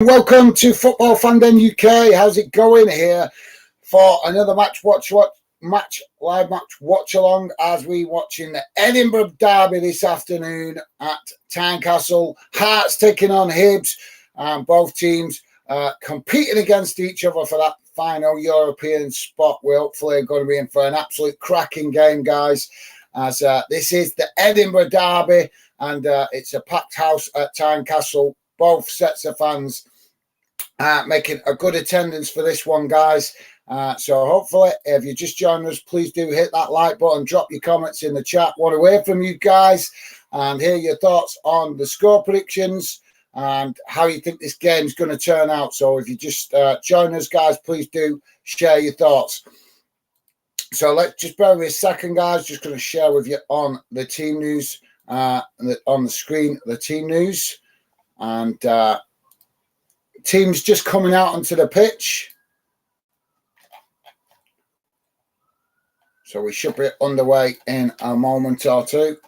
Welcome to Football Fandom UK. How's it going here for another live match watch along as we watching the Edinburgh Derby this afternoon at Tynecastle. Hearts taking on Hibs, and both teams competing against each other for that final European spot. We're hopefully going to be in for an absolute cracking game, guys, as this is the Edinburgh Derby, and it's a packed house at Tynecastle. Both sets of fans making a good attendance for this one, guys. So hopefully, if you just joined us, please do hit that like button, drop your comments in the chat. Want to hear from you guys and hear your thoughts on the score predictions and how you think this game is going to turn out. So if you just join us, guys, please do share your thoughts. So let's just bear with me a second, guys. Just going to share with you on the team news, on the screen, the team news. And teams just coming out onto the pitch. So we should be underway in a moment or two.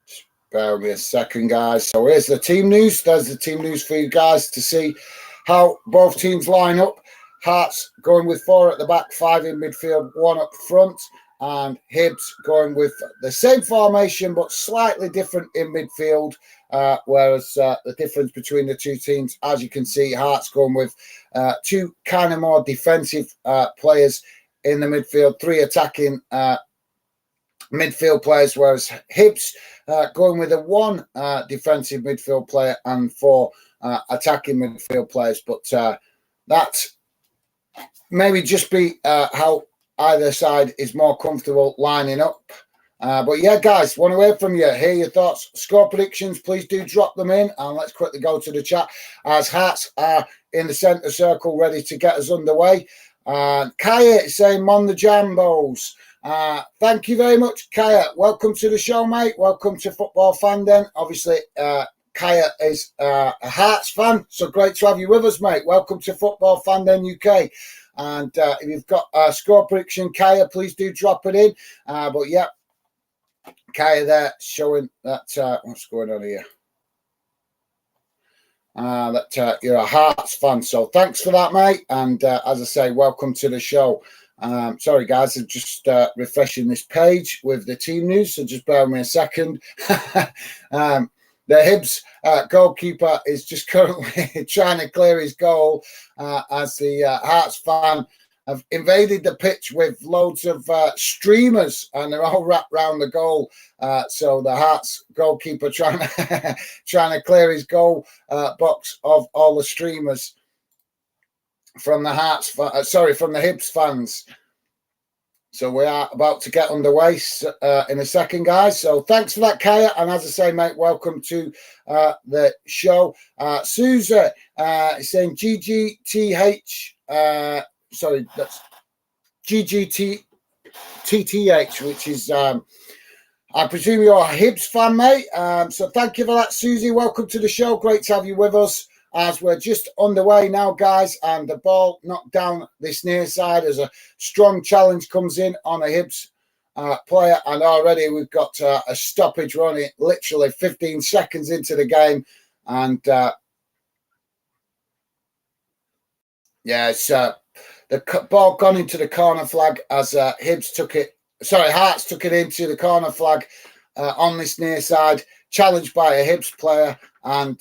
Just bear with me a second, guys. So here's the team news. There's the team news for you guys to see how both teams line up. Hearts going with 4 at the back, 5 in midfield, 1 up front. And Hibs going with the same formation, but slightly different in midfield. Whereas the difference between the two teams, as you can see, Hearts going with 2 kind of more defensive players in the midfield, 3 attacking midfield players, whereas Hibs going with a 1 defensive midfield player and 4 attacking midfield players. But that maybe just be how either side is more comfortable lining up. But yeah, guys, want to hear from you. Hear your thoughts. Score predictions, please do drop them in. And let's quickly go to the chat as Hearts are in the centre circle ready to get us underway. Kaya is saying, "Mon the Jambos." Thank you very much, Kaya. Welcome to the show, mate. Welcome to Football Fandom. Obviously, Kaya is a Hearts fan, so great to have you with us, mate. Welcome to Football Fandom UK. And if you've got a score prediction, Kaya, please do drop it in. But yeah, Kaya there showing that what's going on here. That you're a Hearts fan, so thanks for that, mate. And as I say, welcome to the show. Sorry, guys, I'm just refreshing this page with the team news, so just bear with me a second. The Hibs goalkeeper is just currently trying to clear his goal as the Hearts fan have invaded the pitch with loads of streamers, and they're all wrapped around the goal. So the Hearts goalkeeper trying to clear his goal box of all the streamers from the from the Hibs fans. So we are about to get underway in a second, guys. So thanks for that, Kaya. And as I say, mate, welcome to the show. Susie is saying GGTH. Sorry, that's GGTTH, which is, I presume you're a Hibs fan, mate. So thank you for that, Susie. Welcome to the show. Great to have you with us as we're just underway now, guys. And the ball knocked down this near side as a strong challenge comes in on a Hibs player. And already we've got a stoppage running literally 15 seconds into the game. And yeah, it's the ball gone into the corner flag as Hearts took it into the corner flag on this near side, challenged by a Hibs player. And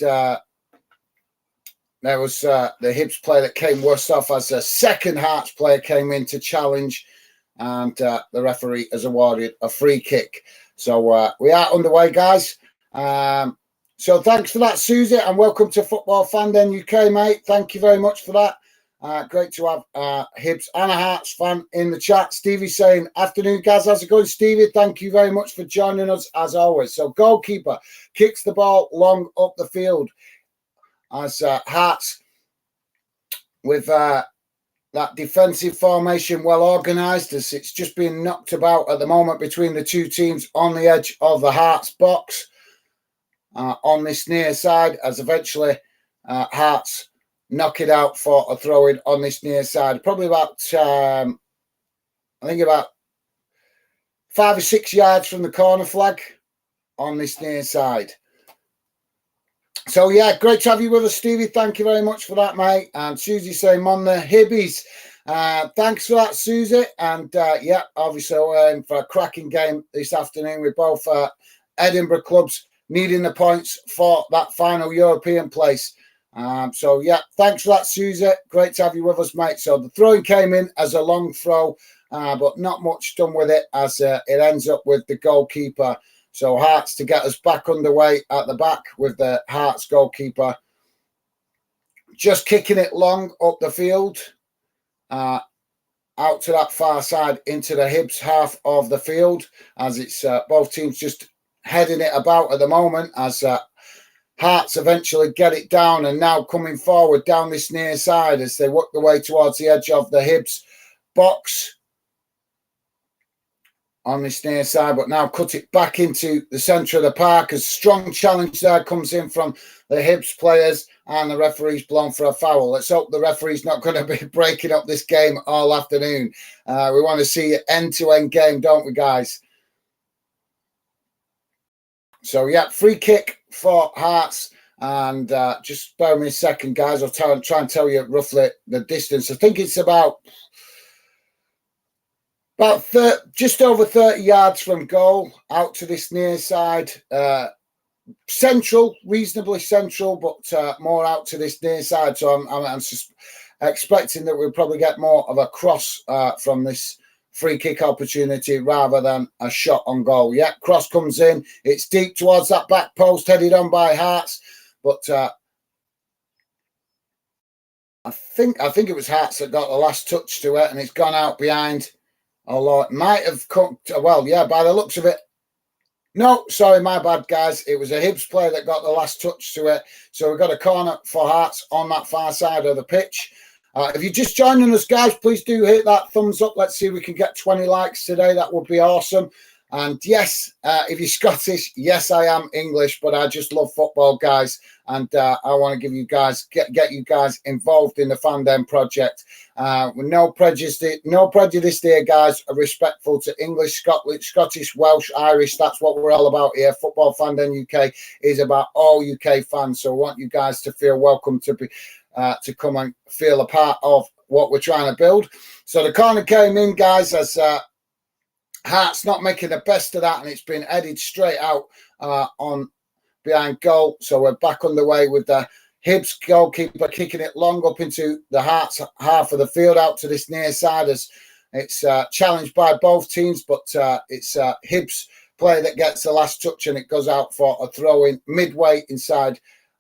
there was the Hibs player that came worse off as a second Hearts player came in to challenge, and the referee has awarded a free kick. So we are underway, guys. So thanks for that, Susie, and welcome to Football Fandom UK, mate. Thank you very much for that. Great to have Hibs and a Hearts fan in the chat. Stevie saying, "Afternoon, guys. How's it going, Stevie? Thank you very much for joining us as always." So goalkeeper kicks the ball long up the field as Hearts with that defensive formation well organised, as it's just being knocked about at the moment between the two teams on the edge of the Hearts box on this near side, as eventually Hearts knock it out for a throw-in on this near side. Probably about, I think about 5 or 6 yards from the corner flag on this near side. So, yeah, great to have you with us, Stevie. Thank you very much for that, mate. And Susie saying, on the Hibbies. Thanks for that, Susie. And, yeah, obviously we're in for a cracking game this afternoon with both Edinburgh clubs needing the points for that final European place. So, yeah, thanks for that, Susie. Great to have you with us, mate. So the throwing came in as a long throw, but not much done with it as it ends up with the goalkeeper. So Hearts to get us back underway at the back with the Hearts goalkeeper just kicking it long up the field, out to that far side into the Hibs half of the field, as it's both teams just heading it about at the moment as Hearts eventually get it down and now coming forward down this near side as they work their way towards the edge of the Hibs box on this near side, but now cut it back into the centre of the park as strong challenge there comes in from the Hibs players and the referee's blown for a foul. Let's hope the referee's not going to be breaking up this game all afternoon. We want to see an end-to-end game, don't we, guys? So, yeah, free kick for Hearts. And just bear with me a second, guys. I'll try and tell you roughly the distance. I think it's about just over 30 yards from goal out to this near side. Central, reasonably central, but more out to this near side. So I'm expecting that we'll probably get more of a cross from this free kick opportunity rather than a shot on goal. Yeah, cross comes in. It's deep towards that back post, headed on by Hearts. But I think it was Hearts that got the last touch to it, and it's gone out behind. Although it might have come, well, yeah, by the looks of it. No, sorry, my bad, guys. It was a Hibs player that got the last touch to it. So we've got a corner for Hearts on that far side of the pitch. If you're just joining us, guys, please do hit that thumbs up. Let's see if we can get 20 likes today. That would be awesome. And yes, if you're Scottish, yes, I am English, but I just love football, guys. And I want to give you guys, get you guys involved in the Fandom project. With no prejudice there, guys. Respectful to English, Scottish, Welsh, Irish. That's what we're all about here. Football Fandom UK is about all UK fans. So I want you guys to feel welcome to come and feel a part of what we're trying to build. So the corner came in, guys, as Hearts not making the best of that, and it's been headed straight out on behind goal. So we're back underway with the Hibs goalkeeper kicking it long up into the Hearts half of the field out to this near side as it's challenged by both teams, but it's Hibs player that gets the last touch and it goes out for a throw in midway inside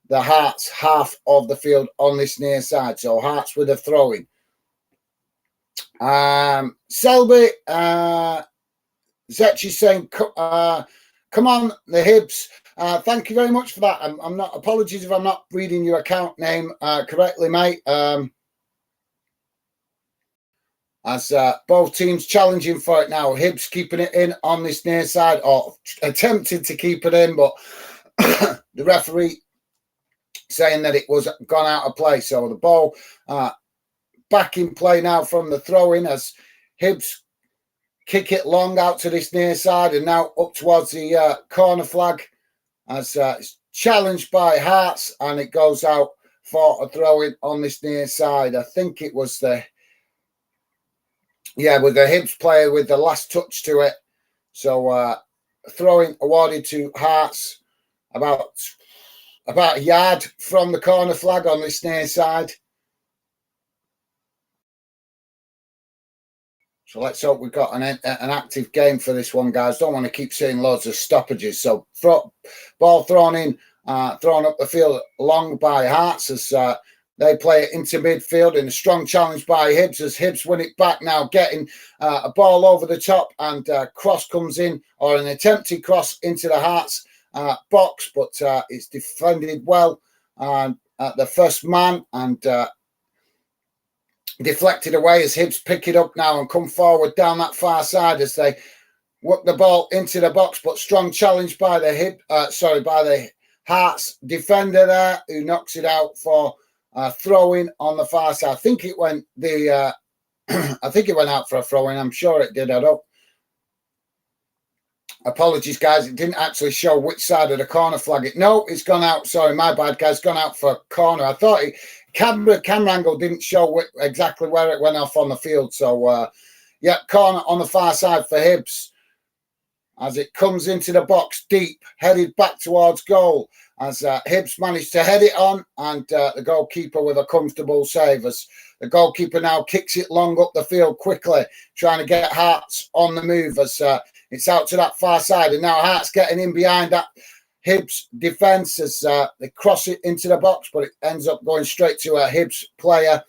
the Hearts half of the field on this near side. So Hearts with a throw in. Selby, Zetch is saying, come on, the Hibs. Thank you very much for that. I'm not, apologies if I'm not reading your account name correctly, mate. As both teams challenging for it now. Hibs keeping it in on this near side, or attempting to keep it in, but the referee saying that it was gone out of play. So the ball back in play now from the throw-in as Hibs kick it long out to this near side and now up towards the corner flag as it's challenged by Hearts and it goes out for a throw-in on this near side. I think it was with the Hibs player with the last touch to it. So throw-in awarded to Hearts about a yard from the corner flag on this near side. So let's hope we've got an active game for this one, guys. Don't want to keep seeing loads of stoppages. So ball thrown up the field long by Hearts as they play it into midfield in a strong challenge by Hibs as Hibs win it back now, getting a ball over the top and cross comes in, or an attempted cross into the Hearts box, but it's defended well at the first man and deflected away as Hibs pick it up now and come forward down that far side as they work the ball into the box, but strong challenge by the by the Hearts defender there who knocks it out for throw-in on the far side. I think it went I think it went out for a throw-in. I'm sure it did. Apologies, guys. It didn't actually show which side of the corner flag it. No, it's gone out. Sorry, my bad, guys. Gone out for corner. I thought camera angle didn't show exactly where it went off on the field. So, yeah, corner on the far side for Hibs as it comes into the box deep, headed back towards goal. As Hibs managed to head it on, and the goalkeeper with a comfortable save. As the goalkeeper now kicks it long up the field quickly, trying to get Hearts on the move. As it's out to that far side, and now Hearts getting in behind that Hibs defence as they cross it into the box, but it ends up going straight to a Hibs player,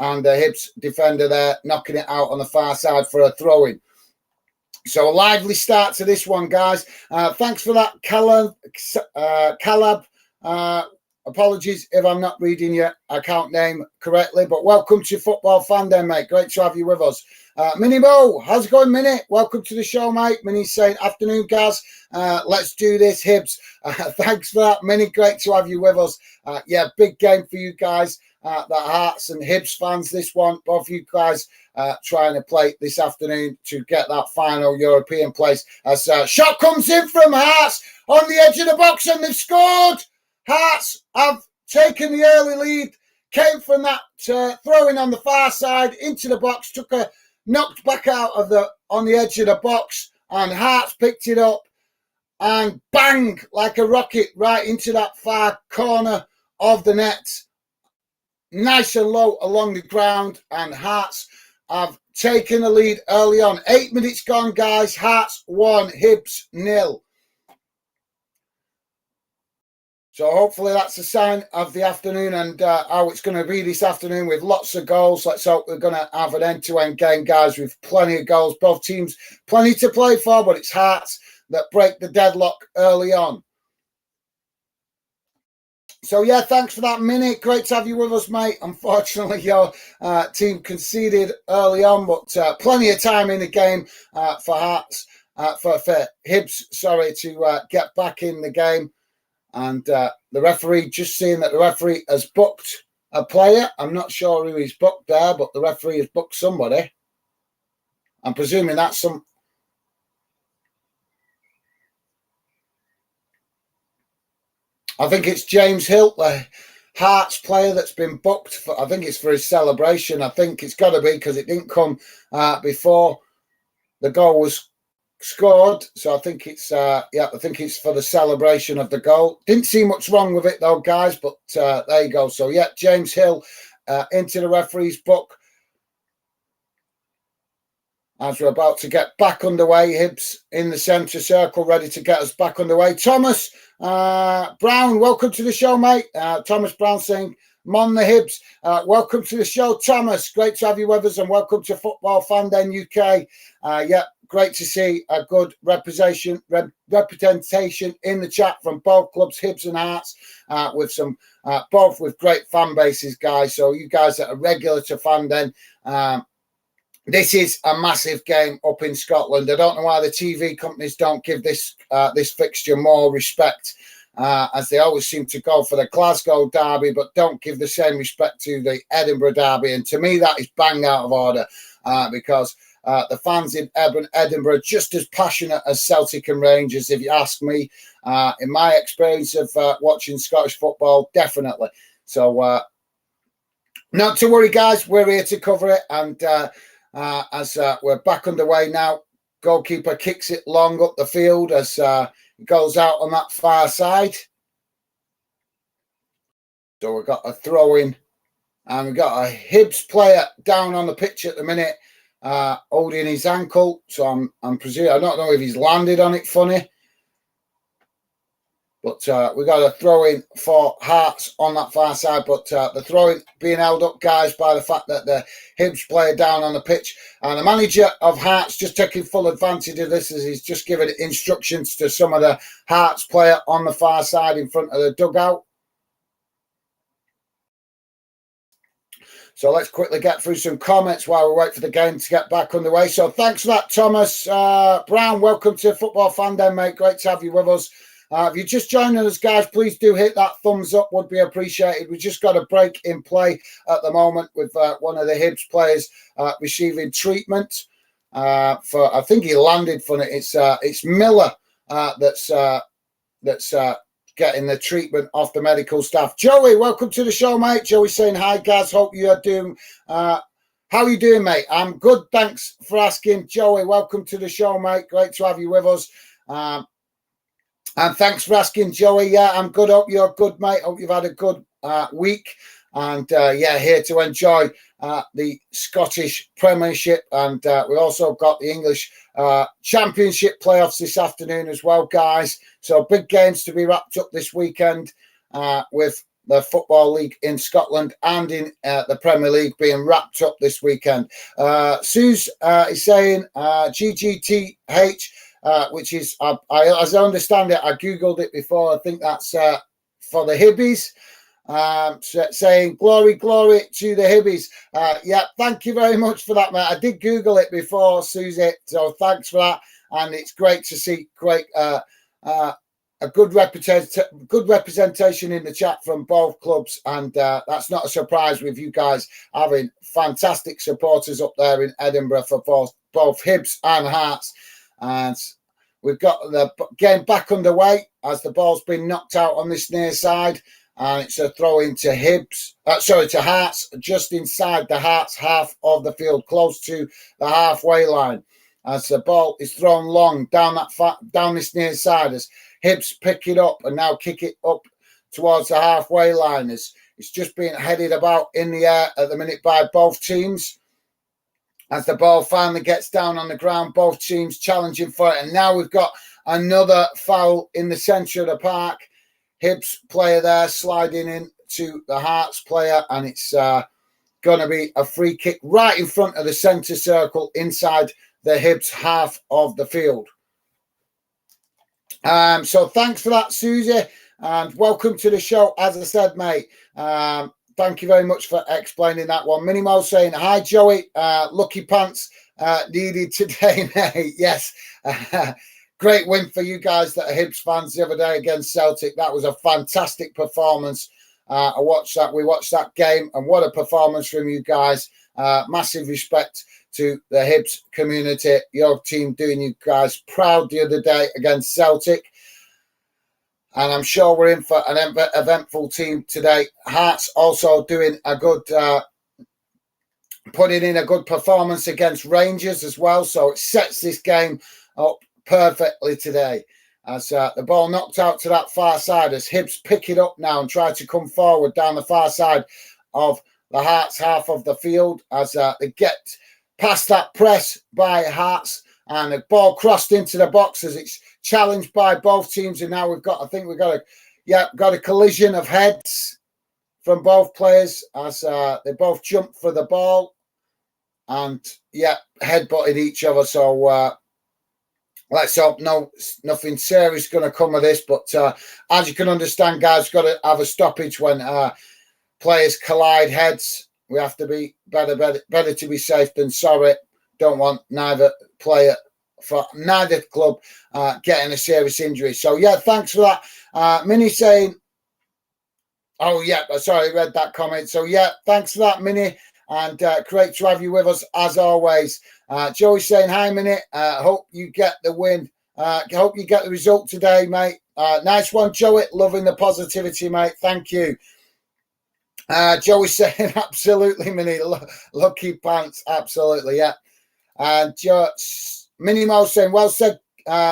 and the Hibs defender there knocking it out on the far side for a throw-in. So a lively start to this one, guys. Thanks for that, Calab. Apologies if I'm not reading your account name correctly, but welcome to Football Fan Day, mate. Great to have you with us. Minnie Mo, how's it going, Minnie? Welcome to the show, mate. Minnie's saying, afternoon, guys. Let's do this, Hibs. Thanks for that, Minnie. Great to have you with us. Yeah, big game for you guys. The Hearts and Hibs fans, this one. Both of you guys trying to play this afternoon to get that final European place. As shot comes in from Hearts on the edge of the box, and they've scored. Hearts have taken the early lead, came from that throwing on the far side into the box, took a knocked back out of on the edge of the box, and Hearts picked it up and bang, like a rocket, right into that far corner of the net. Nice and low along the ground, and Hearts have taken the lead early on. 8 minutes gone, guys. Hearts 1, Hibs 0. So hopefully that's a sign of the afternoon and how it's going to be this afternoon with lots of goals. Let's hope we're going to have an end-to-end game, guys, with plenty of goals. Both teams plenty to play for, but it's Hearts that break the deadlock early on. So, yeah, thanks for that, Minnie. Great to have you with us, mate. Unfortunately, your team conceded early on, but plenty of time in the game for Hearts, for Hibs, sorry, to get back in the game. And the referee, just seeing that the referee has booked a player. I'm not sure who he's booked there, but the referee has booked somebody. I'm presuming that's some... I think it's James Hill, the Hearts player that's been booked for, I think it's for his celebration. I think it's got to be because it didn't come before the goal was scored. So I think it's, I think it's for the celebration of the goal. Didn't see much wrong with it though, guys, but there you go. So yeah, James Hill into the referee's book. As we're about to get back underway, Hibs in the centre circle, ready to get us back underway. Thomas Brown, welcome to the show, mate. Thomas Brown saying, "Mon the Hibs." Welcome to the show, Thomas. Great to have you with us, and welcome to Football Fan Day UK. Yeah, great to see a good representation in the chat from both clubs, Hibs and Hearts, with some both with great fan bases, guys. So you guys that are regular to Fan Day. This is a massive game up in Scotland. I don't know why the TV companies don't give this this fixture more respect, as they always seem to go for the Glasgow derby, but don't give the same respect to the Edinburgh derby. And to me, that is bang out of order, because the fans in Edinburgh are just as passionate as Celtic and Rangers, if you ask me. In my experience of watching Scottish football, definitely. So not to worry, guys. We're here to cover it, and as we're back underway now, goalkeeper kicks it long up the field as it goes out on that far side. So we've got a throw in, and we've got a Hibs player down on the pitch at the minute, holding his ankle. So I'm presuming, I don't know if he's landed on it funny, but we got a throw in for Hearts on that far side. But the throw in being held up, guys, by the fact that the Hibs player down on the pitch, and the manager of Hearts just taking full advantage of this as he's just given instructions to some of the Hearts player on the far side in front of the dugout. So let's quickly get through some comments while we wait for the game to get back underway. So thanks for that, Thomas Brown. Welcome to Football Fan Day, mate. Great to have you with us. If you're just joining us, guys, please do hit that thumbs up. Would be appreciated. We just got a break in play at the moment with one of the Hibs players receiving treatment. for, I think he landed for it. It's Miller that's getting the treatment off the medical staff. Joey, welcome to the show, mate. Joey saying hi, guys. Hope you are doing. How are you doing, mate? I'm good. Thanks for asking, Joey. Welcome to the show, mate. Great to have you with us. And thanks for asking, Joey. Yeah, I'm good. Hope you're good, mate. Hope you've had a good week. And here to enjoy the Scottish Premiership. And we also got the English Championship playoffs this afternoon as well, guys. So big games to be wrapped up this weekend with the Football League in Scotland and in the Premier League being wrapped up this weekend. Suze is saying GGTH. Which is, as I understand it, I Googled it before. I think that's for the Hibbies, saying glory to the Hibbies. Yeah, thank you very much for that, mate. I did Google it before, Susie, so thanks for that. And it's great to see a good representation in the chat from both clubs. And that's not a surprise with you guys having fantastic supporters up there in Edinburgh for both Hibs and Hearts. And we've got the game back underway as the ball's been knocked out on this near side, and it's a throw into to Hearts, just inside the Hearts half of the field, close to the halfway line. As the ball is thrown long down this near side, as Hibs pick it up and now kick it up towards the halfway line. It's just being headed about in the air at the minute by both teams. As the ball finally gets down on the ground, both teams challenging for it. And now we've got another foul in the centre of the park. Hibs player there sliding in to the Hearts player. And it's going to be a free kick right in front of the centre circle inside the Hibs half of the field. So thanks for that, Susie. And welcome to the show. As I said, mate, thank you very much for explaining that one. Minimo saying, hi, Joey. Lucky pants needed today, mate. Yes. Great win for you guys that are Hibs fans the other day against Celtic. That was a fantastic performance. I watched that. We watched that game, and what a performance from you guys. Massive respect to the Hibs community. Your team doing you guys proud the other day against Celtic. And I'm sure we're in for an eventful team today. Hearts also doing a good, putting in a good performance against Rangers as well. So it sets this game up perfectly today. As the ball knocked out to that far side, as Hibs pick it up now and try to come forward down the far side of the Hearts half of the field. As they get past that press by Hearts, and the ball crossed into the box as it's challenged by both teams. And now we've got a collision of heads from both players as they both jumped for the ball and headbutted each other. So let's hope nothing serious going to come of this. But as you can understand, guys, got to have a stoppage when players collide heads. We have to be better to be safe than sorry. Don't want neither club getting a serious injury. So thanks for that. Minnie saying, sorry, I read that comment. So thanks for that, Minnie, and great to have you with us as always. Joey saying, hi, Minnie. Hope you get the win. Hope you get the result today, mate. Nice one, Joey. Loving the positivity, mate. Thank you. Joey saying, absolutely, Minnie. Lucky pants. Absolutely, yeah. And Minimo saying, well said,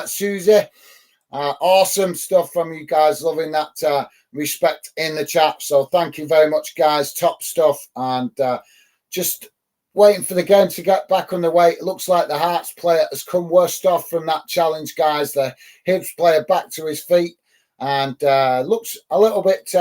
Susie. Awesome stuff from you guys. Loving that respect in the chat. So thank you very much, guys. Top stuff. And just waiting for the game to get back underway. It looks like the Hearts player has come worst off from that challenge, guys. The Hibs player back to his feet and looks a little bit...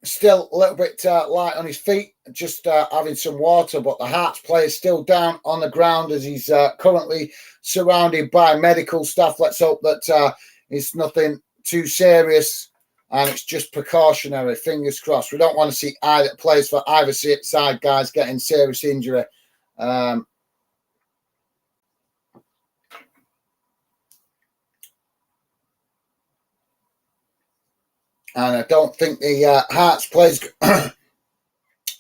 still a little bit light on his feet, just having some water, but the Hearts player is still down on the ground as he's currently surrounded by medical staff. Let's hope that it's nothing too serious and it's just precautionary. Fingers crossed. We don't want to see either players for either side, guys, getting serious injury. And I don't think the Hearts players,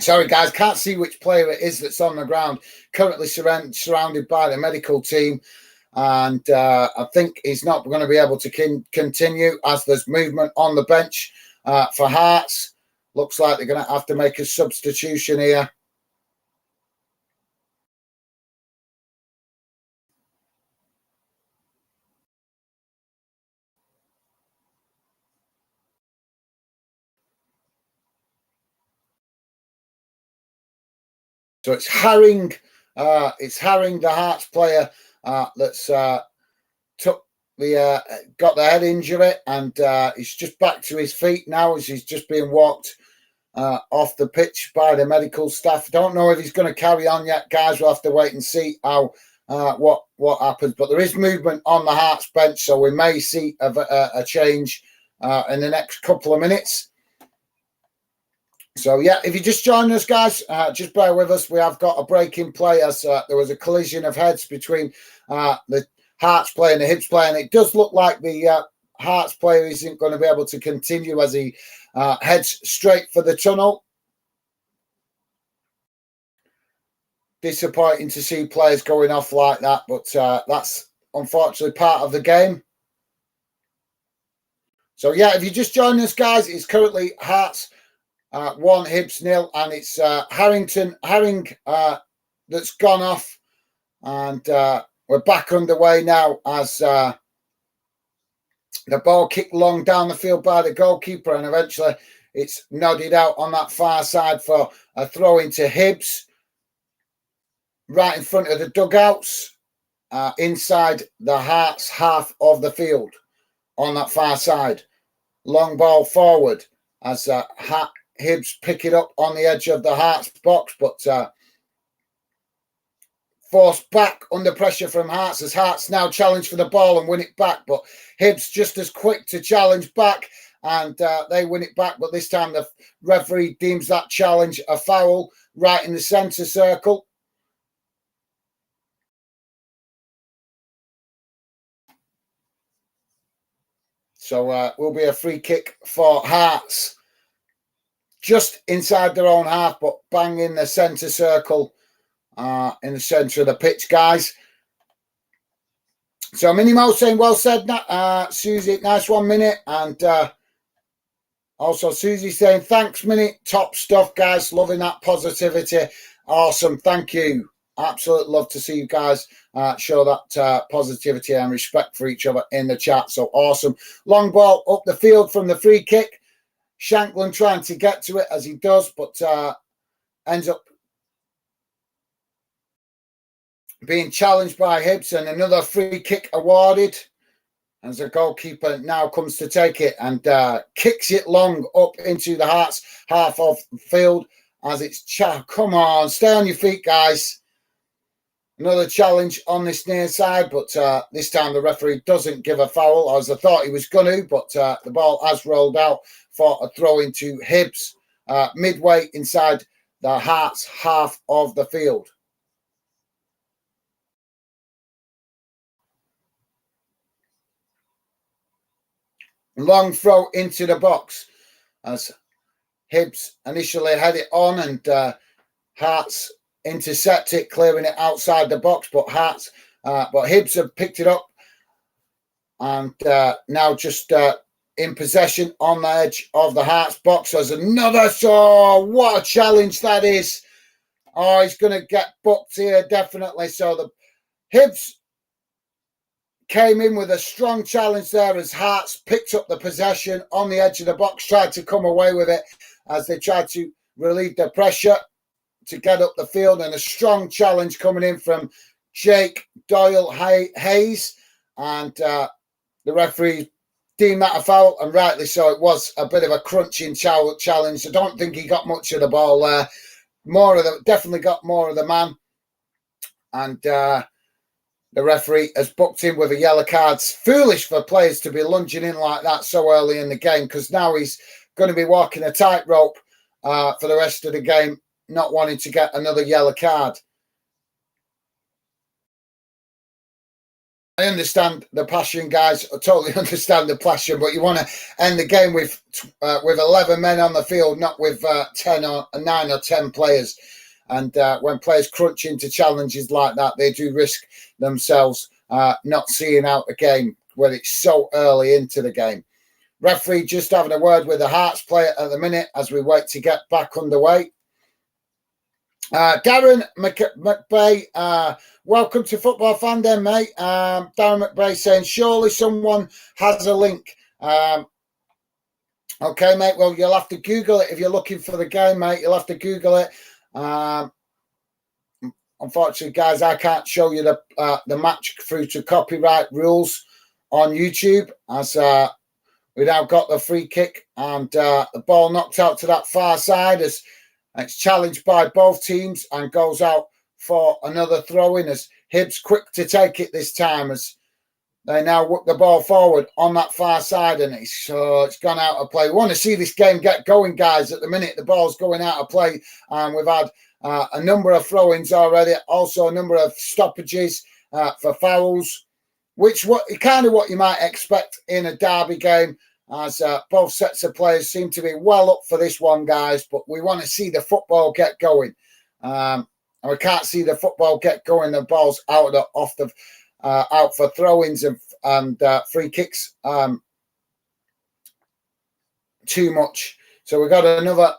Sorry, guys, can't see which player it is that's on the ground. Currently surrounded by the medical team. And I think he's not going to be able to continue as there's movement on the bench for Hearts. Looks like they're going to have to make a substitution here. So it's Herring. It's Herring, the Hearts player, that's took the got the head injury, and he's just back to his feet now as he's just being walked off the pitch by the medical staff. Don't know if he's going to carry on yet, guys. We'll have to wait and see how what happens. But there is movement on the Hearts bench, so we may see a change in the next couple of minutes. So, yeah, if you just join us, guys, just bear with us. We have got a break in play as there was a collision of heads between the Hearts player and the Hibs player. And it does look like the Hearts player isn't going to be able to continue as he heads straight for the tunnel. Disappointing to see players going off like that, but that's unfortunately part of the game. So, yeah, if you just join us, guys, it's currently Hearts 1, Hibs 0, and it's Herring that's gone off, and we're back underway now as the ball kicked long down the field by the goalkeeper, and eventually it's nodded out on that far side for a throw into Hibs, right in front of the dugouts, inside the Hearts half of the field on that far side. Long ball forward as Hibs pick it up on the edge of the Hearts box, but forced back under pressure from Hearts as Hearts now challenge for the ball and win it back. But Hibs just as quick to challenge back, and they win it back. But this time the referee deems that challenge a foul right in the centre circle. So will be a free kick for Hearts. Just inside their own half, but bang in the centre circle, in the centre of the pitch, guys. So Minimo saying, well said, Susie, nice 1 minute. And also Susie saying, thanks, Minute, top stuff, guys. Loving that positivity. Awesome, thank you. Absolutely love to see you guys show that positivity and respect for each other in the chat. So awesome. Long ball up the field from the free kick. Shankland trying to get to it as he does, but ends up being challenged by Hibs, and another free kick awarded as the goalkeeper now comes to take it and kicks it long up into the Hearts half of the field as it's come on, stay on your feet, guys. Another challenge on this near side, but this time the referee doesn't give a foul, as I thought he was going to, but the ball has rolled out for a throw into Hibs, midway inside the Hearts half of the field. Long throw into the box as Hibs initially had it on, and Hearts intercept it, clearing it outside the box, but Hibs have picked it up and now just in possession on the edge of the Hearts box. There's another, so what a challenge that is. Oh, he's going to get booked here, definitely. So the Hibs came in with a strong challenge there as Hearts picked up the possession on the edge of the box, tried to come away with it as they tried to relieve the pressure to get up the field, and a strong challenge coming in from Jake Doyle Hayes, and the referee deemed that a foul, and rightly so. It was a bit of a crunching challenge. I don't think he got much of the ball there. Definitely got more of the man, and the referee has booked him with a yellow card. It's foolish for players to be lunging in like that so early in the game, because now he's going to be walking a tightrope for the rest of the game, not wanting to get another yellow card. I understand the passion, guys. I totally understand the passion, but you want to end the game with 11 men on the field, not with 10 or 9 or 10 players. And when players crunch into challenges like that, they do risk themselves not seeing out a game when it's so early into the game. Referee just having a word with the Hearts player at the minute as we wait to get back underway. Darren McBay, welcome to Football Fan Den, mate. Darren McBay saying, surely someone has a link. Okay, mate, well, you'll have to Google it if you're looking for the game, mate. You'll have to Google it. Unfortunately, guys, I can't show you the match through to copyright rules on YouTube, as we now got the free kick and the ball knocked out to that far side as it's challenged by both teams and goes out for another throw-in as Hibs quick to take it this time as they now work the ball forward on that far side and it's gone out of play. We want to see this game get going, guys. At the minute, the ball's going out of play and we've had a number of throw-ins already, also a number of stoppages for fouls, which kind of what you might expect in a derby game, as both sets of players seem to be well up for this one, guys, but we want to see the football get going. And we can't see the football get going. The ball's out for throw-ins and free kicks too much. So we got another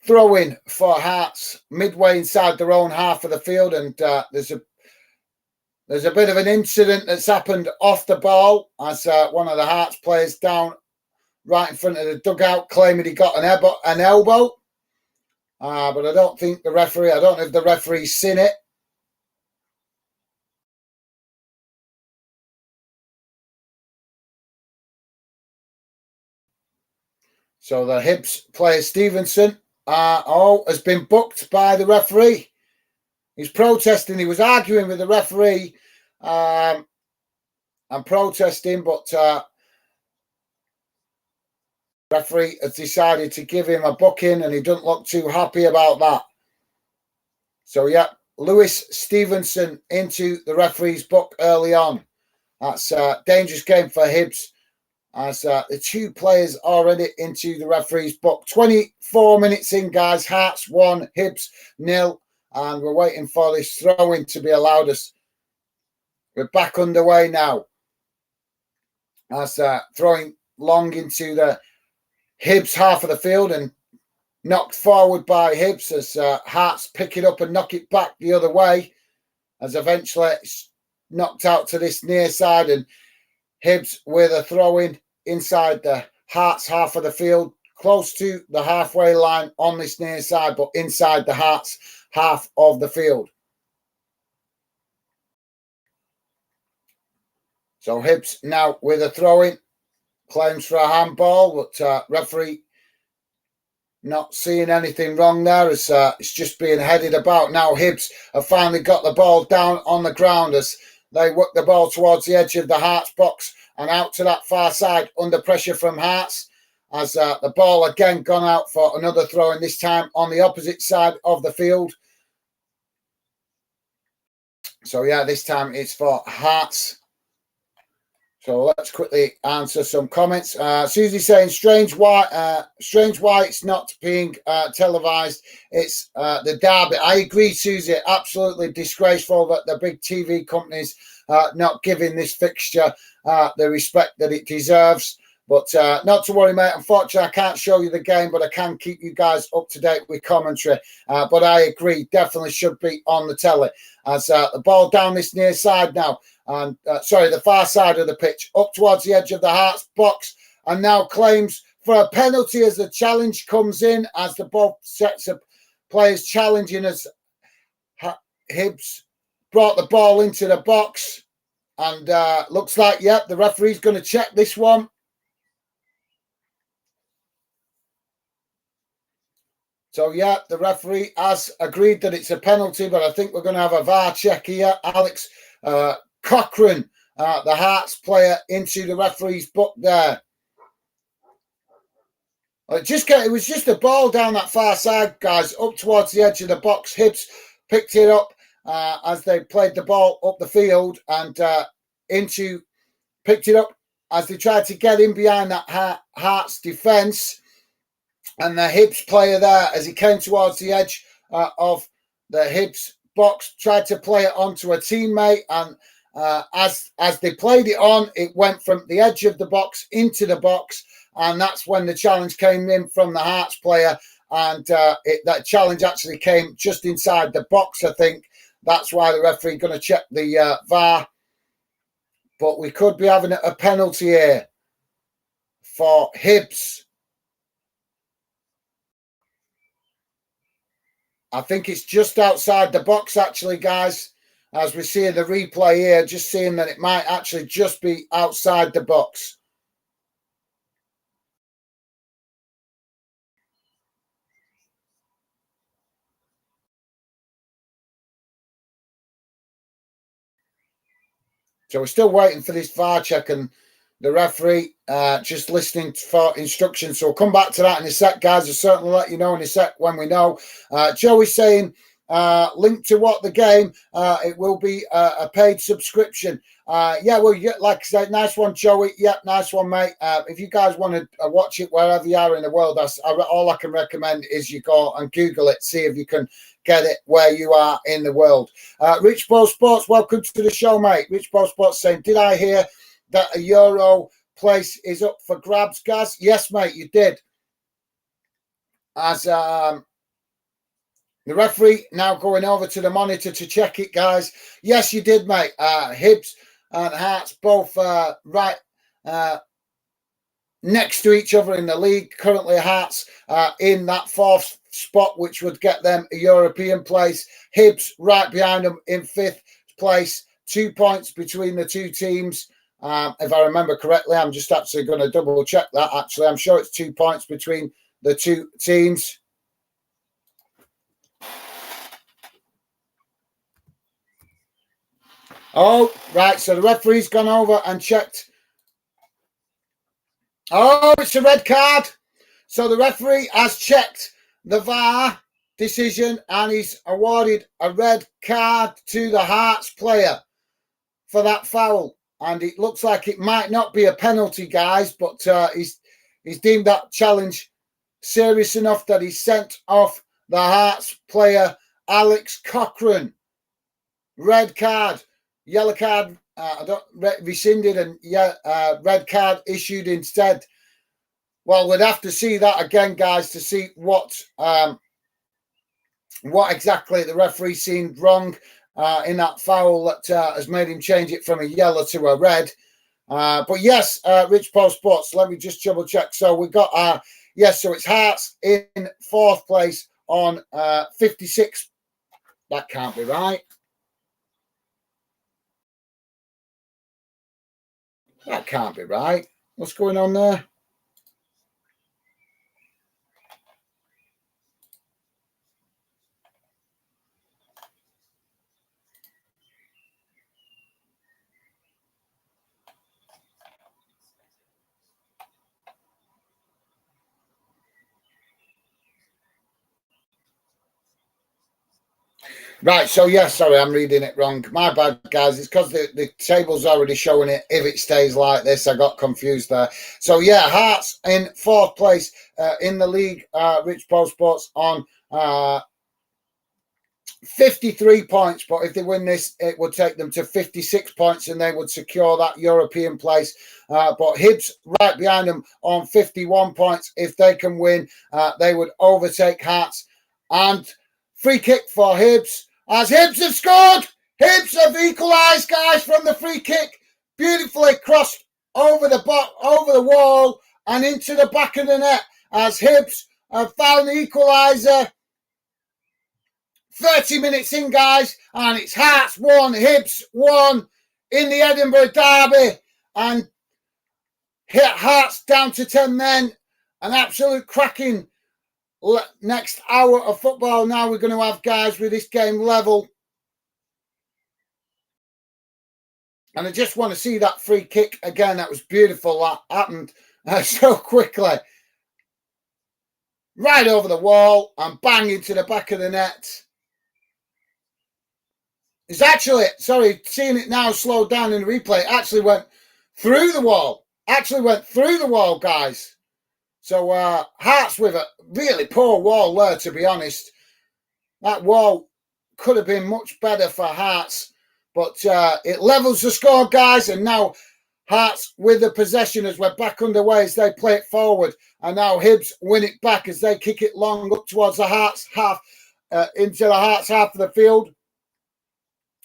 throw-in for Hearts midway inside their own half of the field, and there's a bit of an incident that's happened off the ball as one of the Hearts players down right in front of the dugout claiming he got an elbow. But I don't know if the referee's seen it. So the Hibs player Stevenson has been booked by the referee. He's protesting. He was arguing with the referee and protesting, but referee has decided to give him a booking and he doesn't look too happy about that. So, yeah, Lewis Stevenson into the referee's book early on. That's a dangerous game for Hibs as the two players already into the referee's book. 24 minutes in, guys. Hearts 1, Hibs 0. And we're waiting for this throw-in to be allowed us. We're back underway now. That's throwing long into the Hibs half of the field and knocked forward by Hibs as Hearts pick it up and knock it back the other way. As eventually it's knocked out to this near side and Hibs with a throw-in inside the Hearts half of the field, close to the halfway line on this near side, but inside the Hearts half of the field. So Hibs now with a throw-in, claims for a handball, but referee not seeing anything wrong there as it's just being headed about. Now Hibs have finally got the ball down on the ground as they work the ball towards the edge of the Hearts box and out to that far side under pressure from Hearts. As the ball again gone out for another throw-in, this time on the opposite side of the field. So, yeah, this time it's for Hearts. So let's quickly answer some comments. Susie saying, strange why it's not being televised. It's the derby. I agree, Susie. Absolutely disgraceful that the big TV companies not giving this fixture the respect that it deserves. But not to worry, mate. Unfortunately, I can't show you the game, but I can keep you guys up to date with commentary. But I agree, definitely should be on the telly. As the ball down this near side now, and the far side of the pitch, up towards the edge of the Hearts box, and now claims for a penalty as the challenge comes in, as the both sets of players challenging as Hibs brought the ball into the box, and looks like, yep, the referee's going to check this one. So, yeah, the referee has agreed that it's a penalty, but I think we're going to have a VAR check here. Alex Cochrane, the Hearts player, into the referee's book there. It was just a ball down that far side, guys, up towards the edge of the box. Hibs picked it up as they played the ball up the field and picked it up as they tried to get in behind that Hearts defence. And the Hibs player there, as he came towards the edge of the Hibs box, tried to play it onto a teammate. And as they played it on, it went from the edge of the box into the box. And that's when the challenge came in from the Hearts player. And that challenge actually came just inside the box, I think. That's why the referee going to check the VAR. But we could be having a penalty here for Hibs. I think it's just outside the box, actually, guys. As we see in the replay here, just seeing that it might actually just be outside the box. So we're still waiting for this VAR check and the referee just listening for instructions. So we'll come back to that in a sec, guys. I'll certainly let you know in a sec when we know. Joey's saying, linked to what the game, it will be a paid subscription. Yeah, well, like I said, nice one, Joey. Yeah, nice one, mate. If you guys want to watch it wherever you are in the world, all I can recommend is you go and Google it, see if you can get it where you are in the world. Rich Bo Sports, welcome to the show, mate. Rich Bo Sports saying, did I hear that a Euro place is up for grabs, Gaz? Yes, mate, you did. As the referee now going over to the monitor to check it, guys. Yes, you did, mate. Hibs and Hearts both right next to each other in the league. Currently, Hearts in that fourth spot, which would get them a European place. Hibs right behind them in fifth place. 2 points between the two teams. If I remember correctly, I'm just actually going to double check that. Actually, I'm sure it's 2 points between the two teams. Oh, right. So the referee's gone over and checked. Oh, it's a red card. So the referee has checked the VAR decision and he's awarded a red card to the Hearts player for that foul. And it looks like it might not be a penalty, guys, but he's deemed that challenge serious enough that he sent off the Hearts player, Alex Cochrane. Red card, yellow card, rescinded, and red card issued instead. Well, we'd have to see that again, guys, to see what exactly the referee seen wrong in that foul that has made him change it from a yellow to a red. But yes, Rich Post Sports, let me just double check. So we've got, yes, so it's Hearts in fourth place on 56. That can't be right. That can't be right. What's going on there? Right, so yes, sorry, I'm reading it wrong. My bad, guys. It's because the table's already showing it. If it stays like this, I got confused there. So yeah, Hearts in fourth place in the league. Rich Post Sports on 53 points, but if they win this, it would take them to 56 points and they would secure that European place. But Hibs right behind them on 51 points. If they can win, they would overtake Hearts. And free kick for Hibs. As Hibs have scored, Hibs have equalised, guys, from the free kick. Beautifully crossed over the wall and into the back of the net. As Hibs have found the equaliser. 30 minutes in, guys, and it's Hearts 1, Hibs 1 in the Edinburgh Derby. And Hearts down to 10 men. An absolute cracking next hour of football now we're going to have, guys, with this game level. And I just want to see that free kick again. That was beautiful. That happened so quickly. Right over the wall and bang into the back of the net. It's actually, sorry, seeing it now slowed down in the replay, actually went through the wall. Actually went through the wall, guys. So Hearts with a really poor wall there, to be honest. That wall could have been much better for Hearts. But it levels the score, guys. And now Hearts with the possession as we're back underway as they play it forward. And now Hibs win it back as they kick it long up towards the Hearts half, into the Hearts half of the field.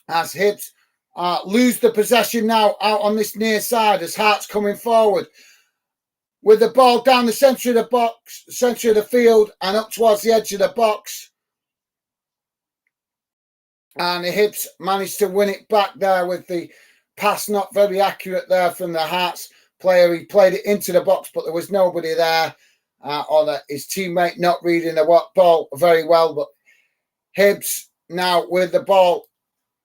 As Hibs lose the possession now out on this near side as Hearts coming forward with the ball down the centre of the box, centre of the field and up towards the edge of the box. And the Hibs managed to win it back there with the pass not very accurate there from the Hearts player. He played it into the box, but there was nobody there, or his teammate not reading the ball very well. But Hibs now with the ball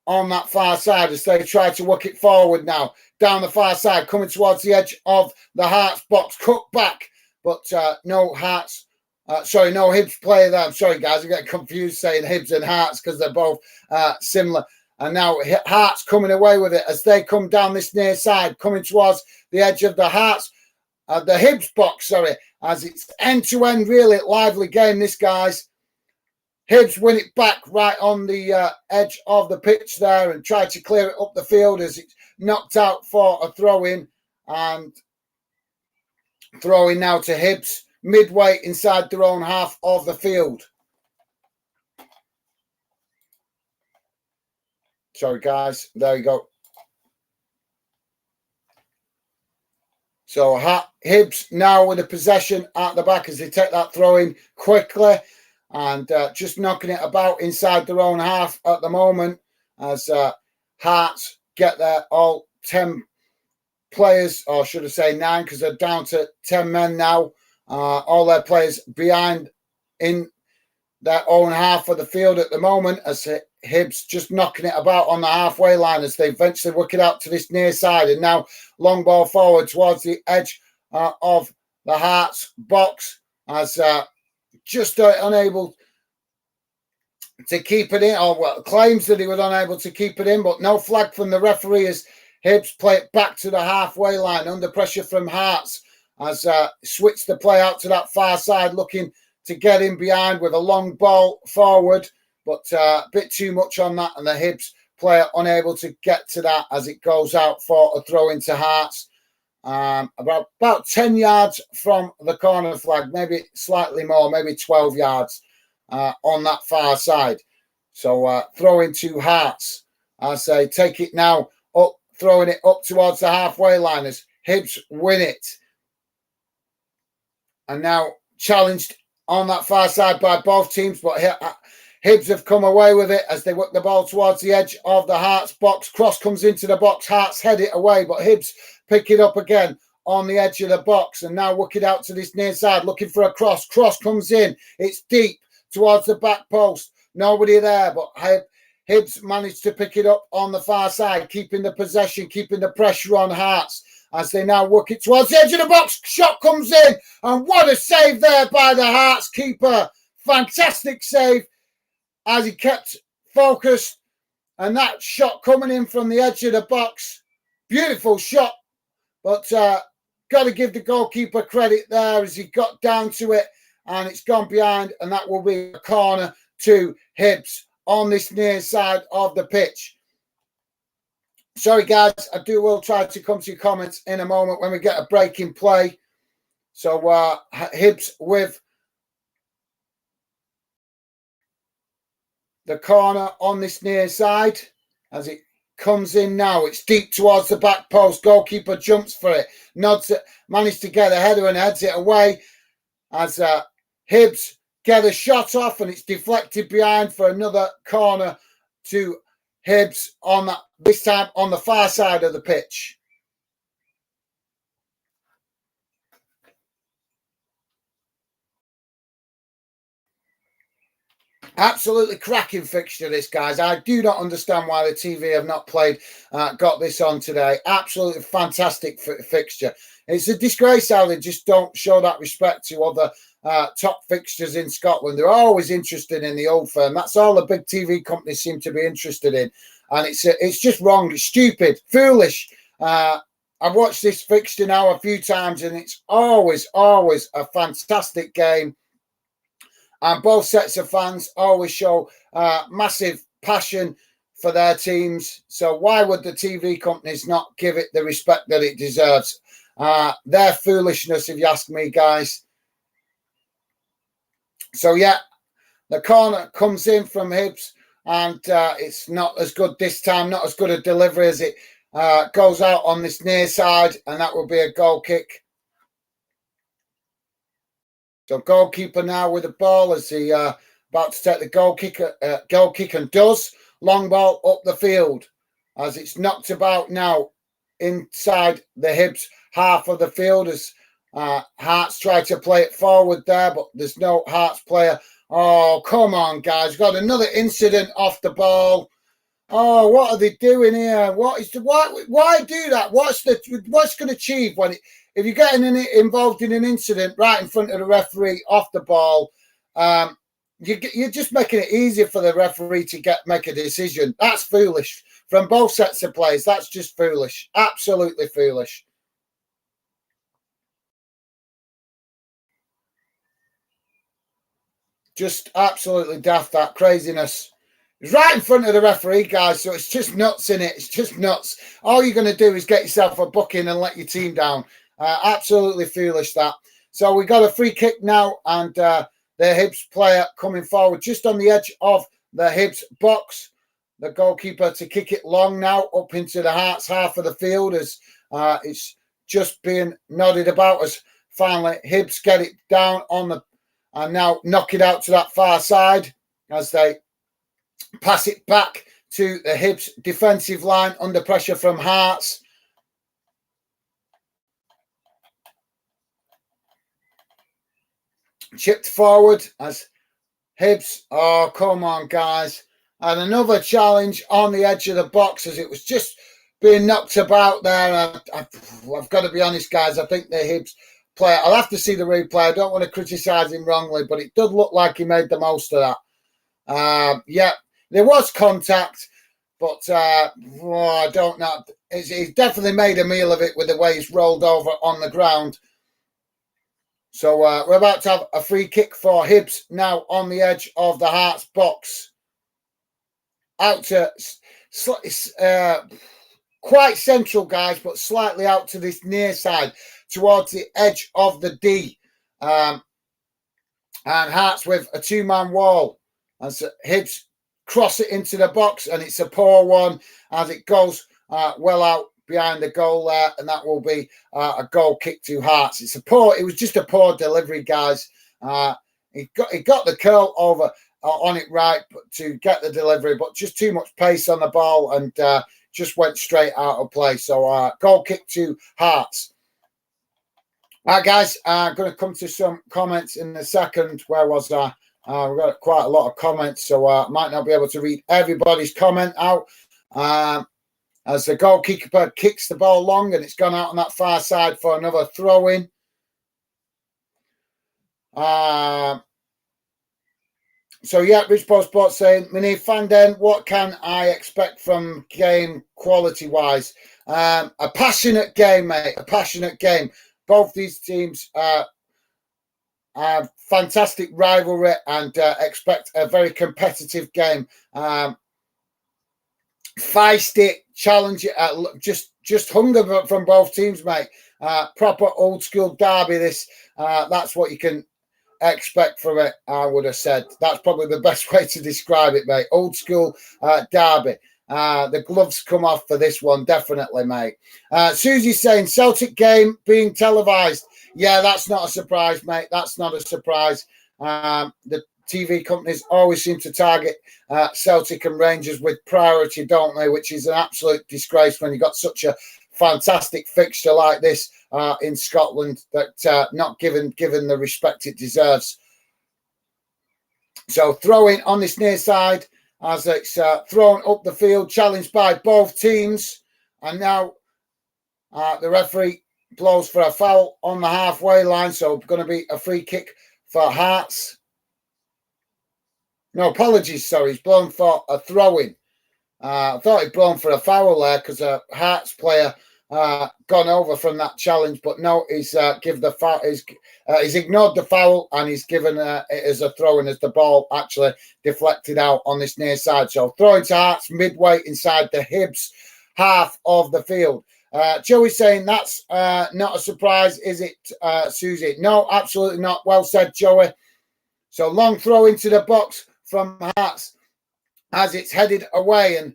on that far side as they try to work it forward now. Down the far side, coming towards the edge of the Hearts box, cut back. But no Hibs player there. I'm sorry, guys, I get confused saying Hibs and Hearts because they're both similar. And now Hearts coming away with it as they come down this near side, coming towards the edge of the Hearts, the Hibs box, as it's end-to-end, really lively game, this, guys. Hibs win it back right on the edge of the pitch there and try to clear it up the field as it's knocked out for a throw-in. And throw-in now to Hibs, midway inside their own half of the field. Sorry, guys. There you go. So Hibs now with the possession at the back as they take that throw-in quickly. And just knocking it about inside their own half at the moment as Hearts get there, all 10 players, or should I say 9, because they're down to 10 men now. All their players behind in their own half of the field at the moment as Hibs just knocking it about on the halfway line as they eventually work it out to this near side. And now long ball forward towards the edge of the Hearts box as just unable to keep it in, or claims that he was unable to keep it in, but no flag from the referee as Hibs play it back to the halfway line under pressure from Hearts as switch the play out to that far side, looking to get in behind with a long ball forward, but a bit too much on that, and the Hibs player unable to get to that as it goes out for a throw into Hearts. About 10 yards from the corner flag, maybe slightly more, maybe 12 yards on that far side. So throw into Hearts as they take it now up, throwing it up towards the halfway line as Hibs win it. And now challenged on that far side by both teams, but Hibs have come away with it as they work the ball towards the edge of the Hearts box. Cross comes into the box, Hearts head it away, but Hibs pick it up again on the edge of the box and now work it out to this near side, looking for a cross. Cross comes in, it's deep towards the back post. Nobody there, but Hibs managed to pick it up on the far side, keeping the possession, keeping the pressure on Hearts as they now work it towards the edge of the box. Shot comes in, and what a save there by the Hearts keeper. Fantastic save as he kept focused, and that shot coming in from the edge of the box. Beautiful shot, but got to give the goalkeeper credit there as he got down to it, and it's gone behind, and that will be a corner to Hibs on this near side of the pitch. Sorry, guys, will try to come to your comments in a moment when we get a break in play. So Hibs with the corner on this near side as it comes in now. It's deep towards the back post. Goalkeeper jumps for it, nods it, managed to get a header and heads it away as Hibs get a shot off, and it's deflected behind for another corner to Hibs on that, this time on the far side of the pitch. Absolutely cracking fixture, this, guys. I do not understand why the TV have not got this on today. Absolutely fantastic fixture. It's a disgrace how they just don't show that respect to other top fixtures in Scotland. They're always interested in the Old Firm. That's all the big TV companies seem to be interested in. and it's just wrong. It's stupid, foolish. I've watched this fixture now a few times, and it's always a fantastic game. And both sets of fans always show massive passion for their teams. So why would the TV companies not give it the respect that it deserves? Their foolishness, if you ask me, guys. So yeah, the corner comes in from Hibs, and it's not as good this time, not as good a delivery as it goes out on this near side, and that will be a goal kick. So goalkeeper now with the ball as he about to take the goal kick, and does. Long ball up the field as it's knocked about now inside the Hibs half of the field as Hearts try to play it forward there, but there's no Hearts player. Oh, come on, guys. Got another incident off the ball. Oh, what are they doing here? Why do that? What's going to achieve when if you're getting involved in an incident right in front of the referee off the ball? You're just making it easier for the referee to make a decision. That's foolish from both sets of players. That's just foolish. Absolutely foolish. Just absolutely daft, that craziness. It's right in front of the referee, guys, so it's just nuts, innit? It's just nuts. All you're going to do is get yourself a booking and let your team down. Absolutely foolish, that. So we got a free kick now, and the Hibs player coming forward just on the edge of the Hibs box. The goalkeeper to kick it long now up into the Hearts half of the field as it's just being nodded about as finally Hibs get it down on the and now knock it out to that far side as they pass it back to the Hibs defensive line under pressure from Hearts. Chipped forward as Hibs. Oh, come on, guys. And another challenge on the edge of the box as it was just being knocked about there. I've got to be honest, guys. I think the Hibs player, I'll have to see the replay. I don't want to criticise him wrongly, but it did look like he made the most of that. Yeah, there was contact, but I don't know. He's definitely made a meal of it with the way he's rolled over on the ground. So we're about to have a free kick for Hibs now on the edge of the Hearts box. Out to quite central, guys, but slightly out to this near side towards the edge of the D. And Hearts with a two-man wall. And so Hibs cross it into the box, and it's a poor one as it goes well out behind the goal there, and that will be a goal kick to Hearts. It was just a poor delivery, guys. He got the curl over on it right to get the delivery, but just too much pace on the ball and just went straight out of play. So goal kick to Hearts. All right, guys, I'm going to come to some comments in a second. Where was I? We've got quite a lot of comments, so I might not be able to read everybody's comment out. As the goalkeeper kicks the ball long, and it's gone out on that far side for another throw-in. So, yeah, Rich Paul Sports saying, Mini Fanden, what can I expect from game quality-wise? A passionate game, mate, a passionate game. Both these teams have fantastic rivalry and expect a very competitive game. Feisty, challenge, just hunger from both teams, mate. Proper old school derby. That's what you can expect from it. I would have said that's probably the best way to describe it, mate. Old school derby. The gloves come off for this one, definitely, mate. Susie's saying Celtic game being televised. Yeah, that's not a surprise, mate. That's not a surprise. The TV companies always seem to target Celtic and Rangers with priority, don't they? Which is an absolute disgrace when you've got such a fantastic fixture like this in Scotland that not given the respect it deserves. So throwing on this near side as it's thrown up the field, challenged by both teams. And now the referee blows for a foul on the halfway line. So going to be a free kick for Hearts. No, apologies, sorry. He's blown for a throw-in. I thought he'd blown for a foul there because a Hearts player gone over from that challenge, but no, he's give the foul. He's ignored the foul and he's given it as a throw, and as the ball actually deflected out on this near side. So throwing to Hearts midway inside the Hibs half of the field. Joey's saying that's not a surprise, is it, Susie? No, absolutely not. Well said, Joey. So long throw into the box from Hearts as it's headed away, and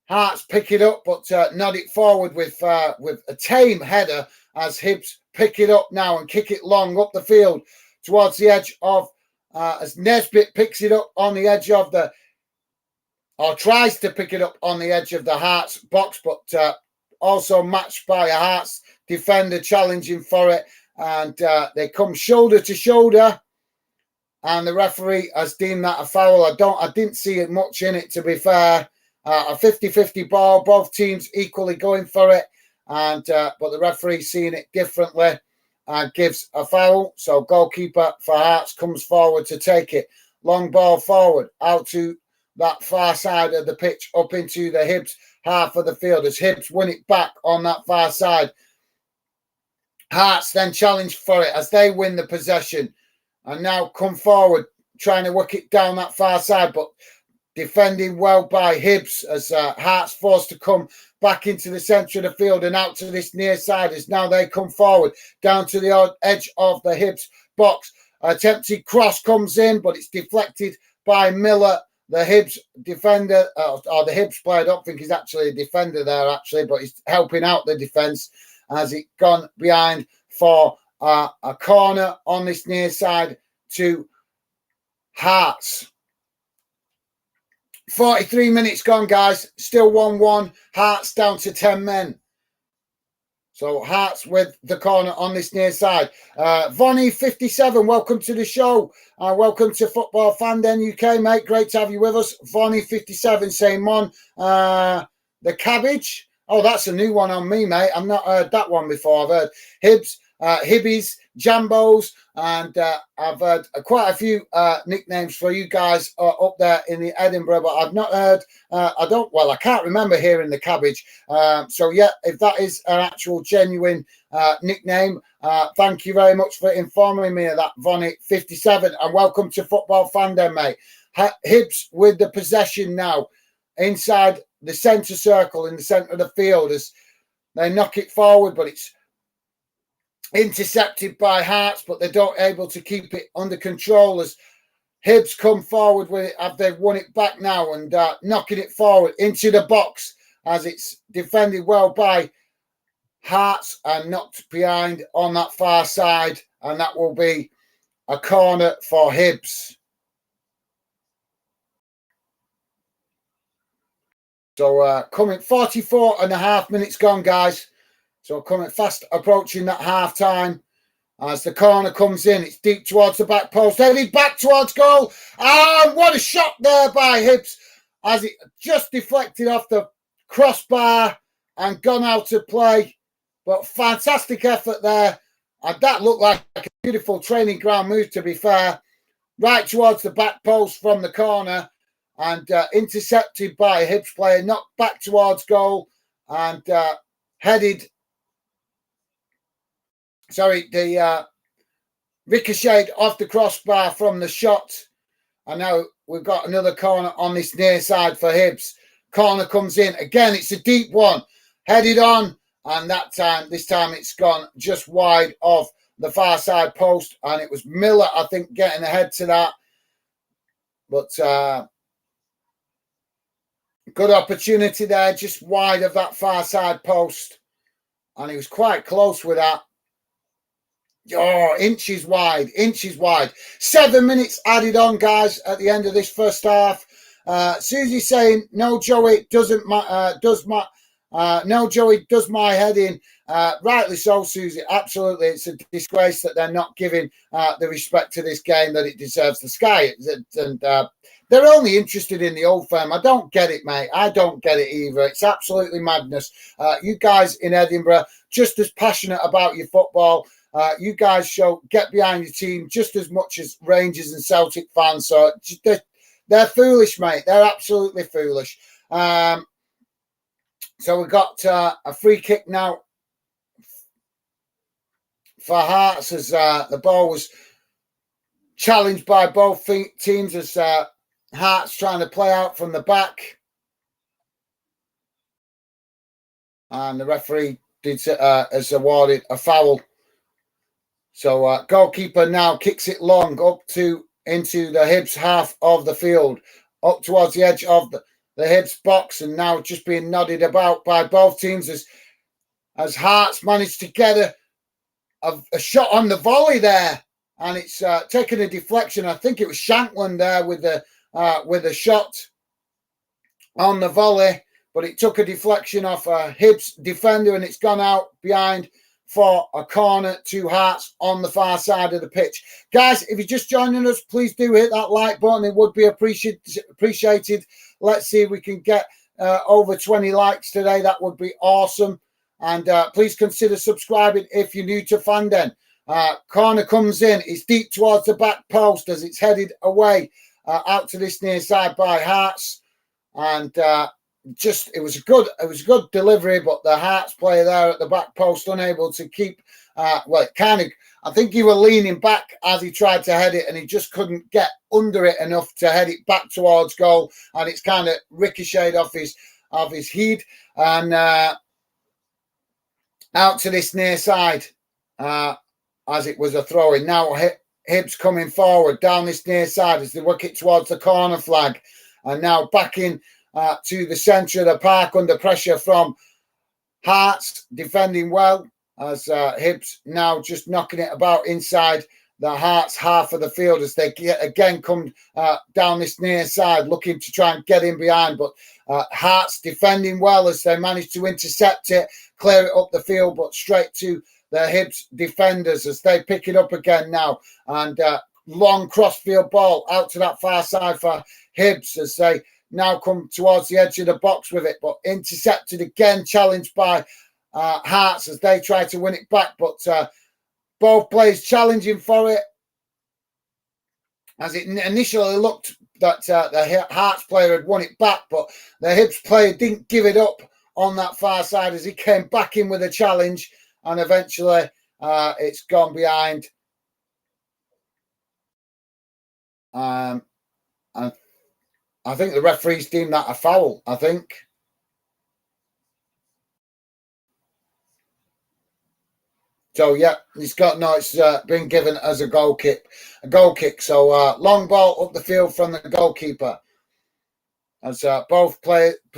Hearts pick it up, but nod it forward with a tame header as Hibs pick it up now and kick it long up the field towards the edge of, as Nesbitt picks it up on the edge of the, or tries to pick it up on the edge of the Hearts box, but also matched by a Hearts defender challenging for it, and they come shoulder to shoulder, and the referee has deemed that a foul. I didn't see much in it, to be fair. A 50-50 ball, both teams equally going for it, and but the referee seeing it differently and gives a foul. So goalkeeper for Hearts comes forward to take it. Long ball forward out to that far side of the pitch, up into the Hibs half of the field as Hibs win it back on that far side. Hearts then challenge for it as they win the possession and now come forward trying to work it down that far side, but defending well by Hibs as Hearts forced to come back into the centre of the field and out to this near side as now they come forward down to the edge of the Hibs box. Attempted cross comes in, but it's deflected by Miller, the Hibs defender, or the Hibs player. I don't think he's actually a defender there, actually, but he's helping out the defence as it gone behind for a corner on this near side to Hearts. 43 minutes gone, guys. Still 1-1. Hearts down to 10 men. So Hearts with the corner on this near side. Vonnie 57, welcome to the show. Welcome to Football Fan Den UK, mate. Great to have you with us. Vonnie 57 saying, Mon, the cabbage. Oh, that's a new one on me, mate. I've not heard that one before. I've heard Hibs, Hibbies, Jambos, and I've heard quite a few nicknames for you guys up there in the Edinburgh, but I've not heard, I can't remember hearing the cabbage. So yeah, if that is an actual genuine nickname, thank you very much for informing me of that, Vonnie 57, and welcome to Football Fan Den, mate. Hibs with the possession now inside the centre circle in the centre of the field as they knock it forward, but it's intercepted by Hearts, but they're not able to keep it under control as Hibs come forward with it after they've won it back now and knocking it forward into the box as it's defended well by Hearts and knocked behind on that far side, and that will be a corner for Hibs. So coming 44 and a half minutes gone, guys. So coming fast approaching that half time as the corner comes in. It's deep towards the back post. Headed back towards goal. And what a shot there by Hibs as it just deflected off the crossbar and gone out of play. But fantastic effort there. And that looked like a beautiful training ground move, to be fair. Right towards the back post from the corner. And intercepted by a Hibs player, knocked back towards goal and headed. Ricocheted off the crossbar from the shot. And now we've got another corner on this near side for Hibs. Corner comes in. Again, it's a deep one. Headed on. And this time it's gone just wide of the far side post. And it was Miller, I think, getting ahead to that. But good opportunity there, just wide of that far side post. And he was quite close with that. Oh, inches wide. 7 minutes added on, guys, at the end of this first half. Susie saying, no, Joey does my head in. Rightly so, Susie. Absolutely. It's a disgrace that they're not giving the respect to this game that it deserves. The Sky. And they're only interested in the Old Firm. I don't get it, mate. I don't get it either. It's absolutely madness. You guys in Edinburgh, just as passionate about your football. You guys get behind your team just as much as Rangers and Celtic fans. So they're foolish, mate. They're absolutely foolish. So we've got a free kick now for Hearts as the ball was challenged by both teams as Hearts trying to play out from the back. And the referee has awarded a foul. So goalkeeper now kicks it long up into the Hibs half of the field, up towards the edge of the Hibs box, and now just being nodded about by both teams as Hearts managed to get a shot on the volley there, and it's taken a deflection. I think it was Shankland there with a shot on the volley, but it took a deflection off a Hibs defender, and it's gone out behind for a corner to Hearts on the far side of the pitch. Guys, if you're just joining us, please do hit that like button. It would be appreciated. Let's see if we can get over 20 likes today. That would be awesome. And please consider subscribing if you're new to Fanden. Corner comes in. It's deep towards the back post as it's headed away out to this near side by Hearts. And it was a good delivery, but the Hearts player there at the back post unable to keep I think he was leaning back as he tried to head it, and he just couldn't get under it enough to head it back towards goal, and it's kind of ricocheted off his head and out to this near side as it was a throw in. Now Hibs coming forward down this near side as they work it towards the corner flag, and now back in to the centre of the park under pressure from Hearts, defending well as Hibs now just knocking it about inside the Hearts half of the field as they again come down this near side looking to try and get in behind, but Hearts defending well as they manage to intercept it, clear it up the field, but straight to the Hibs defenders as they pick it up again now, and long crossfield ball out to that far side for Hibs as they now come towards the edge of the box with it, but intercepted again, challenged by Hearts as they try to win it back, but both players challenging for it as it initially looked that the Hearts player had won it back, but the Hibs player didn't give it up on that far side as he came back in with a challenge, and eventually it's gone behind. And I think the referees deemed that a foul, I think. So, yeah, it's been given as a goal kick. So, long ball up the field from the goalkeeper. As both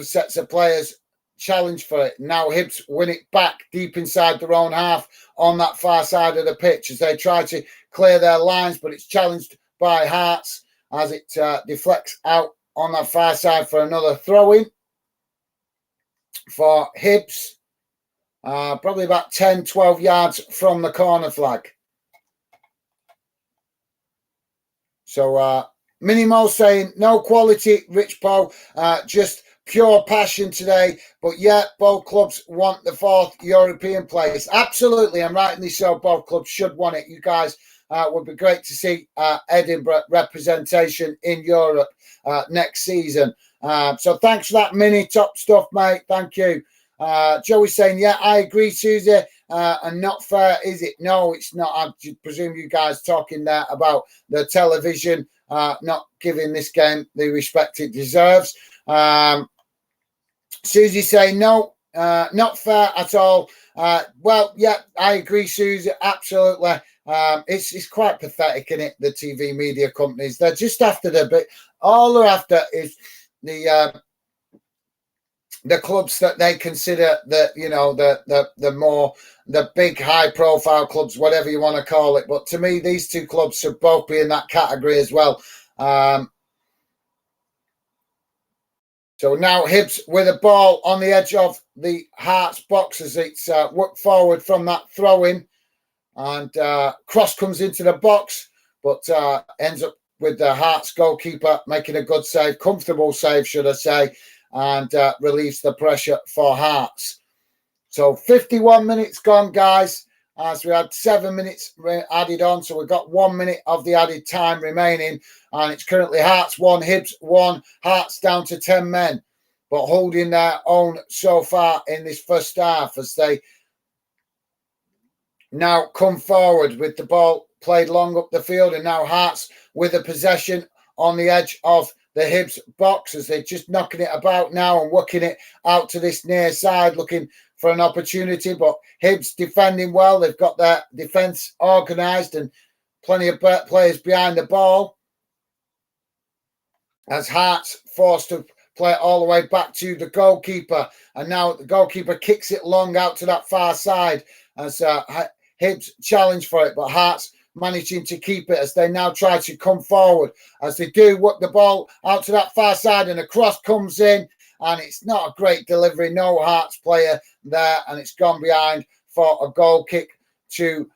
sets of players challenge for it. Now Hibs win it back deep inside their own half on that far side of the pitch as they try to clear their lines, but it's challenged by Hearts as it deflects out on that far side for another throw-in for Hibs. Probably about 10, 12 yards from the corner flag. So, Minimo saying, no quality, Rich Poe, just pure passion today. But yet, both clubs want the fourth European place. Absolutely, and rightly so, both clubs should want it. You guys would be great to see Edinburgh representation in Europe next season. So thanks for that, Mini. Top stuff, mate. Thank you. Joey's saying, yeah, I agree, Susie, and not fair, is it? No, it's not. I presume you guys talking there about the television not giving this game the respect it deserves. Susie saying, no, not fair at all. Well, yeah, I agree, Susie, absolutely. It's quite pathetic, isn't it? The TV media companies, they're just after the bit. All they're after is the clubs that they consider the big high profile clubs, whatever you want to call it. But to me, these two clubs should both be in that category as well. So now Hibs with a ball on the edge of the Hearts box as it's worked forward from that throw-in, and cross comes into the box, but ends up with the Hearts goalkeeper making a good save, comfortable save, should I say, and relieves the pressure for Hearts. So 51 minutes gone, guys, as we had 7 minutes added on. So we've got 1 minute of the added time remaining, and it's currently Hearts 1, Hibs 1, Hearts down to 10 men. but holding their own so far in this first half as they now come forward with the ball played long up the field, and now Hearts with a possession on the edge of the Hibs box as they're just knocking it about now and working it out to this near side, looking for an opportunity. But Hibs defending well. They've got their defence organised and plenty of players behind the ball. As Hearts forced to play it all the way back to the goalkeeper. And now the goalkeeper kicks it long out to that far side as Hibs challenge for it. But Hearts managing to keep it as they now try to come forward. As they do, work the ball out to that far side and a cross comes in. And it's not a great delivery. No Hearts player there. And it's gone behind for a goal kick to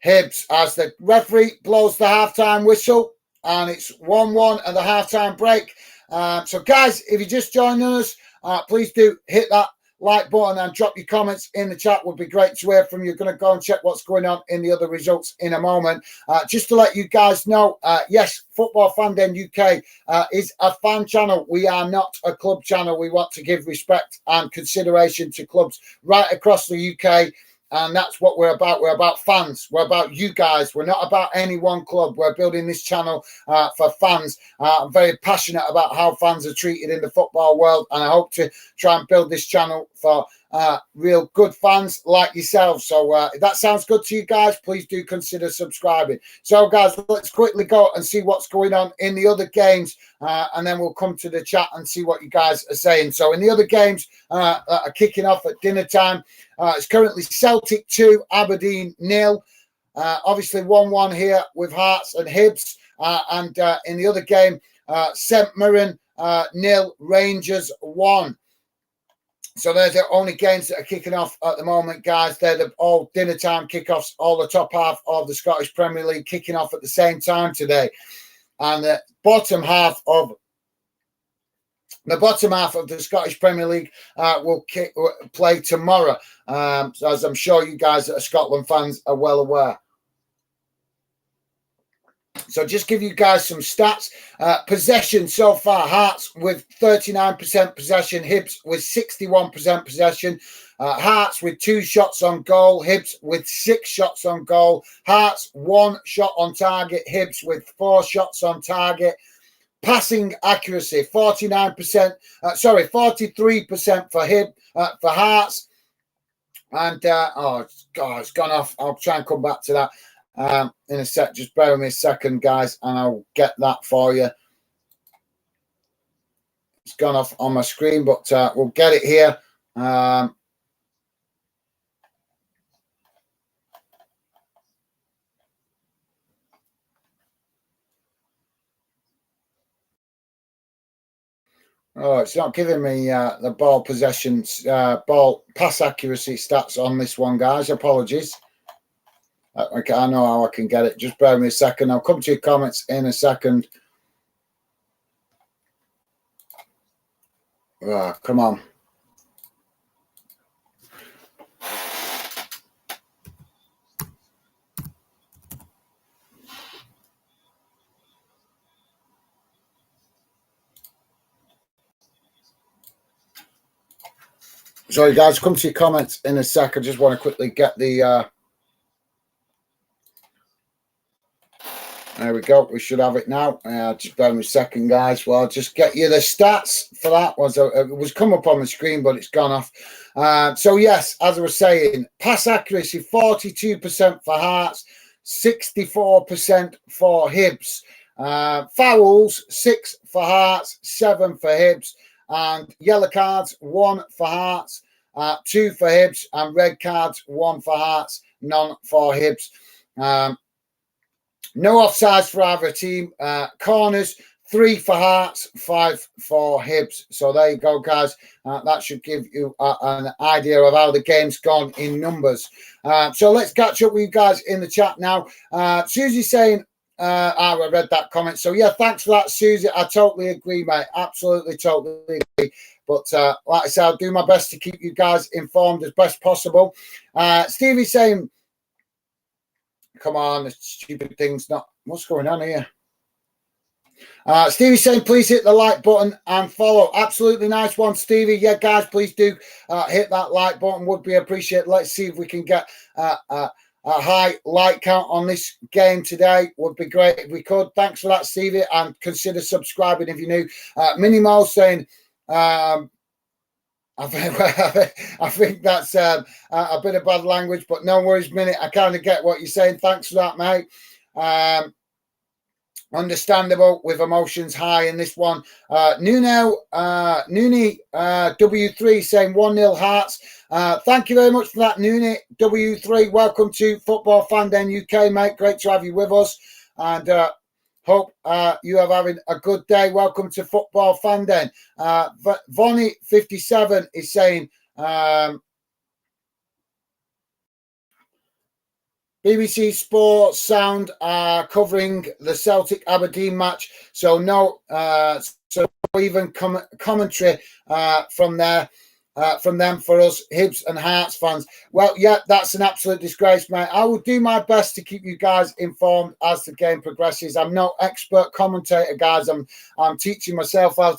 Hibs as the referee blows the halftime whistle. And it's 1-1 at the halftime break. So, guys, if you're just joining us, please do hit that like button and drop your comments in the chat. Would be great to hear from you. Going to go and check what's going on in the other results in a moment. Just to let you guys know, yes, Football Fan Den UK is a fan channel. We are not a club channel. We want to give respect and consideration to clubs right across the UK. And that's what we're about. We're about fans. We're about you guys. We're not about any one club. We're building this channel for fans. I'm very passionate about how fans are treated in the football world. And I hope to try and build this channel for real good fans like yourselves. So if that sounds good to you guys, please do consider subscribing. So, guys, let's quickly go and see what's going on in the other games. And then we'll come to the chat and see what you guys are saying. So in the other games that are kicking off at dinner time, it's currently Celtic 2, Aberdeen 0. Obviously 1-1 here with Hearts and Hibs. And in the other game, St Mirren 0, Rangers 1. So they're the only games that are kicking off at the moment, guys. They're all dinner time kickoffs, all the top half of the Scottish Premier League kicking off at the same time today. And the bottom half of the Scottish Premier League will play tomorrow, as I'm sure you guys that are Scotland fans are well aware. So just give you guys some stats. Possession so far, Hearts with 39% possession, Hibs with 61% possession. Hearts with 2 shots on goal, Hibs with 6 shots on goal. Hearts 1 shot on target, Hibs with 4 shots on target. Passing accuracy, 43% for Hearts. And, oh, God, it's gone off. I'll try and come back to that in a sec. Just bear with me a second, guys, and I'll get that for you. It's gone off on my screen, but we'll get it here. Oh, it's not giving me the ball possession, ball pass accuracy stats on this one, guys. Apologies. I know how I can get it. Just bear with me a second. I'll come to your comments in a second. Oh, come on. Sorry, guys, come to your comments in a sec. I just want to quickly get the... There we go. We should have it now. Just bear with me a second, guys. Well, I'll just get you the stats for that. It was come up on the screen, but it's gone off. So, yes, as I was saying, pass accuracy, 42% for Hearts, 64% for Hibs. Fouls, 6 for Hearts, 7 for Hibs. And yellow cards, 1 for Hearts, 2 for Hibs. And red cards, 1 for Hearts, none for Hibs. No offsides for either team. Corners, 3 for Hearts, 5 for Hibs. So there you go, guys. That should give you an idea of how the game's gone in numbers. So let's catch up with you guys in the chat now. Susie's saying, I read that comment. So, yeah, thanks for that, Susie. I totally agree, mate. Absolutely, totally agree. But like I said, I'll do my best to keep you guys informed as best possible. Stevie's saying, come on, the stupid thing's not... What's going on here? Stevie saying, please hit the like button and follow. Absolutely nice one, Stevie. Yeah, guys, please do hit that like button. Would be appreciated. Let's see if we can get a high like count on this game today. Would be great if we could. Thanks for that, Stevie, and consider subscribing if you're new. Minnie Mo saying, I think that's a bit of bad language, but no worries, Minnie. I kind of get what you're saying. Thanks for that, mate. Understandable with emotions high in this one. Nuno Nooney W3 saying 1-0 Hearts. Thank you very much for that, Nooney W3. Welcome to Football Fan Den UK, mate. Great to have you with us, and hope you are having a good day. Welcome to Football Fan Den. Vonnie 57 is saying BBC Sports Sound are covering the Celtic Aberdeen match, so no even commentary from them for us Hibs and Hearts fans. Well, yeah, that's an absolute disgrace, mate. I will do my best to keep you guys informed as the game progresses. I'm no expert commentator, guys. I'm teaching myself how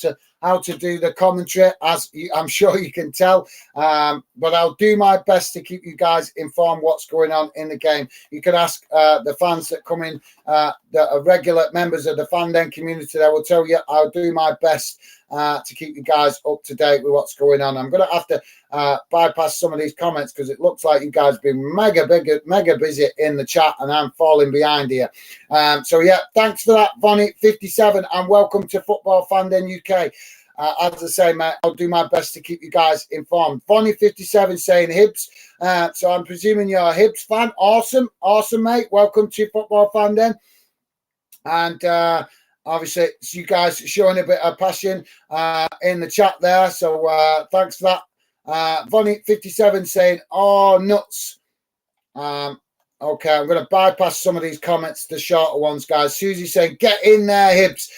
to do the commentary, as I'm sure you can tell. But I'll do my best to keep you guys informed what's going on in the game. You can ask the fans that come in, that are regular members of the Fan Den community. They will tell you I'll do my best to keep you guys up to date with what's going on. I'm going to have to bypass some of these comments because it looks like you guys have been mega busy in the chat and I'm falling behind here. So yeah, thanks for that, Vonnie 57, and welcome to Football Fan Den UK. As I say, mate, I'll do my best to keep you guys informed. Vonnie 57 saying Hibs. So I'm presuming you're a Hibs fan. Awesome, mate. Welcome to Football Fan Den. And obviously, it's you guys showing a bit of passion in the chat there. So thanks for that. Vonnie 57 saying, oh, nuts. Okay, I'm going to bypass some of these comments, the shorter ones, guys. Susie saying, get in there, Hibs.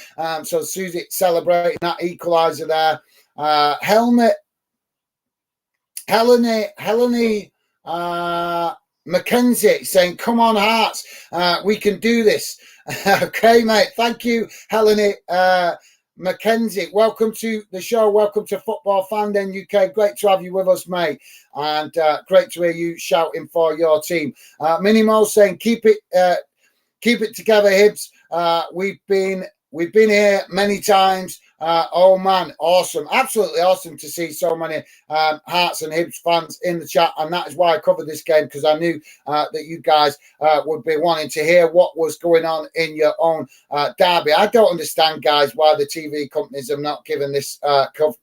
So Susie celebrating that equaliser there. Helene Mackenzie saying, come on, Hearts. We can do this. Okay, mate. Thank you, Helene Mackenzie. Welcome to the show. Welcome to Football Fan Den UK. Great to have you with us, mate. And great to hear you shouting for your team. Minnie Mo saying, keep it together, Hibs. We've been here many times. Oh man, awesome, absolutely awesome to see so many Hearts and Hibs fans in the chat, and that is why I covered this game, because I knew that you guys would be wanting to hear what was going on in your own derby. I don't understand, guys, why the TV companies have not given this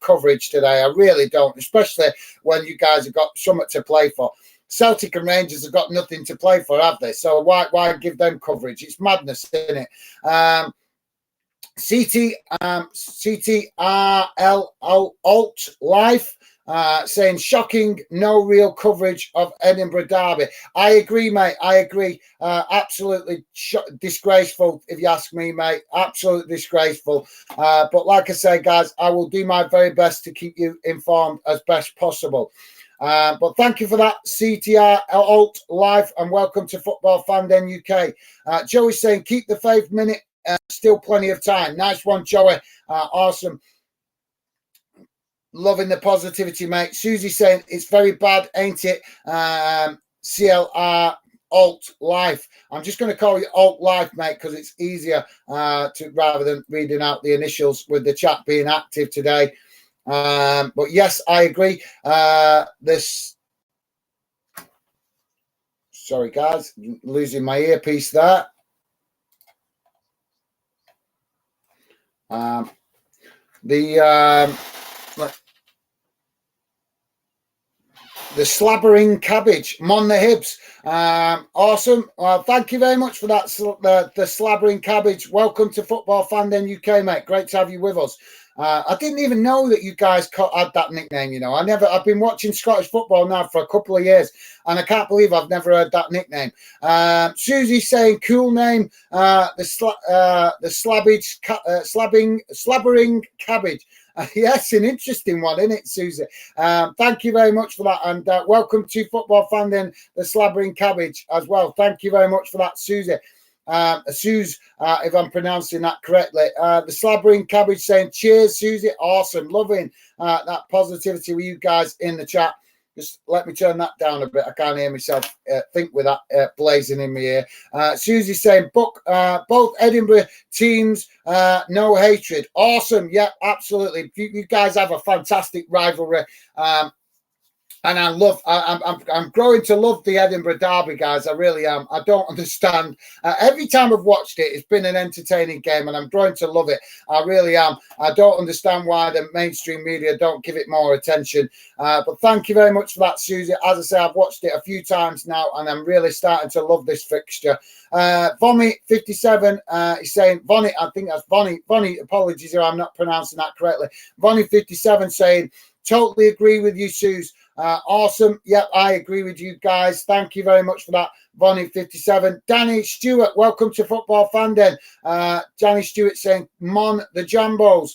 coverage today. I really don't, especially when you guys have got something to play for. Celtic and Rangers have got nothing to play for, have they? So why give them coverage? It's madness, isn't it? CTRL Alt Life saying, shocking, no real coverage of Edinburgh Derby. I agree, mate. I agree. Absolutely disgraceful, if you ask me, mate. Absolutely disgraceful. But like I say, guys, I will do my very best to keep you informed as best possible. But thank you for that, CTR Alt Life, and welcome to Football Fan Den UK. Joey's saying, keep the faith, minute. Still plenty of time. Nice one, Joey. Awesome. Loving the positivity, mate. Susie saying, it's very bad, ain't it? CLR Alt Life. I'm just going to call you Alt Life, mate, because it's easier rather than reading out the initials with the chat being active today. But yes, I agree. Sorry, guys, losing my earpiece there. The slabbering cabbage, Mon the Hibs. Awesome. Thank you very much for that. The slabbering cabbage. Welcome to Football Fan Den UK, mate. Great to have you with us. I didn't even know that you guys had that nickname. You know, I've been watching Scottish football now for a couple of years, and I can't believe I've never heard that nickname. Susie saying, cool name. The slabbering cabbage. Yes, an interesting one, isn't it, Susie? Thank you very much for that, and welcome to Football Fan Den, the slabbering cabbage as well. Thank you very much for that, Susie. Suze, if I'm pronouncing that correctly. The Slabbering Cabbage saying, cheers, Susie. Awesome. Loving that positivity with you guys in the chat. Just let me turn that down a bit. I can't hear myself think with that blazing in my ear. Susie saying, book both Edinburgh teams, no hatred. Awesome. Yeah, absolutely. You guys have a fantastic rivalry. And I'm growing to love the Edinburgh Derby, guys. I really am. I don't understand. Every time I've watched it, it's been an entertaining game, and I'm growing to love it. I really am. I don't understand why the mainstream media don't give it more attention. But thank you very much for that, Susie. As I say, I've watched it a few times now, and I'm really starting to love this fixture. Vonnie 57 is saying, Vonnie, I think that's Vonnie. Vonnie, apologies if I'm not pronouncing that correctly. Vonnie 57 saying, totally agree with you, Suze. Awesome. Yep, I agree with you guys. Thank you very much for that, Vonnie 57. Danny Stewart, welcome to Football Fan Den. Danny Stewart saying, Mon the Jambos.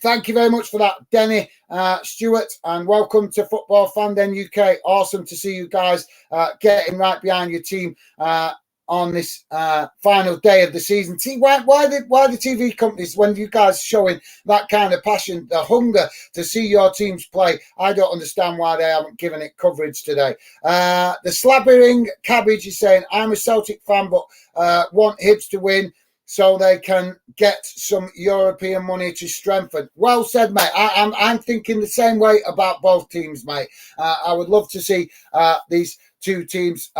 Thank you very much for that, Denny Stewart, and welcome to Football Fan Den UK. Awesome to see you guys getting right behind your team on this final day of the season. See, why the TV companies, when you guys showing that kind of passion, the hunger to see your teams play, I don't understand why they haven't given it coverage today. The Slabbering Cabbage is saying, I'm a Celtic fan, but want Hibs to win so they can get some European money to strengthen. Well said, mate. I'm thinking the same way about both teams, mate. I would love to see these two teams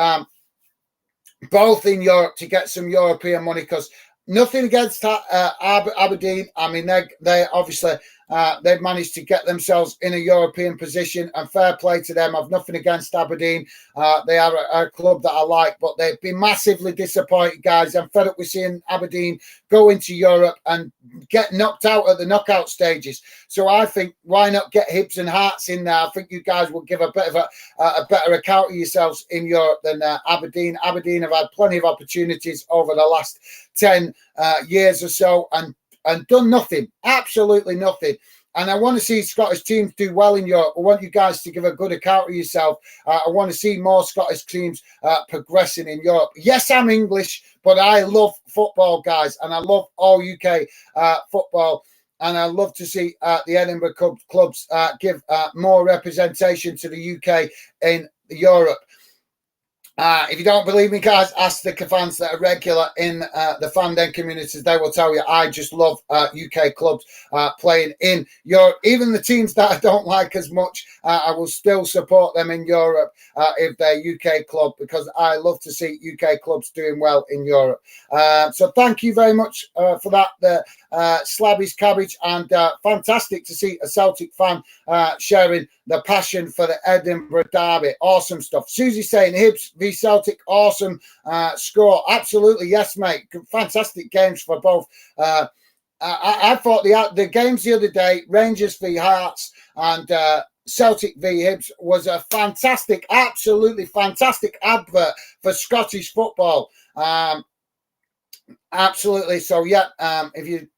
both in Europe to get some European money, because nothing against Aberdeen. I mean, they obviously they've managed to get themselves in a European position, and fair play to them. I've nothing against Aberdeen. They are a club that I like, but they've been massively disappointed, guys. I'm fed up with seeing Aberdeen go into Europe and get knocked out at the knockout stages. So I think, why not get Hibs and Hearts in there? I think you guys will give a bit of a better account of yourselves in Europe than Aberdeen. Aberdeen have had plenty of opportunities over the last 10 years or so and done nothing, absolutely nothing. And I want to see Scottish teams do well in Europe. I want you guys to give a good account of yourself. I want to see more Scottish teams progressing in Europe. Yes, I'm English, but I love football, guys, and I love all UK football. And I love to see the Edinburgh clubs give more representation to the UK in Europe. If you don't believe me, guys, ask the fans that are regular in the fan den communities. They will tell you I just love UK clubs playing in Europe. Even the teams that I don't like as much, I will still support them in Europe if they're UK club, because I love to see UK clubs doing well in Europe. So thank you very much for that, the Slabby's Cabbage, and fantastic to see a Celtic fan sharing the passion for the Edinburgh Derby. Awesome stuff. Susie saying Hibs v Celtic, awesome score. Absolutely, yes, mate. Fantastic games for both. I thought the games the other day, Rangers v Hearts and Celtic v Hibs, was a fantastic, absolutely fantastic advert for Scottish football. Absolutely. So, yeah, if you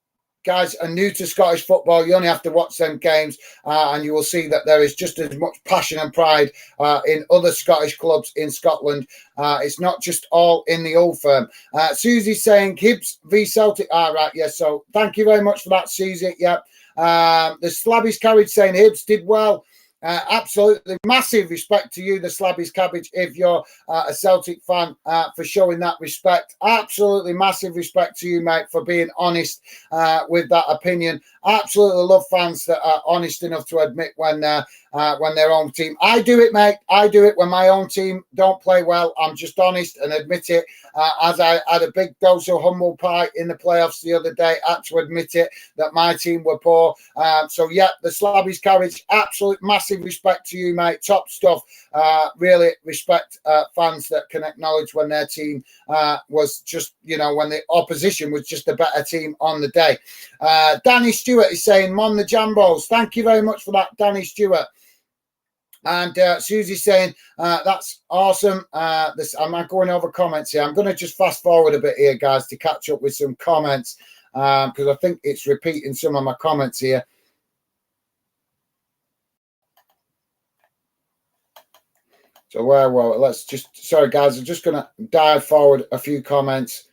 guys are new to Scottish football, you only have to watch them games and you will see that there is just as much passion and pride in other Scottish clubs in Scotland. It's not just all in the Old Firm. Susie's saying Hibs v Celtic. Right, yes. So thank you very much for that, Susie. Yeah. The Slabby's Carriage saying Hibs did well. Absolutely massive respect to you, the Slabby's Cabbage, if you're a Celtic fan, for showing that respect. Absolutely massive respect to you, mate, for being honest with that opinion. Absolutely love fans that are honest enough to admit when their own team. I do it, mate. I do it when my own team don't play well. I'm just honest and admit it. As I had a big dose of humble pie in the playoffs the other day, I had to admit it that my team were poor. So yeah, the Slabby's Carriage, absolute massive respect to you, mate. Top stuff. Really respect fans that can acknowledge when their team was just, when the opposition was just a better team on the day. Danny Stewart is saying, Mon the Jambos. Thank you very much for that, Danny Stewart. And Susie's saying, that's awesome. I'm going over comments here. I'm going to just fast forward a bit here, guys, to catch up with some comments, because I think it's repeating some of my comments here. So let's just, sorry guys, I'm just going to dive forward a few comments.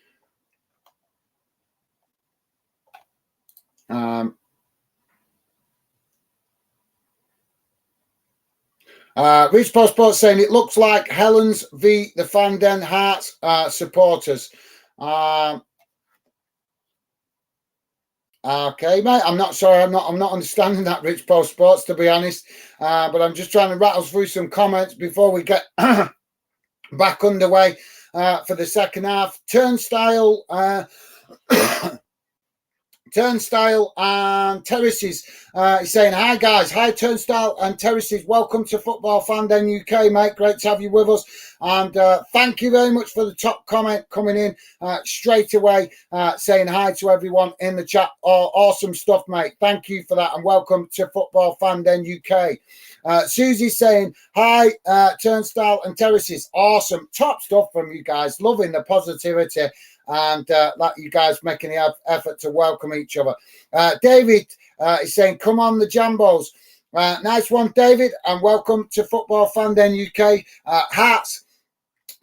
Rich Post Sports saying it looks like Helens v the Van Den Hearts supporters. Okay, mate. I'm not sorry. I'm not understanding that, Rich Post Sports, to be honest. But I'm just trying to rattle through some comments before we get back underway for the second half. Turnstile and Terraces is saying, hi guys, hi Turnstile and Terraces, welcome to Football Fan Den UK, mate, great to have you with us, and thank you very much for the top comment coming in straight away, saying hi to everyone in the chat. Awesome stuff, mate, thank you for that, and welcome to Football Fan Den UK. Susie's saying, hi Turnstile and Terraces, awesome, top stuff from you guys, loving the positivity and that you guys making the effort to welcome each other. David is saying, come on the Jambos. Nice one, David, and welcome to Football Fan Den UK. Hearts,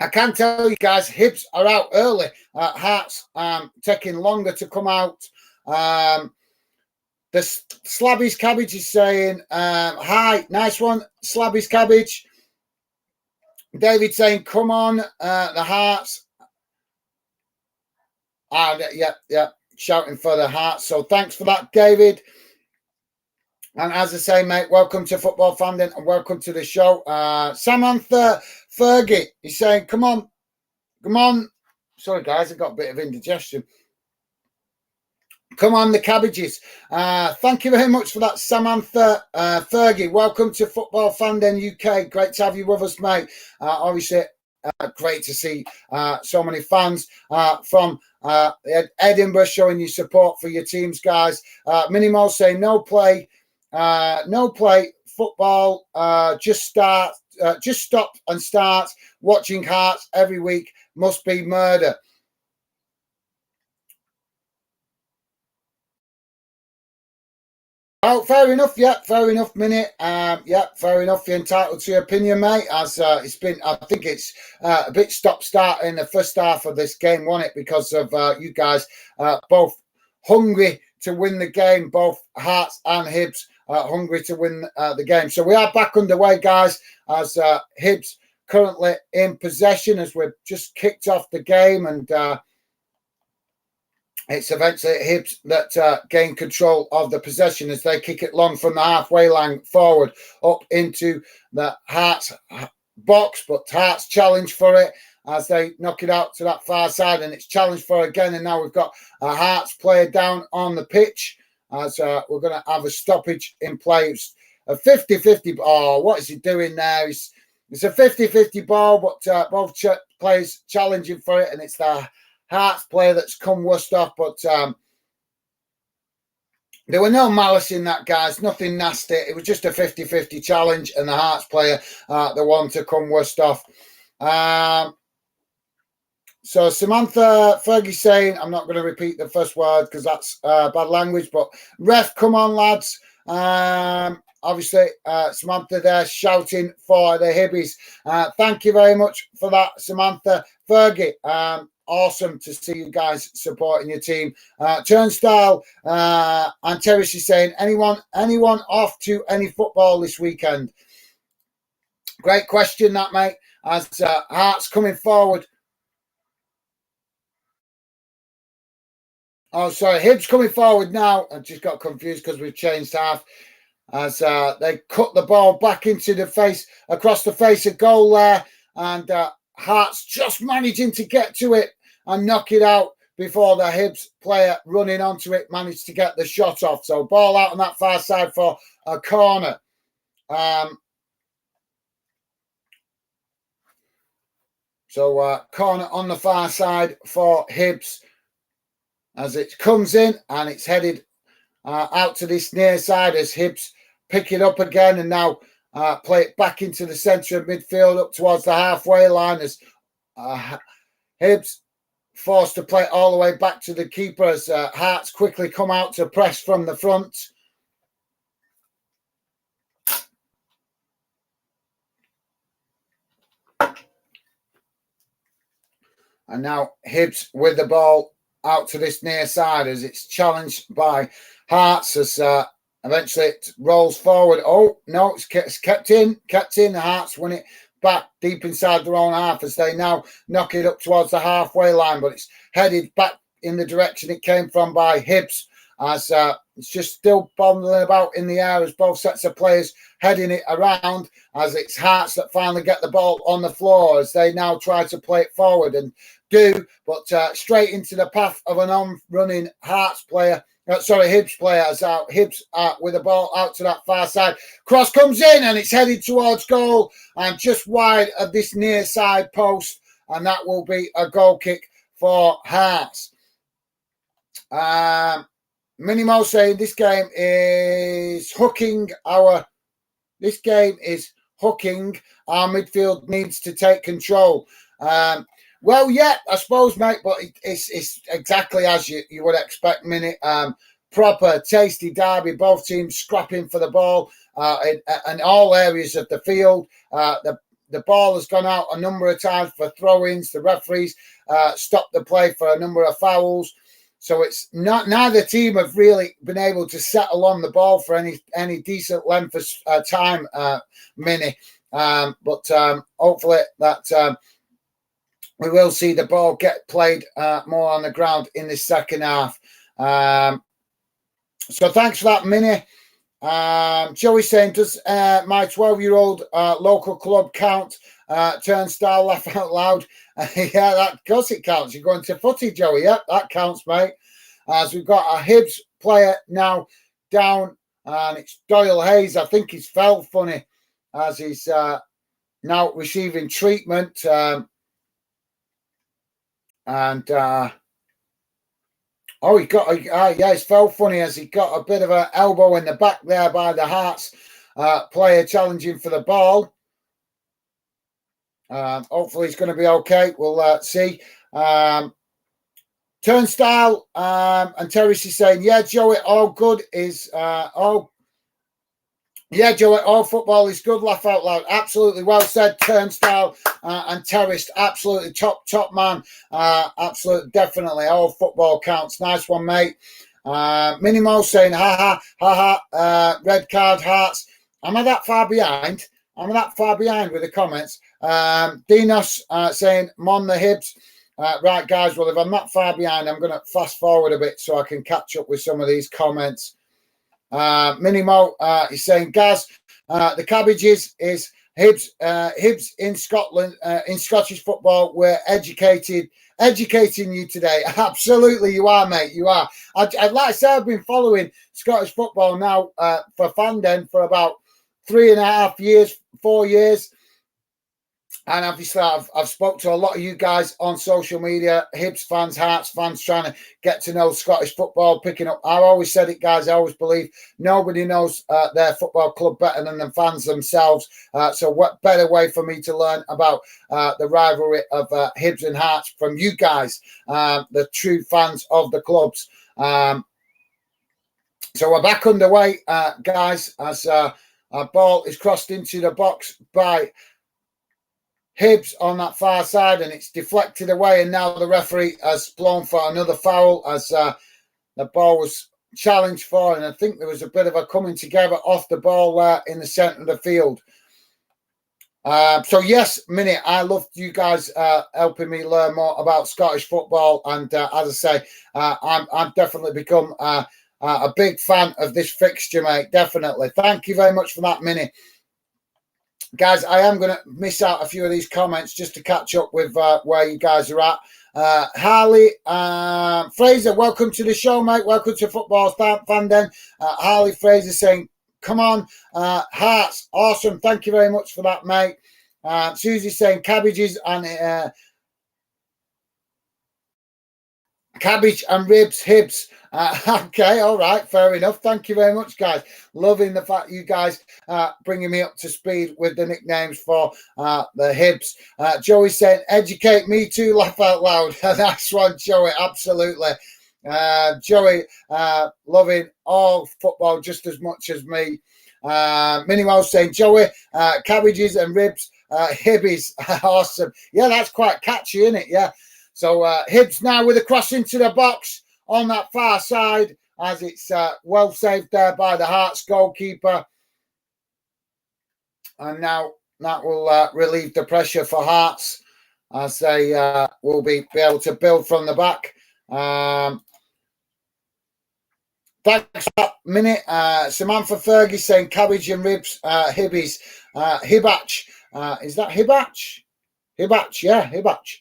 I can tell you guys, Hibs are out early. Hearts taking longer to come out. The Slabby's Cabbage is saying, hi, nice one, Slabby's Cabbage. David saying, come on, the Hearts. And yeah, shouting for the Hearts. So thanks for that, David. And as I say, mate, welcome to Football Fan Den and welcome to the show. Samantha Fergie is saying, come on. Sorry, guys, I got a bit of indigestion. Come on, the Cabbages. Thank you very much for that, Samantha Fergie. Welcome to Football Fan Den UK. Great to have you with us, mate. Obviously, great to see so many fans from Edinburgh showing you support for your teams, guys. Minimo saying no play, football. Just stop and start watching Hearts every week. Must be murder. Oh, fair enough. Yeah, fair enough, Minute. Yeah, fair enough. You're entitled to your opinion, mate. As it's been, I think it's a bit stop-start in the first half of this game, wasn't it? Because of you guys both hungry to win the game, both Hearts and Hibs hungry to win the game. So we are back underway, guys, as Hibs currently in possession as we've just kicked off the game, and it's eventually Hibs that gain control of the possession as they kick it long from the halfway line forward up into the Hearts box. But Hearts challenge for it as they knock it out to that far side, and it's challenged for again. And now we've got a Hearts player down on the pitch as we're going to have a stoppage in play. It's a 50-50. Oh, what is he doing there? It's a 50-50 ball, but both players challenging for it, and it's the Hearts player that's come worst off, but there were no malice in that, guys. Nothing nasty. It was just a 50-50 challenge, and the Hearts player, the one to come worst off. So Samantha Fergie saying, I'm not going to repeat the first word because that's bad language, but ref, come on, lads. Obviously, Samantha there shouting for the Hibbies. Thank you very much for that, Samantha Fergie. Awesome to see you guys supporting your team. Turnstile and Terrace is saying, anyone off to any football this weekend? Great question, that, mate. As Hearts coming forward. Oh, sorry, Hibs coming forward now. I just got confused because we've changed half. As they cut the ball back into the face, across the face of goal there, and Hearts just managing to get to it and knock it out before the Hibs player running onto it managed to get the shot off. So ball out on that far side for a corner. So corner on the far side for Hibs as it comes in, and it's headed out to this near side as Hibs pick it up again and now play it back into the centre of midfield up towards the halfway line as Hibs forced to play it all the way back to the keeper as Hearts quickly come out to press from the front. And now Hibs with the ball out to this near side as it's challenged by Hearts as eventually it rolls forward. Oh, no, it's kept in. The Hearts win it back deep inside their own half as they now knock it up towards the halfway line, but it's headed back in the direction it came from by Hibs as it's just still bombing about in the air as both sets of players heading it around as it's Hearts that finally get the ball on the floor as they now try to play it forward and do, but straight into the path of an on-running Hearts player. Hibs player as Hibs with the ball out to that far side. Cross comes in and it's headed towards goal and just wide of this near side post, and that will be a goal kick for Hearts. Minimo saying this game is hooking. Our midfield needs to take control. Well, yeah, I suppose, mate, but it's exactly as you would expect, Minute. Proper, tasty derby, both teams scrapping for the ball in all areas of the field. The ball has gone out a number of times for throw-ins. The referees stopped the play for a number of fouls. So it's not, neither team have really been able to settle on the ball for any decent length of time, Minnie. But hopefully that we will see the ball get played more on the ground in the second half. So thanks for that, Minnie. Joey saying, does my 12-year-old local club count? Turnstile, laugh out loud. Yeah, that, of course it counts. You're going to footy, Joey. Yep, that counts, mate. As we've got a Hibs player now down, and it's Doyle Hayes. I think he's felt funny as he's now receiving treatment. He got it's felt funny as he got a bit of an elbow in the back there by the Hearts player challenging for the ball. Hopefully he's going to be okay. We'll see. Turnstile and Terrace is saying, yeah, Joey, all good is yeah, Joey, all football is good. Laugh out loud. Absolutely well said, Turnstile and Terrace. Absolutely top man. Absolutely, definitely. All football counts. Nice one, mate. Minimo saying, ha ha, red card, Hearts. Am I that far behind? With the comments. Dinos saying, Mon the Hibs. Right, guys, well, if I'm that far behind, I'm going to fast forward a bit so I can catch up with some of these comments. Minimo is saying, Gaz, the cabbages is Hibs in Scotland, in Scottish football. We're educating you today. Absolutely, you are, mate. You are. Like I said, I've been following Scottish football now for Fanden for about 3.5 years, 4 years. And obviously, I've spoke to a lot of you guys on social media, Hibs fans, Hearts fans, trying to get to know Scottish football, picking up. I've always said it, guys. I always believe nobody knows their football club better than the fans themselves. So what better way for me to learn about the rivalry of Hibs and Hearts from you guys, the true fans of the clubs. So we're back underway, guys, as our ball is crossed into the box by Hibs on that far side, and it's deflected away, and now the referee has blown for another foul as the ball was challenged for, and I think there was a bit of a coming together off the ball there in the centre of the field. So yes, Minnie, I love you guys helping me learn more about Scottish football, and as I say, I'm definitely become a big fan of this fixture, mate. Definitely. Thank you very much for that, Minnie. Guys, I am going to miss out a few of these comments just to catch up with where you guys are at. Harley Fraser, welcome to the show, mate. Welcome to Football Fanden. Harley Fraser saying, come on, Hearts. Awesome. Thank you very much for that, mate. Susie saying cabbages and cabbage and ribs, Hibs. Okay, all right, fair enough. Thank you very much, guys. Loving the fact you guys bringing me up to speed with the nicknames for the Hibs. Joey saying, educate me too, laugh out loud. Nice one, Joey, absolutely. Joey loving all football just as much as me. Minimal saying, Joey, cabbages and ribs, Hibbies. Awesome. Yeah, that's quite catchy, isn't it? Yeah. So Hibs now with a cross into the box on that far side, as it's well saved there by the Hearts goalkeeper. And now that will relieve the pressure for Hearts, as they will be able to build from the back. Thanks for that minute. Samantha Fergie saying cabbage and ribs, Hibbies. Hibach. Is that Hibach? Hibach, yeah, Hibach.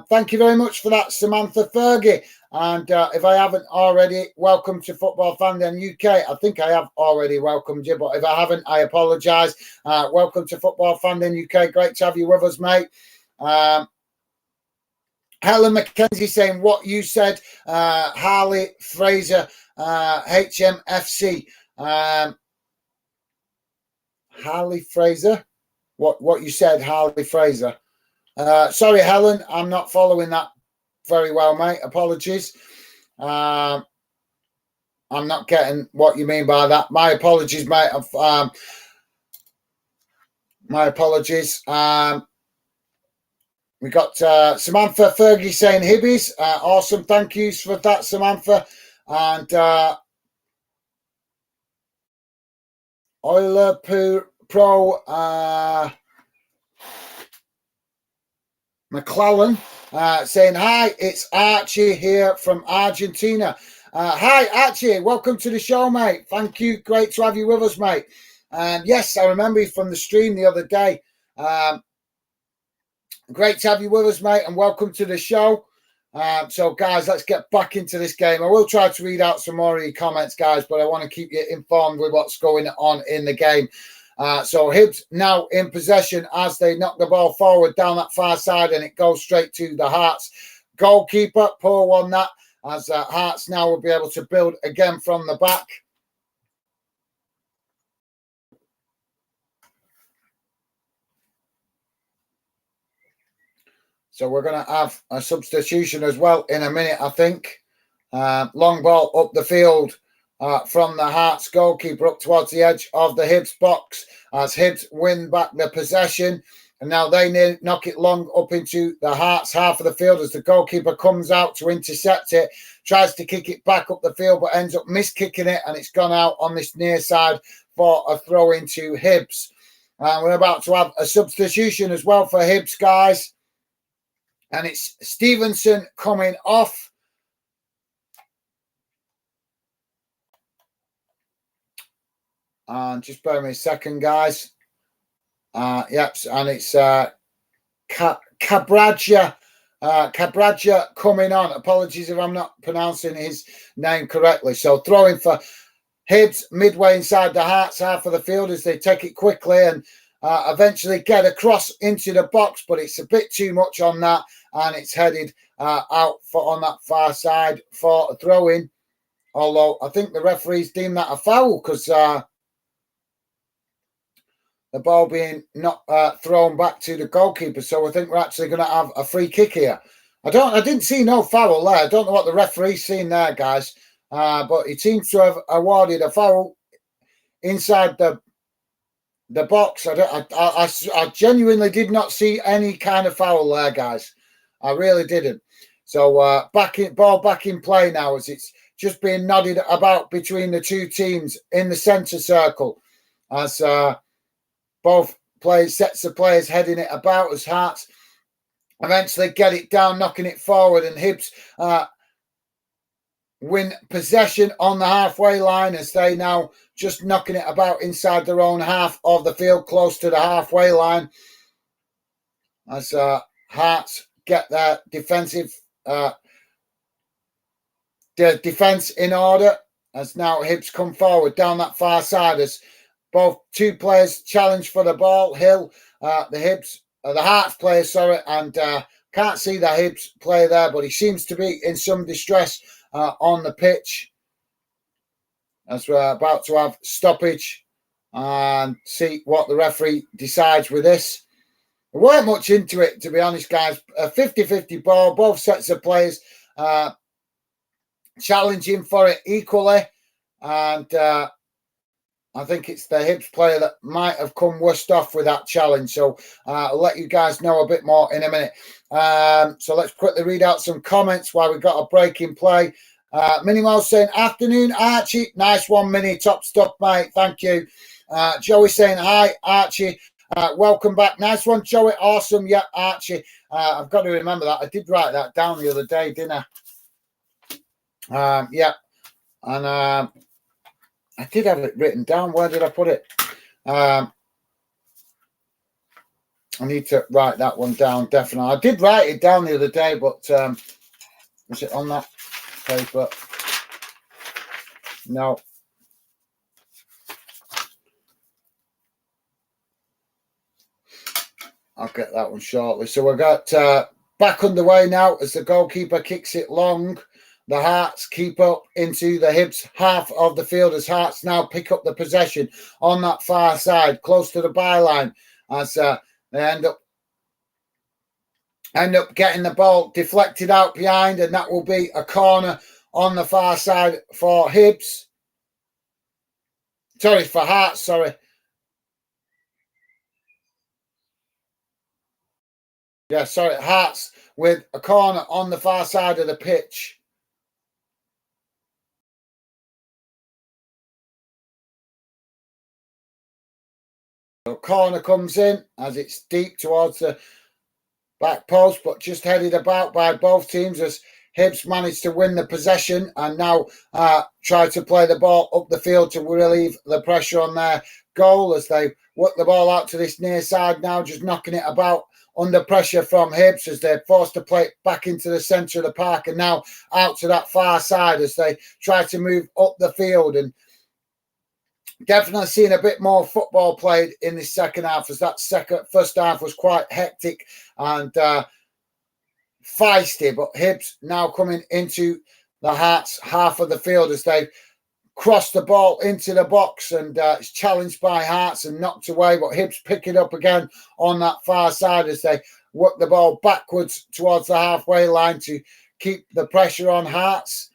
Thank you very much for that, Samantha Fergie. And if I haven't already, welcome to Football Fandom UK. I think I have already welcomed you, but if I haven't, I apologise. Welcome to Football Fandom UK. Great to have you with us, mate. Helen McKenzie saying what you said, Harley Fraser, HMFC. Harley Fraser? What you said, Harley Fraser. Sorry, Helen, I'm not following that very well, mate. Apologies. I'm not getting what you mean by that. My apologies, mate. My apologies. We got Samantha Fergie saying Hibbies. Awesome. Thank yous for that, Samantha. And Euler Pro McClellan saying, hi, it's Archie here from Argentina. Hi, Archie. Welcome to the show, mate. Thank you. Great to have you with us, mate. And yes, I remember you from the stream the other day. Great to have you with us, mate, and welcome to the show. So, guys, let's get back into this game. I will try to read out some more of your comments, guys, but I want to keep you informed with what's going on in the game. So Hibs now in possession as they knock the ball forward down that far side, and it goes straight to the Hearts goalkeeper. Poor one that, as Hearts now will be able to build again from the back. So we're going to have a substitution as well in a minute, I think. Long ball up the field from the Hearts goalkeeper up towards the edge of the Hibs box as Hibs win back the possession. And now they knock it long up into the Hearts half of the field as the goalkeeper comes out to intercept it, tries to kick it back up the field, but ends up miskicking it, and it's gone out on this near side for a throw into Hibs. We're about to have a substitution as well for Hibs, guys. And it's Stevenson coming off. And just bear with me a second, guys. Yep, and it's Cabraja coming on. Apologies if I'm not pronouncing his name correctly. So throwing for Hibs midway inside the Hearts half of the field as they take it quickly and eventually get across into the box, but it's a bit too much on that, and it's headed out on that far side for a throw-in. Although I think the referees deemed that a foul because the ball being not thrown back to the goalkeeper. So I think we're actually going to have a free kick here. I didn't see no foul there. I don't know what the referee's seen there, guys. But he seems to have awarded a foul inside the box. I genuinely did not see any kind of foul there, guys. I really didn't. So ball back in play now as it's just being nodded about between the two teams in the centre circle as both sets of players heading it about as Hearts eventually get it down, knocking it forward, and Hibs win possession on the halfway line as they now just knocking it about inside their own half of the field, close to the halfway line, as Hearts get their defense in order, as now Hibs come forward down that far side as both two players challenge for the ball. Hill, the Hearts player, sorry, and can't see the Hibs player there, but he seems to be in some distress on the pitch as we're about to have stoppage and see what the referee decides with this. There weren't much into it, to be honest, guys. A 50-50 ball, both sets of players challenging for it equally, and I think it's the Hibs player that might have come worst off with that challenge. So I'll let you guys know a bit more in a minute. So let's quickly read out some comments while we've got a break in play. Minimal saying, afternoon, Archie. Nice one, Mini. Top stuff, mate. Thank you. Joey saying, hi, Archie. Welcome back. Nice one, Joey. Awesome. Yeah, Archie. I've got to remember that. I did write that down the other day, didn't I? Yeah. And I did have it written down. Where did I put it? I need to write that one down, definitely. I did write it down the other day, but was it on that paper? No. I'll get that one shortly. So we've got back underway now as the goalkeeper kicks it long. The Hearts keep up into the Hibs half of the field as Hearts now pick up the possession on that far side, close to the byline, as they end up getting the ball deflected out behind, and that will be a corner on the far side for Hibs. Sorry, for Hearts, sorry. Yeah, sorry, Hearts with a corner on the far side of the pitch. So corner comes in as it's deep towards the back post, but just headed about by both teams as Hibs managed to win the possession and now try to play the ball up the field to relieve the pressure on their goal as they work the ball out to this near side now, just knocking it about under pressure from Hibs as they're forced to play it back into the centre of the park and now out to that far side as they try to move up the field. And definitely seeing a bit more football played in the second half, as that first half was quite hectic and feisty. But Hibs now coming into the Hearts half of the field as they cross the ball into the box, and it's challenged by Hearts and knocked away. But Hibs pick it up again on that far side as they work the ball backwards towards the halfway line to keep the pressure on Hearts.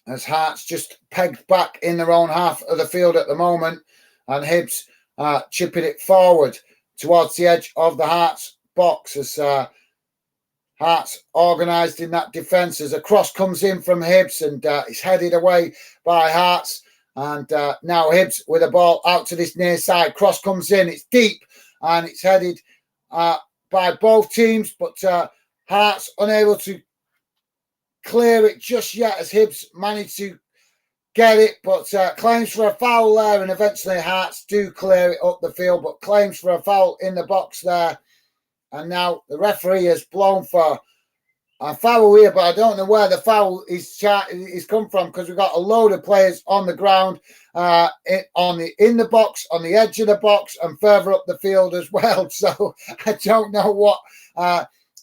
As Hearts just pegged back in their own half of the field at the moment, and Hibs chipping it forward towards the edge of the Hearts box as Hearts organised in that defence as a cross comes in from Hibs and it's headed away by Hearts. And now Hibs with a ball out to this near side. Cross comes in, it's deep and it's headed by both teams, but Hearts unable to clear it just yet as Hibs managed to get it, but claims for a foul there, and eventually Hearts do clear it up the field, but claims for a foul in the box there. And now the referee has blown for a foul here, but I don't know where the foul is come from, because we've got a load of players on the ground, in the box, on the edge of the box, and further up the field as well. So I don't know what.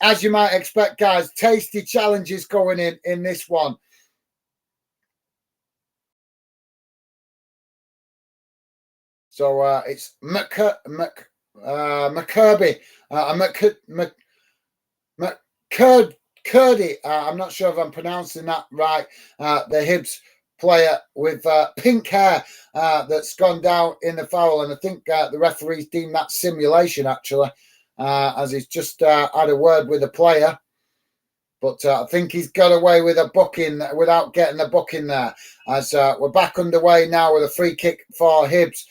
As you might expect, guys, tasty challenges going in this one. So it's McCurdy. I'm not sure if I'm pronouncing that right. The Hibs player with pink hair that's gone down in the foul. And I think the referees deemed that simulation, actually. As he's just had a word with the player. But I think he's got away with a booking without getting the booking there. As we're back underway now with a free kick for Hibs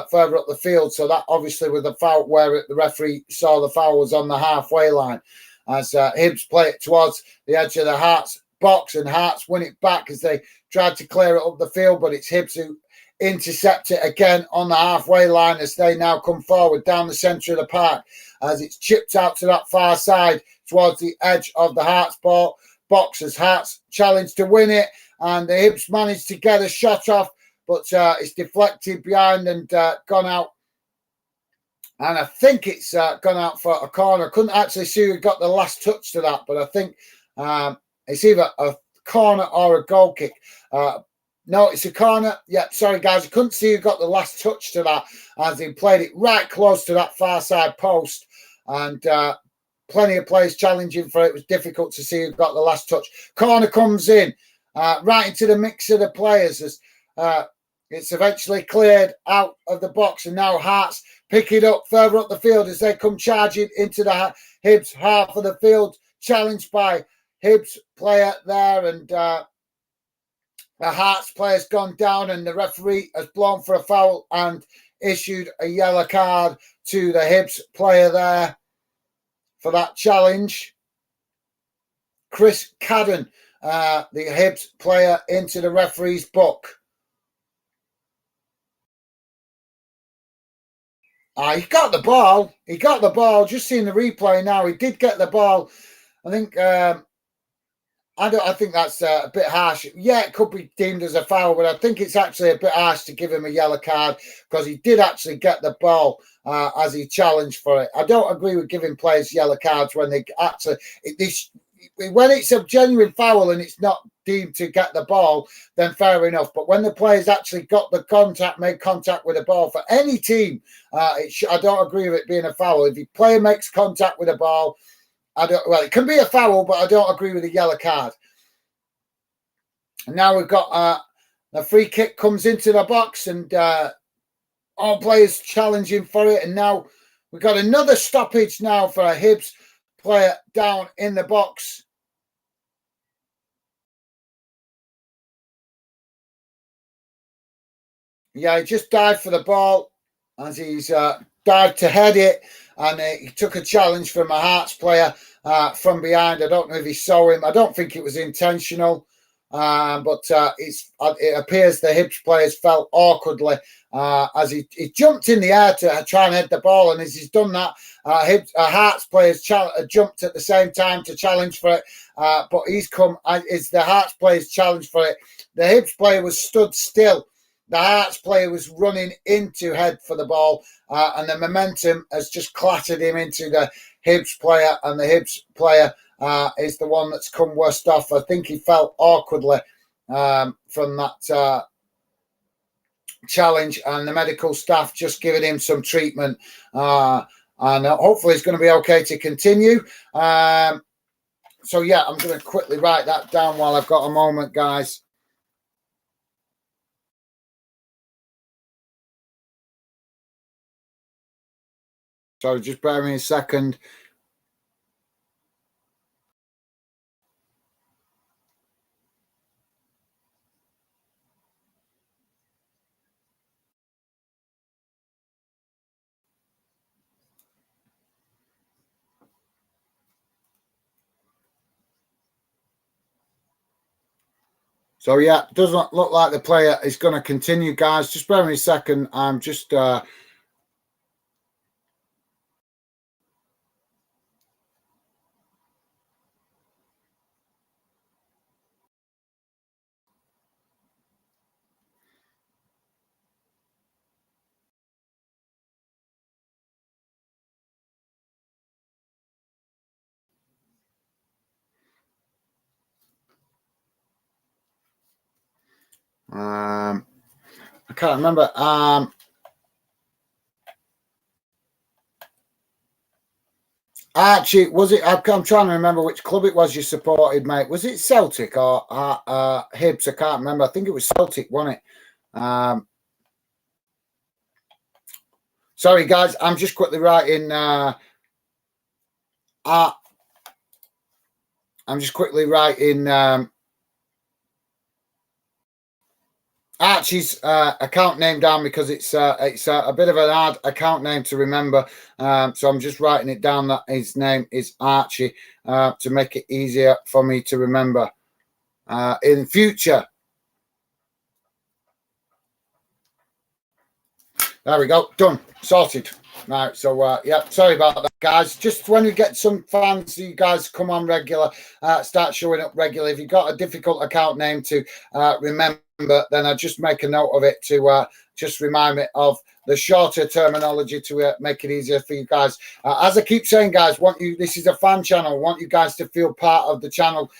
further up the field. So that obviously with the foul where the referee saw the foul was on the halfway line. As Hibs play it towards the edge of the Hearts box, and Hearts win it back as they tried to clear it up the field. But it's Hibs who intercept it again on the halfway line as they now come forward down the centre of the park as it's chipped out to that far side towards the edge of the Hearts box as Hearts challenge to win it, and the Hibs managed to get a shot off, but it's deflected behind and gone out, and I think it's gone out for a corner. Couldn't actually see who got the last touch to that, but I think it's either a corner or a goal kick. No, it's a corner. Yeah, sorry, guys. I couldn't see who got the last touch to that as he played it right close to that far side post. And plenty of players challenging for it. It was difficult to see who got the last touch. Corner comes in right into the mix of the players as It's eventually cleared out of the box, and now Hearts pick it up further up the field as they come charging into the Hibs half of the field, challenged by Hibs player there, and the Hearts player's gone down, and the referee has blown for a foul and issued a yellow card to the Hibs player there for that challenge. Chris Cadden, the Hibs player, into the referee's book. He got the ball. He got the ball. Just seeing the replay now, he did get the ball. I think I think that's a bit harsh. Yeah, it could be deemed as a foul, but I think it's actually a bit harsh to give him a yellow card because he did actually get the ball as he challenged for it. I don't agree with giving players yellow cards when they actually when it's a genuine foul and it's not deemed to get the ball, then fair enough. But when the players actually got the contact, made contact with the ball for any team, I don't agree with it being a foul. If the player makes contact with the ball, it can be a foul, but I don't agree with the yellow card. And now we've got a free kick comes into the box, and all players challenging for it. And now we've got another stoppage now for a Hibs player down in the box. Yeah, he just dived for the ball as he's dived to head it, and he took a challenge from a Hearts player from behind. I don't know if he saw him. I don't think it was intentional, but it appears the Hibs players felt awkwardly as he jumped in the air to try and head the ball, and as he's done that, Hearts players jumped at the same time to challenge for it, but he's come as the Hearts players challenged for it. The Hibs player was stood still. The Hearts player was running in to head for the ball, and the momentum has just clattered him into the Hibs player, and the Hibs player is the one that's come worst off. I think he felt awkwardly from that challenge, and the medical staff just giving him some treatment, and hopefully he's going to be okay to continue. So yeah, I'm going to quickly write that down while I've got a moment, guys. So just bear me a second. So yeah, doesn't look like the player is going to continue, guys. Just bear me a second. I'm just I can't remember. Archie, was it? I'm trying to remember which club it was you supported, mate. Was it Celtic or Hibs? I can't remember. I think it was Celtic, wasn't it? Sorry, guys. I'm just quickly writing. I'm just quickly writing Archie's account name down because it's a bit of an hard account name to remember. So I'm just writing it down that his name is Archie to make it easier for me to remember in future. There we go. Done. Sorted. Right. So, yeah, sorry about that, guys. Just when we get some fans, you guys come on regular, start showing up regularly. If you've got a difficult account name to remember, then I just make a note of it to just remind me of the shorter terminology to make it easier for you guys. As I keep saying, guys, this is a fan channel. I want you guys to feel part of the channel.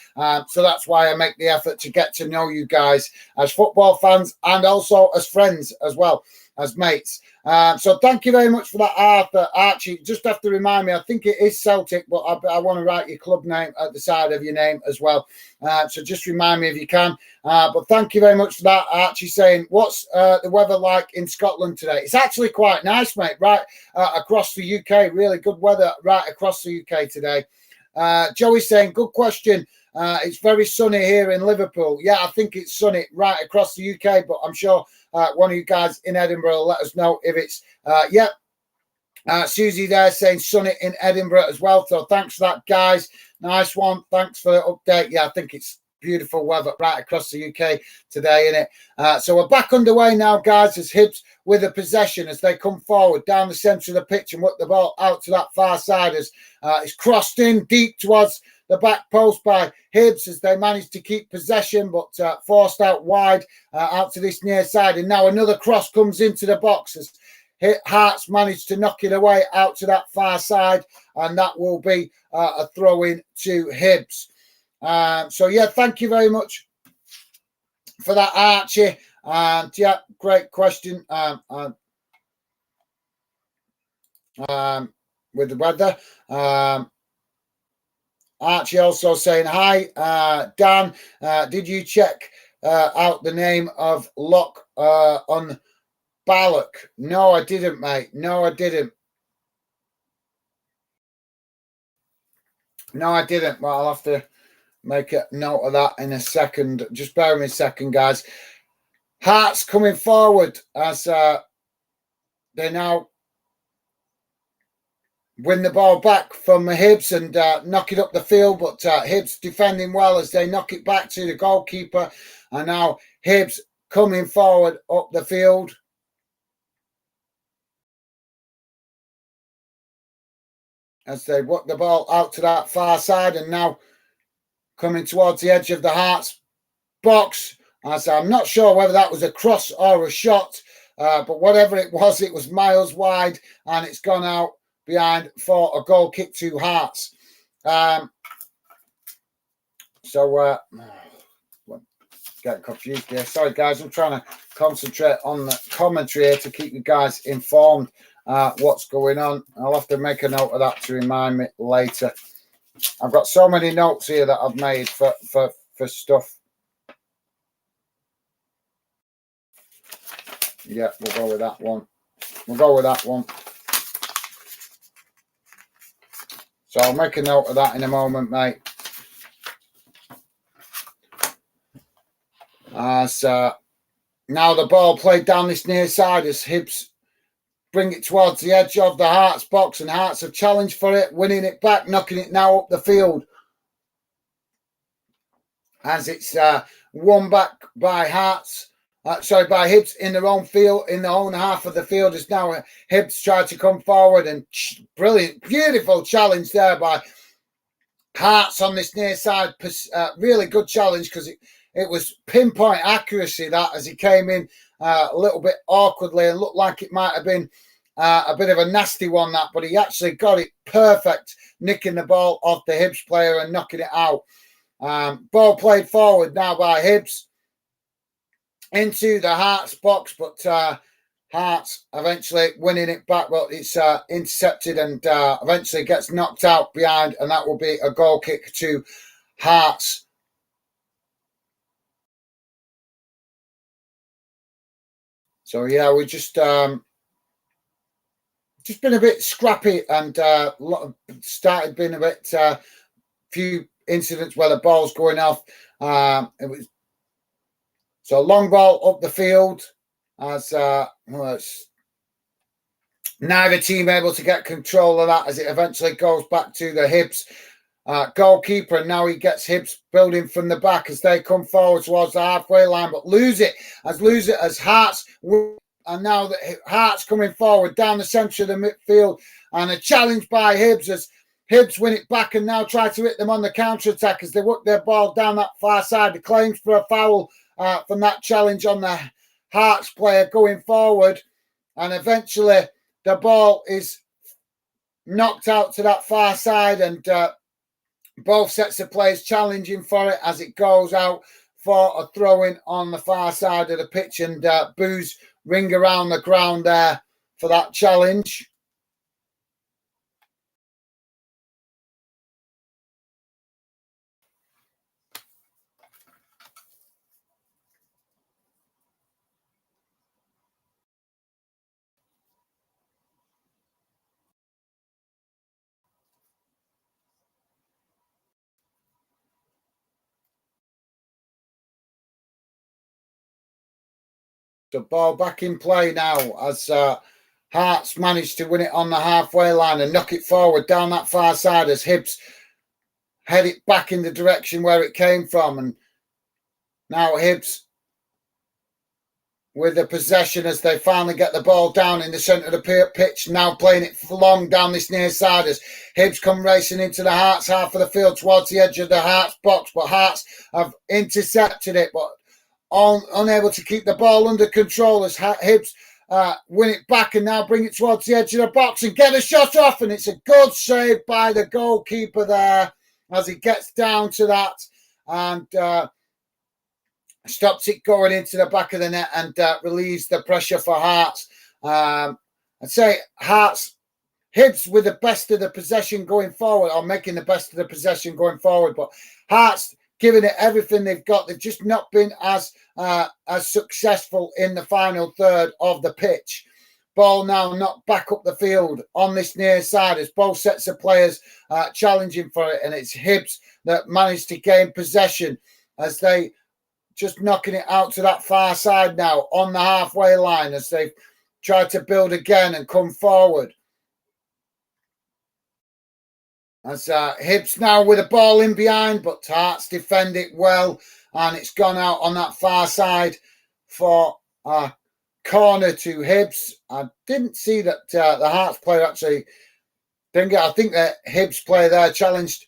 So that's why I make the effort to get to know you guys as football fans and also as friends as well, as mates. So thank you very much for that, Arthur. Archie, just have to remind me, I think it is Celtic, but I want to write your club name at the side of your name as well. So just remind me if you can. But thank you very much for that, Archie, saying, what's the weather like in Scotland today? It's actually quite nice, mate, right across the UK. Really good weather right across the UK today. Joey saying, good question. It's very sunny here in Liverpool. Yeah, I think it's sunny right across the UK, but I'm sure one of you guys in Edinburgh will let us know if it's, Susie there saying sunny in Edinburgh as well. So thanks for that, guys. Nice one. Thanks for the update. Yeah, I think it's beautiful weather right across the UK today, innit? So we're back underway now, guys, as Hibs with the possession as they come forward down the centre of the pitch and work the ball out to that far side as it's crossed in deep towards the back post by Hibs as they managed to keep possession, but forced out wide out to this near side. And now another cross comes into the box as Hearts managed to knock it away out to that far side, and that will be a throw-in to Hibs. So, yeah, thank you very much for that, Archie. And, yeah, great question with the weather. Archie also saying, hi, Dan, did you check out the name of Loch on Ballock? No, I didn't, mate. No, I didn't. No, I didn't. Well, I'll have to make a note of that in a second. Just bear with me a second, guys. Hearts coming forward as they now win the ball back from Hibs and knock it up the field, but Hibs defending well as they knock it back to the goalkeeper. And now Hibs coming forward up the field. As they work the ball out to that far side and now coming towards the edge of the Hearts box. As I'm not sure whether that was a cross or a shot, but whatever it was miles wide and it's gone out behind for a goal kick to Hearts. Getting confused here. Sorry, guys. I'm trying to concentrate on the commentary here to keep you guys informed what's going on. I'll have to make a note of that to remind me later. I've got so many notes here that I've made for stuff. Yeah, we'll go with that one. So I'll make a note of that in a moment, mate. As now the ball played down this near side as Hibs bring it towards the edge of the Hearts box, and Hearts have challenged for it, winning it back, knocking it now up the field. As it's won back by Hearts. By Hibs in their own field, in their own half of the field. As now Hibs tried to come forward and brilliant, beautiful challenge there by Hearts on this near side. Really good challenge because it was pinpoint accuracy that as he came in a little bit awkwardly and looked like it might have been a bit of a nasty one, that, but he actually got it perfect, nicking the ball off the Hibs player and knocking it out. Ball played forward now by Hibs into the Hearts box, but Hearts eventually winning it back. Well, it's intercepted and eventually gets knocked out behind, and that will be a goal kick to Hearts. So yeah, we just been a bit scrappy and started being a bit few incidents where the ball's going off. It was so long ball up the field as neither team able to get control of that as it eventually goes back to the Hibs goalkeeper, and now he gets Hibs building from the back as they come forward towards the halfway line, but lose it as Hearts, and now the Hearts coming forward down the centre of the midfield, and a challenge by Hibs as Hibs win it back and now try to hit them on the counter-attack as they work their ball down that far side. The claims for a foul from that challenge on the Hearts player going forward, and eventually the ball is knocked out to that far side, and both sets of players challenging for it as it goes out for a throw-in on the far side of the pitch, and boos ring around the ground there for that challenge. The ball back in play now as Hearts managed to win it on the halfway line and knock it forward down that far side as Hibs head it back in the direction where it came from. And now Hibs with the possession as they finally get the ball down in the centre of the pitch, now playing it long down this near side as Hibs come racing into the Hearts half of the field towards the edge of the Hearts box, but Hearts have intercepted it, but unable to keep the ball under control as Hibs win it back and now bring it towards the edge of the box and get a shot off, and it's a good save by the goalkeeper there as he gets down to that and stops it going into the back of the net and relieves the pressure for Hearts. I'd say Hearts, Hibs with the best of the possession going forward, or making the best of the possession going forward, but Hearts giving it everything they've got. They've just not been as successful in the final third of the pitch. Ball now knocked back up the field on this near side as both sets of players challenging for it, and it's Hibs that managed to gain possession as they just knocking it out to that far side now on the halfway line as they've tried to build again and come forward. As Hibs now with a ball in behind, but Hearts defend it well, and it's gone out on that far side for a corner to Hibs. I didn't see that the Hearts player actually didn't get. I think the Hibs player there challenged.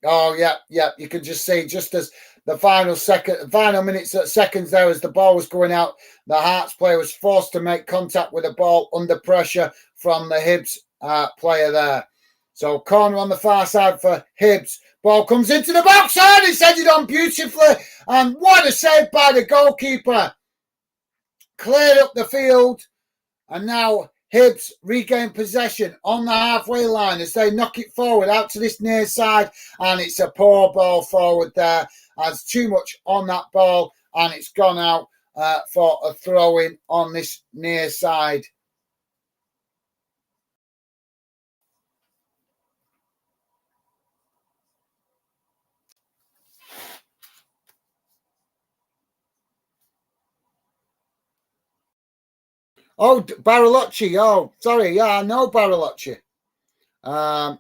Oh yeah, you can just see just as the final seconds there as the ball was going out, the Hearts player was forced to make contact with the ball under pressure from the Hibs player there. So corner on the far side for Hibs. Ball comes into the box and it's headed on beautifully. And what a save by the goalkeeper. Cleared up the field. And now Hibs regain possession on the halfway line as they knock it forward out to this near side. And it's a poor ball forward there. Has too much on that ball. And it's gone out for a throw-in on this near side. Oh, Bariloche. Oh, sorry. Yeah, I know Bariloche. Yeah,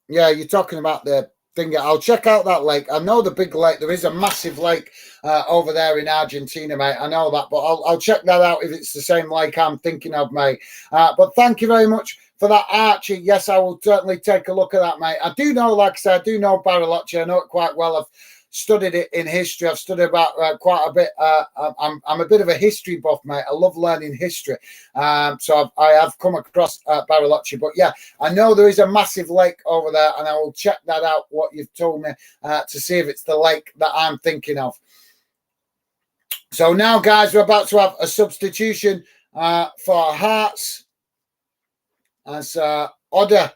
you're talking about the thing. I'll check out that lake. I know the big lake. There is a massive lake over there in Argentina, mate. I know that, but I'll check that out if it's the same lake I'm thinking of, mate. But thank you very much for that, Archie. Yes, I will certainly take a look at that, mate. I do know, like I said, I do know Bariloche. I know it quite well. I've studied it in history. I've studied about quite a bit. I'm a bit of a history buff, mate. I love learning history. So I have come across Bariloche. But yeah, I know there is a massive lake over there, and I will check that out, what you've told me, to see if it's the lake that I'm thinking of. So now, guys, we're about to have a substitution for Hearts. As Odder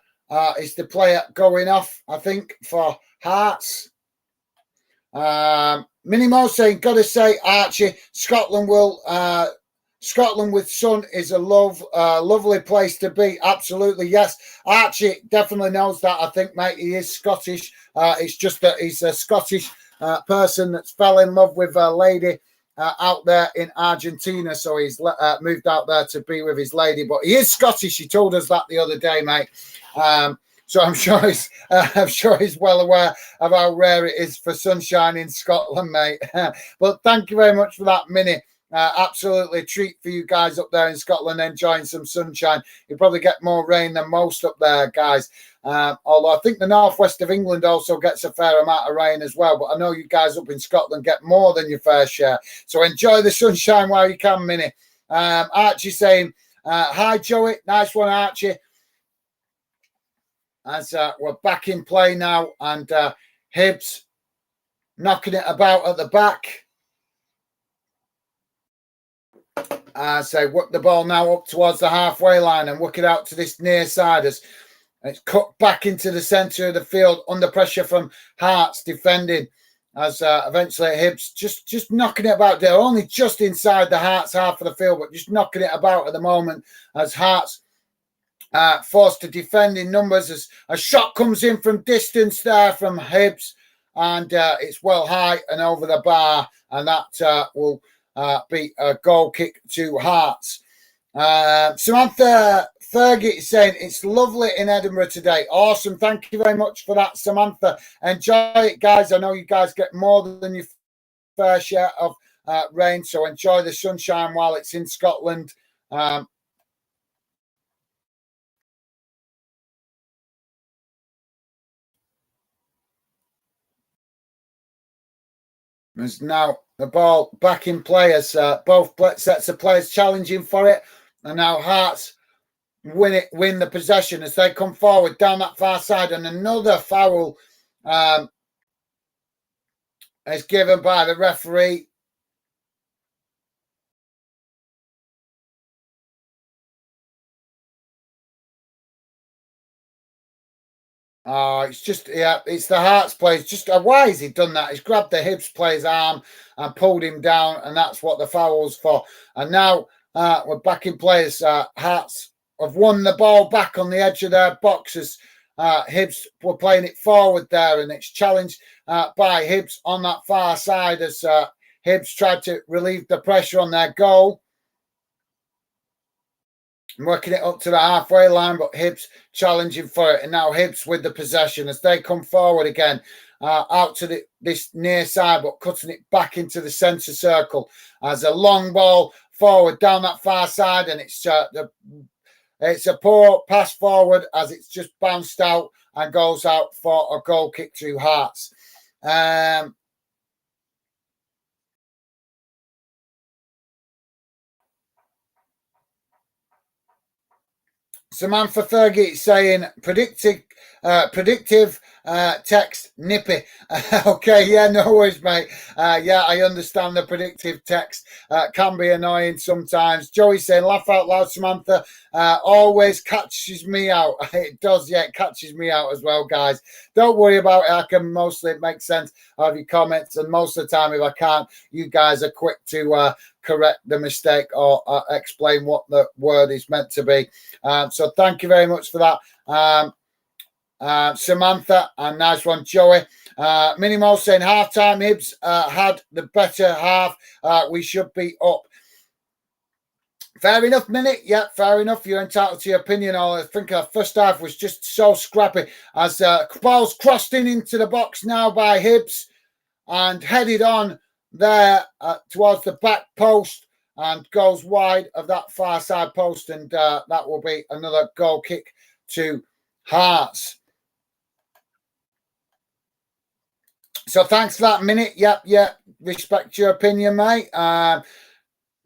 is the player going off, I think, for Hearts. Minimo saying, gotta say, Archie, Scotland with sun is a lovely place to be. Absolutely, yes. Archie definitely knows that. I think, mate, he is Scottish. It's just that he's a Scottish person that's fell in love with a lady out there in Argentina, so he's moved out there to be with his lady. But he is Scottish. He told us that the other day, mate. So I'm sure he's well aware of how rare it is for sunshine in Scotland, mate. But thank you very much for that, Minnie. Absolutely a treat for you guys up there in Scotland, enjoying some sunshine. You probably get more rain than most up there, guys. Although I think the northwest of England also gets a fair amount of rain as well. But I know you guys up in Scotland get more than your fair share. So enjoy the sunshine while you can, Minnie. Archie saying, hi, Joey. Nice one, Archie. As we're back in play now, and Hibs knocking it about at the back. So work the ball now up towards the halfway line and work it out to this near side as it's cut back into the centre of the field under pressure from Hearts defending as eventually Hibs just knocking it about. They're only just inside the Hearts half of the field, but just knocking it about at the moment as Hearts forced to defend in numbers as a shot comes in from distance there from Hibs, and it's well high and over the bar, and that will be a goal kick to Hearts. Samantha Fergie is saying, it's lovely in Edinburgh today. Awesome. Thank you very much for that, Samantha. Enjoy it, guys. I know you guys get more than your fair share of rain, so enjoy the sunshine while it's in Scotland. There's now the ball back in play as both sets of players challenging for it, and now Hearts win the possession as they come forward down that far side, and another foul is given by the referee. It's just, it's the Hearts players. Just why has he done that? He's grabbed the Hibs player's arm and pulled him down, and that's what the foul's for. And now we're back in play as Hearts have won the ball back on the edge of their box as Hibs were playing it forward there, and it's challenged by Hibs on that far side as Hibs tried to relieve the pressure on their goal. Working it up to the halfway line, but Hibs challenging for it. And now Hibs with the possession as they come forward again out to this near side, but cutting it back into the centre circle as a long ball forward down that far side. And it's a poor pass forward as it's just bounced out and goes out for a goal kick to Hearts. Samantha Fergie saying predictive text nippy. Okay, yeah, no worries, mate. Yeah, I understand the predictive text can be annoying sometimes. Joey saying laugh out loud, Samantha. Always catches me out. It does, yeah, it catches me out as well, guys. Don't worry about it. I can mostly make sense of your comments, and most of the time, if I can't, you guys are quick to correct the mistake or explain what the word is meant to be. So thank you very much for that, Samantha, and nice one, Joey. Minimal saying half-time Hibs had the better half. We should be up. Fair enough, Minute. Yeah, fair enough. You're entitled to your opinion. I think our first half was just so scrappy as ball's crossed into the box now by Hibs and headed on there towards the back post and goes wide of that far side post, and that will be another goal kick to Hearts. So thanks for that, Minute. Yep, respect your opinion, mate.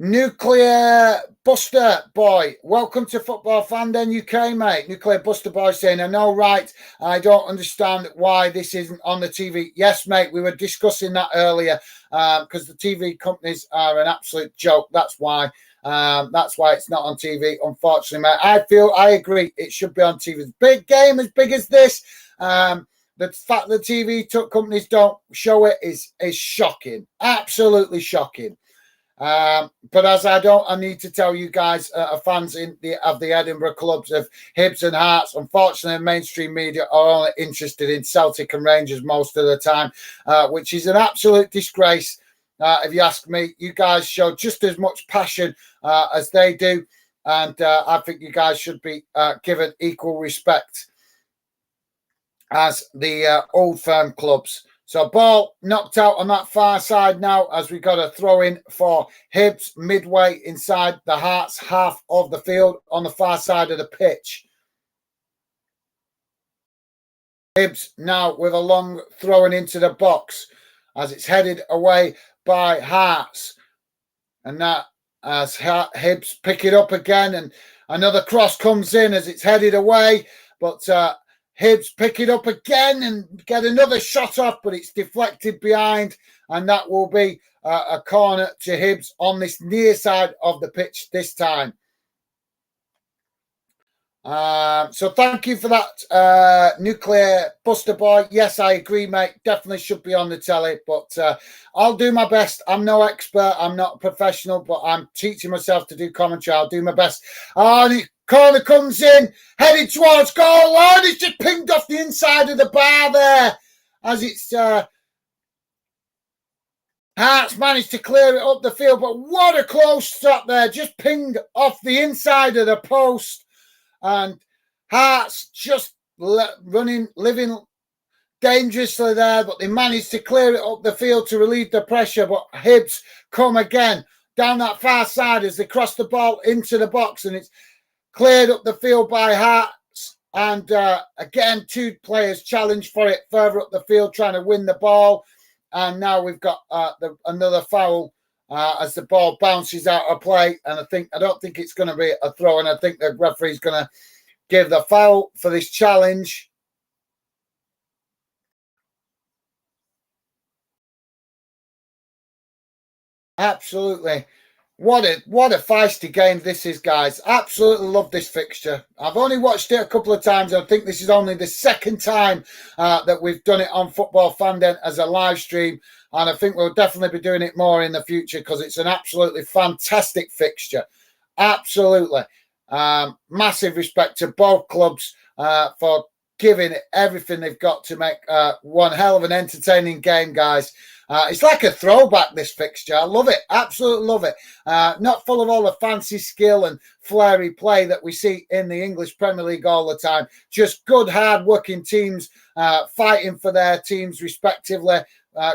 Nuclear Buster Boy, welcome to Football Fan Den UK, mate. Nuclear Buster Boy saying, I know, right, I don't understand why this isn't on the TV. Yes, mate, we were discussing that earlier because the TV companies are an absolute joke. That's why it's not on TV, unfortunately, mate. I agree, it should be on TV. Big game as big as this, the fact that TV companies don't show it is shocking, absolutely shocking. But as I need to tell you guys, fans of the Edinburgh clubs of Hibs and Hearts, unfortunately, mainstream media are only interested in Celtic and Rangers most of the time, which is an absolute disgrace. If you ask me, you guys show just as much passion as they do, and I think you guys should be given equal respect as the old firm clubs. So ball knocked out on that far side now as we got a throw in for Hibs midway inside the Hearts half of the field on the far side of the pitch. Hibs now with a long throwing into the box as it's headed away by Hearts. And that as Hibs pick it up again and another cross comes in as it's headed away. But Hibs pick it up again and get another shot off, but it's deflected behind. And that will be a corner to Hibs on this near side of the pitch this time. So thank you for that, Nuclear Buster Boy. Yes, I agree, mate. Definitely should be on the telly, but I'll do my best. I'm no expert. I'm not a professional, but I'm teaching myself to do commentary. I'll do my best. And the corner comes in, headed towards goal. And it's just pinged off the inside of the bar there as it's Hearts managed to clear it up the field, but what a close stop there. Just pinged off the inside of the post. And Hearts just living dangerously there, but they managed to clear it up the field to relieve the pressure. But Hibs come again down that far side as they cross the ball into the box, and it's cleared up the field by Hearts. And again, two players challenged for it further up the field, trying to win the ball. And now we've got another foul. As the ball bounces out of play, and I don't think it's going to be a throw, and I think the referee's going to give the foul for this challenge. Absolutely. What a feisty game this is, guys. Absolutely love this fixture. I've only watched it a couple of times. I think this is only the second time that we've done it on Football Fandom as a live stream. And I think we'll definitely be doing it more in the future because it's an absolutely fantastic fixture. Absolutely. Massive respect to both clubs for giving it everything they've got to make one hell of an entertaining game, guys. It's like a throwback, this fixture. I love it. Absolutely love it. Not full of all the fancy skill and flary play that we see in the English Premier League all the time. Just good, hard-working teams fighting for their teams respectively.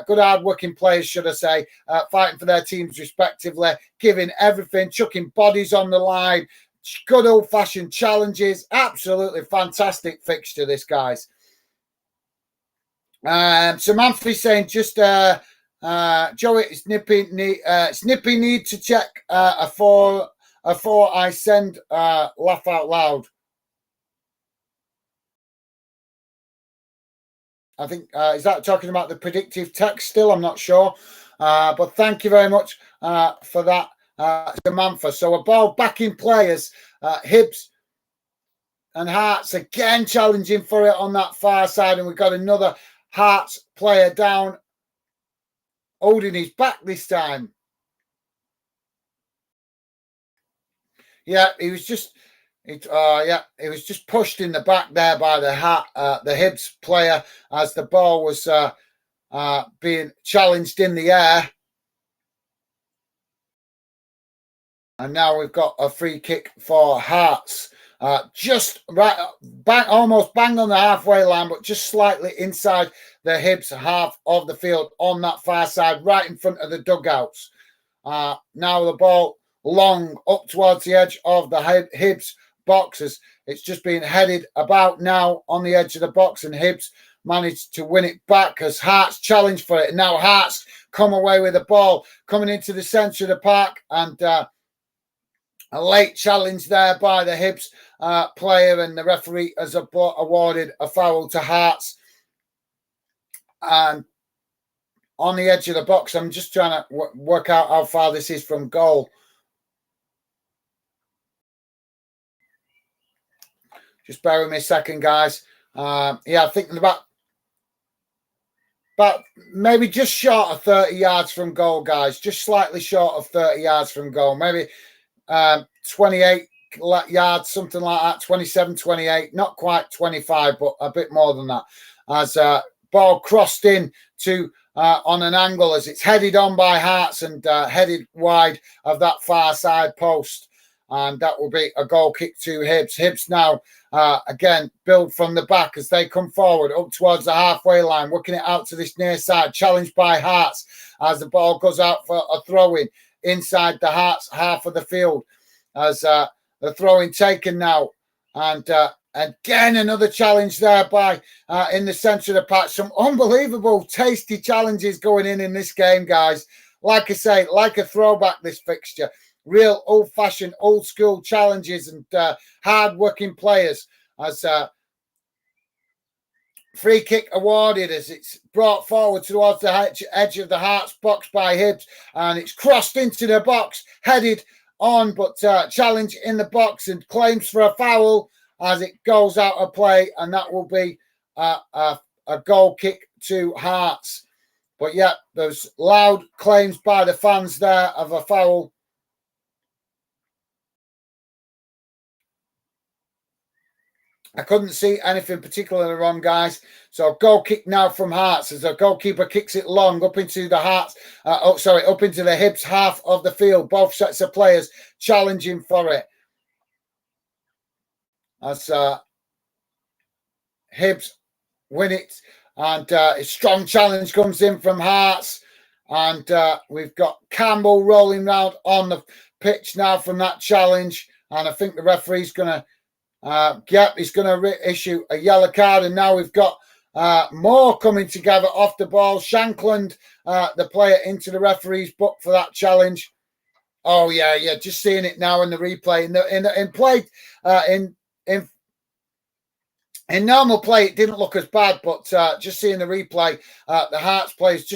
Good hard-working players, should I say, fighting for their teams respectively, giving everything, chucking bodies on the line, good old-fashioned challenges. Absolutely fantastic fixture, this, guys. So Manfrey saying just Joey, it's nippy need to check before I send laugh out loud. I think is that talking about the predictive text still? I'm not sure, but thank you very much for that, Samantha. So a ball back in players, Hibs and Hearts again challenging for it on that far side, and we've got another Hearts player down, holding his back this time. Yeah, he was just pushed in the back there by the Hibs player as the ball was being challenged in the air. And now we've got a free kick for Hearts. Just right, almost bang on the halfway line, but just slightly inside the Hibs half of the field on that far side, right in front of the dugouts. Now the ball long up towards the edge of the Hibs boxes. It's just being headed about now on the edge of the box, and Hibs managed to win it back as Hearts challenged for it. And now Hearts come away with the ball coming into the centre of the park, and a late challenge there by the Hibs player, and the referee has awarded a foul to Hearts. And on the edge of the box, I'm just trying to work out how far this is from goal. Just bear with me a second, guys. Yeah, I think about maybe just short of 30 yards from goal, guys. Just slightly short of 30 yards from goal. Maybe 28 yards, something like that, 27, 28, not quite 25, but a bit more than that. As ball crossed in to on an angle as it's headed on by Hearts and headed wide of that far side post. and that will be a goal kick to Hibs. Hibs now, again, build from the back as they come forward up towards the halfway line, working it out to this near side, challenged by Hearts as the ball goes out for a throw-in inside the Hearts half of the field as the throw-in taken now. And again, another challenge there by in the centre of the patch. Some unbelievable, tasty challenges going in this game, guys. Like I say, like a throwback, this fixture. Real old-fashioned, old-school challenges and hard-working players as free kick awarded as it's brought forward towards the edge of the Hearts box by Hibs, and it's crossed into the box, headed on, but challenge in the box and claims for a foul as it goes out of play, and that will be a goal kick to Hearts. But yeah, there's loud claims by the fans there of a foul. I couldn't see anything particularly wrong, guys. So goal kick now from Hearts as the goalkeeper kicks it long up into the Hearts. Up into the Hibs half of the field. Both sets of players challenging for it. As Hibs win it, and a strong challenge comes in from Hearts, and we've got Campbell rolling round on the pitch now from that challenge, and I think the referee's going to. He's going to issue a yellow card, and now we've got more coming together off the ball. Shankland, the player, into the referee's book for that challenge. Oh yeah, just seeing it now in the replay. In normal play, it didn't look as bad, but just seeing the replay, the Hearts players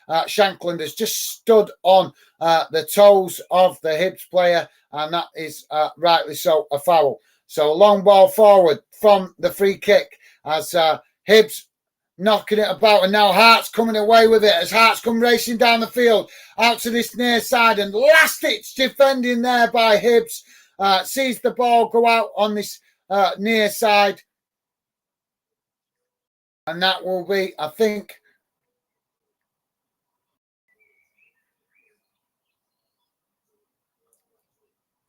Shankland has just stood on the toes of the Hibs player, and that is rightly so a foul. So a long ball forward from the free kick as Hibs knocking it about, and now Hearts coming away with it as Hearts come racing down the field out to this near side, and last-ditch defending there by Hibs sees the ball go out on this near side, and that will be, I think,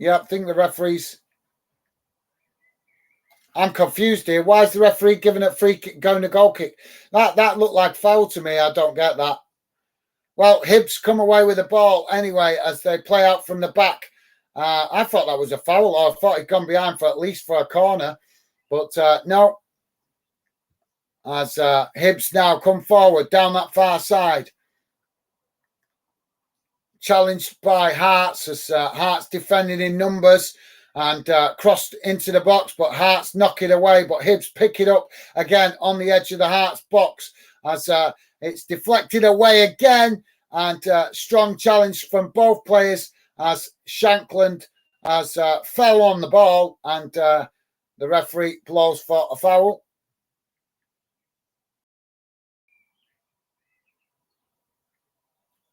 I think the referee's. I'm confused here. Why is the referee giving a free kick, going a goal kick? That looked like foul to me. I don't get that. Well, Hibs come away with the ball anyway as they play out from the back. I thought that was a foul, or I thought he'd gone behind for at least for a corner. But no. As Hibs now come forward down that far side. Challenged by Hearts as Hearts defending in numbers. And crossed into the box, but Hearts knock it away. But Hibs pick it up again on the edge of the Hearts box as it's deflected away again. And strong challenge from both players as Shankland has fell on the ball, and the referee blows for a foul.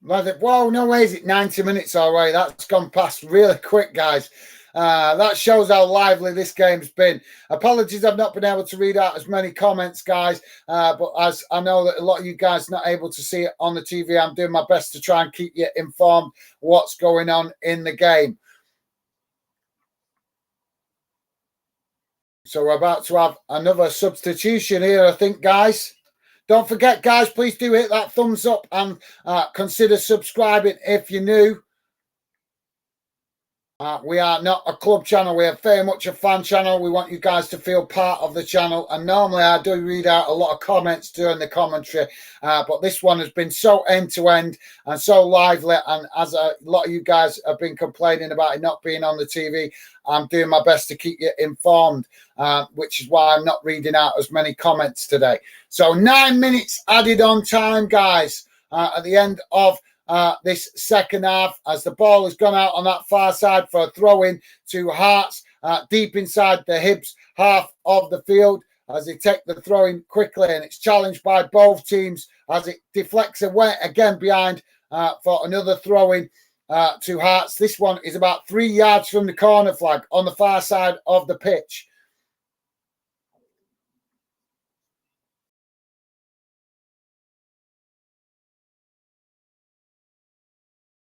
Whoa, no way is it 90 minutes already. That's gone past really quick, guys. That shows how lively this game's been. Apologies, I've not been able to read out as many comments, guys. But as I know that a lot of you guys are not able to see it on the TV, I'm doing my best to try and keep you informed what's going on in the game. So we're about to have another substitution here, I think, guys. Don't forget, guys, please do hit that thumbs up and consider subscribing if you're new. We are not a club channel. We are very much a fan channel. We want you guys to feel part of the channel. And normally I do read out a lot of comments during the commentary. But this one has been so end-to-end and so lively. And as a lot of you guys have been complaining about it not being on the TV, I'm doing my best to keep you informed, which is why I'm not reading out as many comments today. So 9 minutes added on time, guys, at the end of this second half as the ball has gone out on that far side for a throw-in to Hearts deep inside the Hibs half of the field as they take the throw-in quickly, and it's challenged by both teams as it deflects away again behind for another throw-in to Hearts. This one is about 3 yards from the corner flag on the far side of the pitch.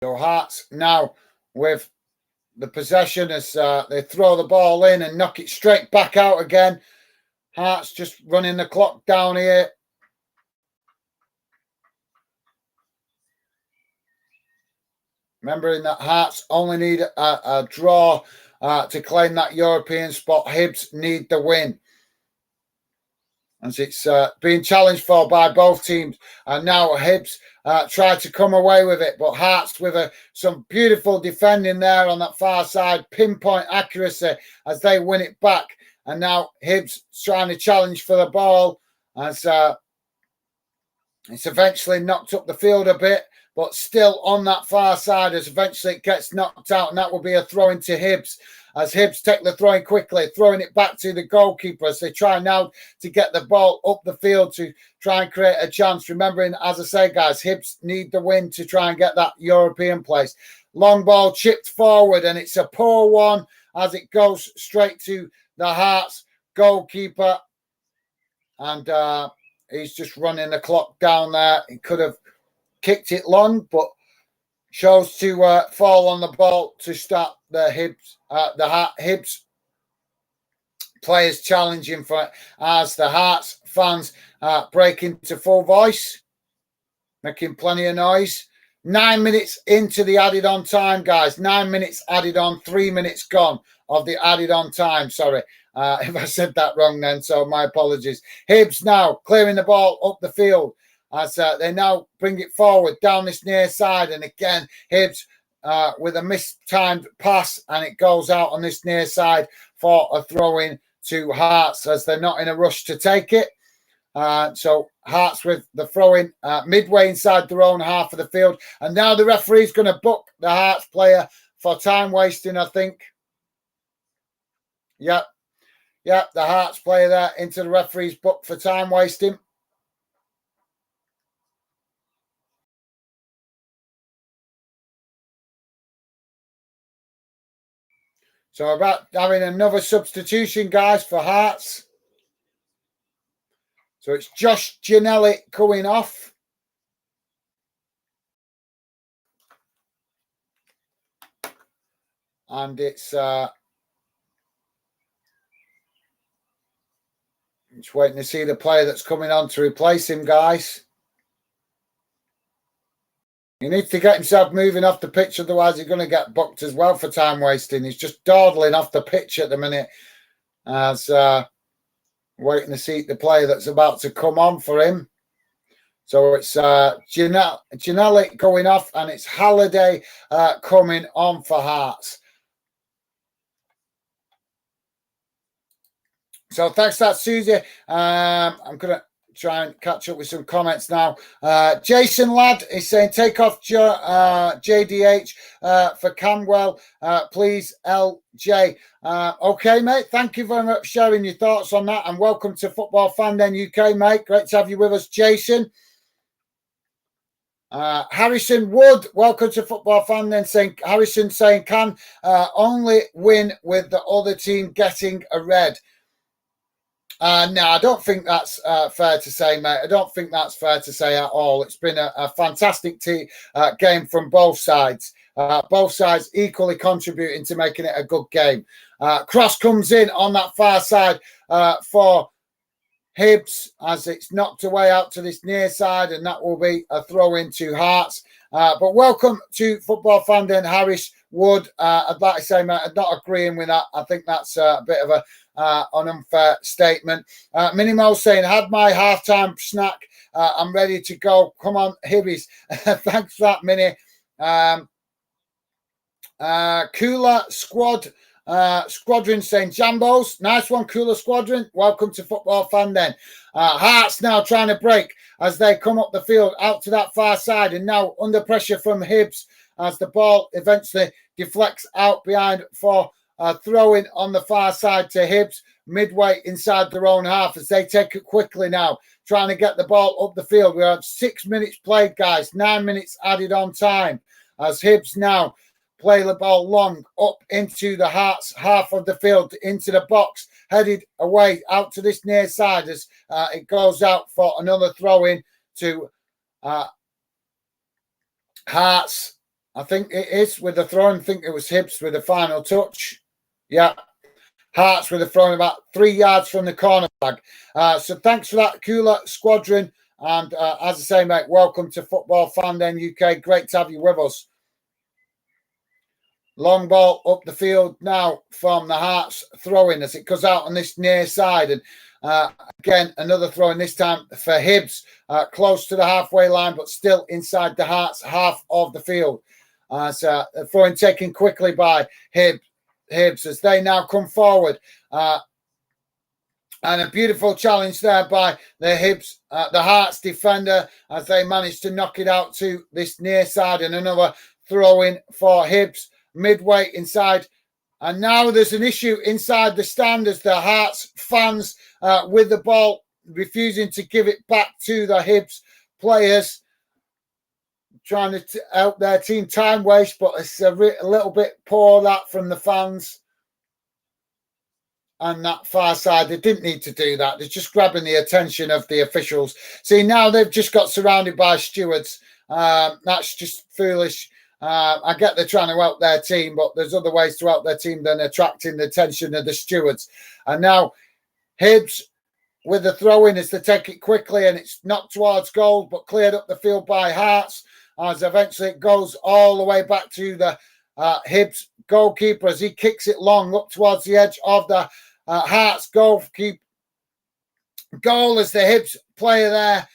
So Hearts now with the possession as they throw the ball in and knock it straight back out again. Hearts just running the clock down here. Remembering that Hearts only need a draw to claim that European spot. Hibs need the win. As it's being challenged for by both teams. And now Hibs try to come away with it. But Hearts with some beautiful defending there on that far side. Pinpoint accuracy as they win it back. And now Hibs trying to challenge for the ball. As it's eventually knocked up the field a bit. But still on that far side as eventually it gets knocked out. And that will be a throw into Hibs. As Hibs take the throw in quickly, throwing it back to the goalkeeper as they try now to get the ball up the field to try and create a chance. Remembering, as I say, guys, Hibs need the win to try and get that European place. Long ball chipped forward, and it's a poor one as it goes straight to the Hearts goalkeeper. And he's just running the clock down there. He could have kicked it long, but chose to fall on the ball to stop the Hibs players challenging for it as the Hearts fans break into full voice, making plenty of noise. 9 minutes into the added on time, guys. 9 minutes added on, 3 minutes gone of the added on time. Sorry if I said that wrong then, so my apologies. Hibs now clearing the ball up the field. As they now bring it forward down this near side. And again, Hibs with a mistimed pass. And it goes out on this near side for a throw-in to Hearts as they're not in a rush to take it. So Hearts with the throw-in midway inside their own half of the field. And now the referee's going to book the Hearts player for time wasting, I think. Yep, the Hearts player there into the referee's book for time wasting. So about having another substitution, guys, for Hearts. So it's Josh Giannelli going off. And it's just waiting to see the player that's coming on to replace him, guys. He needs to get himself moving off the pitch, otherwise he's going to get booked as well for time wasting. He's just dawdling off the pitch at the minute as waiting to see the player that's about to come on for him. So it's Giannelli going off and it's Halliday coming on for Hearts. So thanks for that, Susie. I'm going to try and catch up with some comments now. Jason Ladd is saying, take off JDH for Camwell, please, LJ. Okay, mate. Thank you very much for sharing your thoughts on that. And welcome to Football Fan Den UK, mate. Great to have you with us, Jason. Harrison Wood, welcome to Football Fan Den. Harrison saying, can only win with the other team getting a red. No, I don't think that's fair to say, mate. I don't think that's fair to say at all. It's been a fantastic game from both sides. Both sides equally contributing to making it a good game. Cross comes in on that far side for Hibs as it's knocked away out to this near side, and that will be a throw into Hearts. But welcome to Football Fan Den, Harris Wood. I'd like to say, mate, I'm not agreeing with that. I think that's a bit of an unfair statement. Minimo saying, had my halftime snack. I'm ready to go. Come on, Hibbies. Thanks for that, Mini. Cooler Squadron saying, Jambos, nice one, Cooler Squadron. Welcome to Football Fan Den. Hearts now trying to break as they come up the field out to that far side, and now under pressure from Hibs as the ball eventually deflects out behind for throwing on the far side to Hibs, midway inside their own half as they take it quickly now, trying to get the ball up the field. We have 6 minutes played, guys, 9 minutes added on time as Hibs now play the ball long up into the Hearts half of the field, into the box, headed away out to this near side as it goes out for another throw in to Hearts. I think it is with the throw. I think it was Hibs with the final touch. Yeah. Hearts with a throw about 3 yards from the corner flag. So thanks for that, Cooler Squadron. And as I say, mate, welcome to Football Fan Den UK. Great to have you with us. Long ball up the field now from the Hearts throwing as it goes out on this near side. And again, another throw in this time for Hibs, close to the halfway line, but still inside the Hearts half of the field. So throwing taken quickly by Hibs as they now come forward. And a beautiful challenge there by the Hibs, the Hearts defender, as they managed to knock it out to this near side, and another throw in for Hibs midway inside. And now there's an issue inside the stand as the Hearts fans with the ball refusing to give it back to the Hibs players, trying to help their team time waste, but it's a little bit poor that from the fans. And that far side, they didn't need to do that. They're just grabbing the attention of the officials. See, now they've just got surrounded by stewards. That's just foolish. I get they're trying to help their team, but there's other ways to help their team than attracting the attention of the stewards. And now Hibs with the throw-in as they take it quickly, and it's knocked towards goal, but cleared up the field by Hearts, as eventually it goes all the way back to the Hibs goalkeeper as he kicks it long up towards the edge of the Hearts goal as the Hibs player there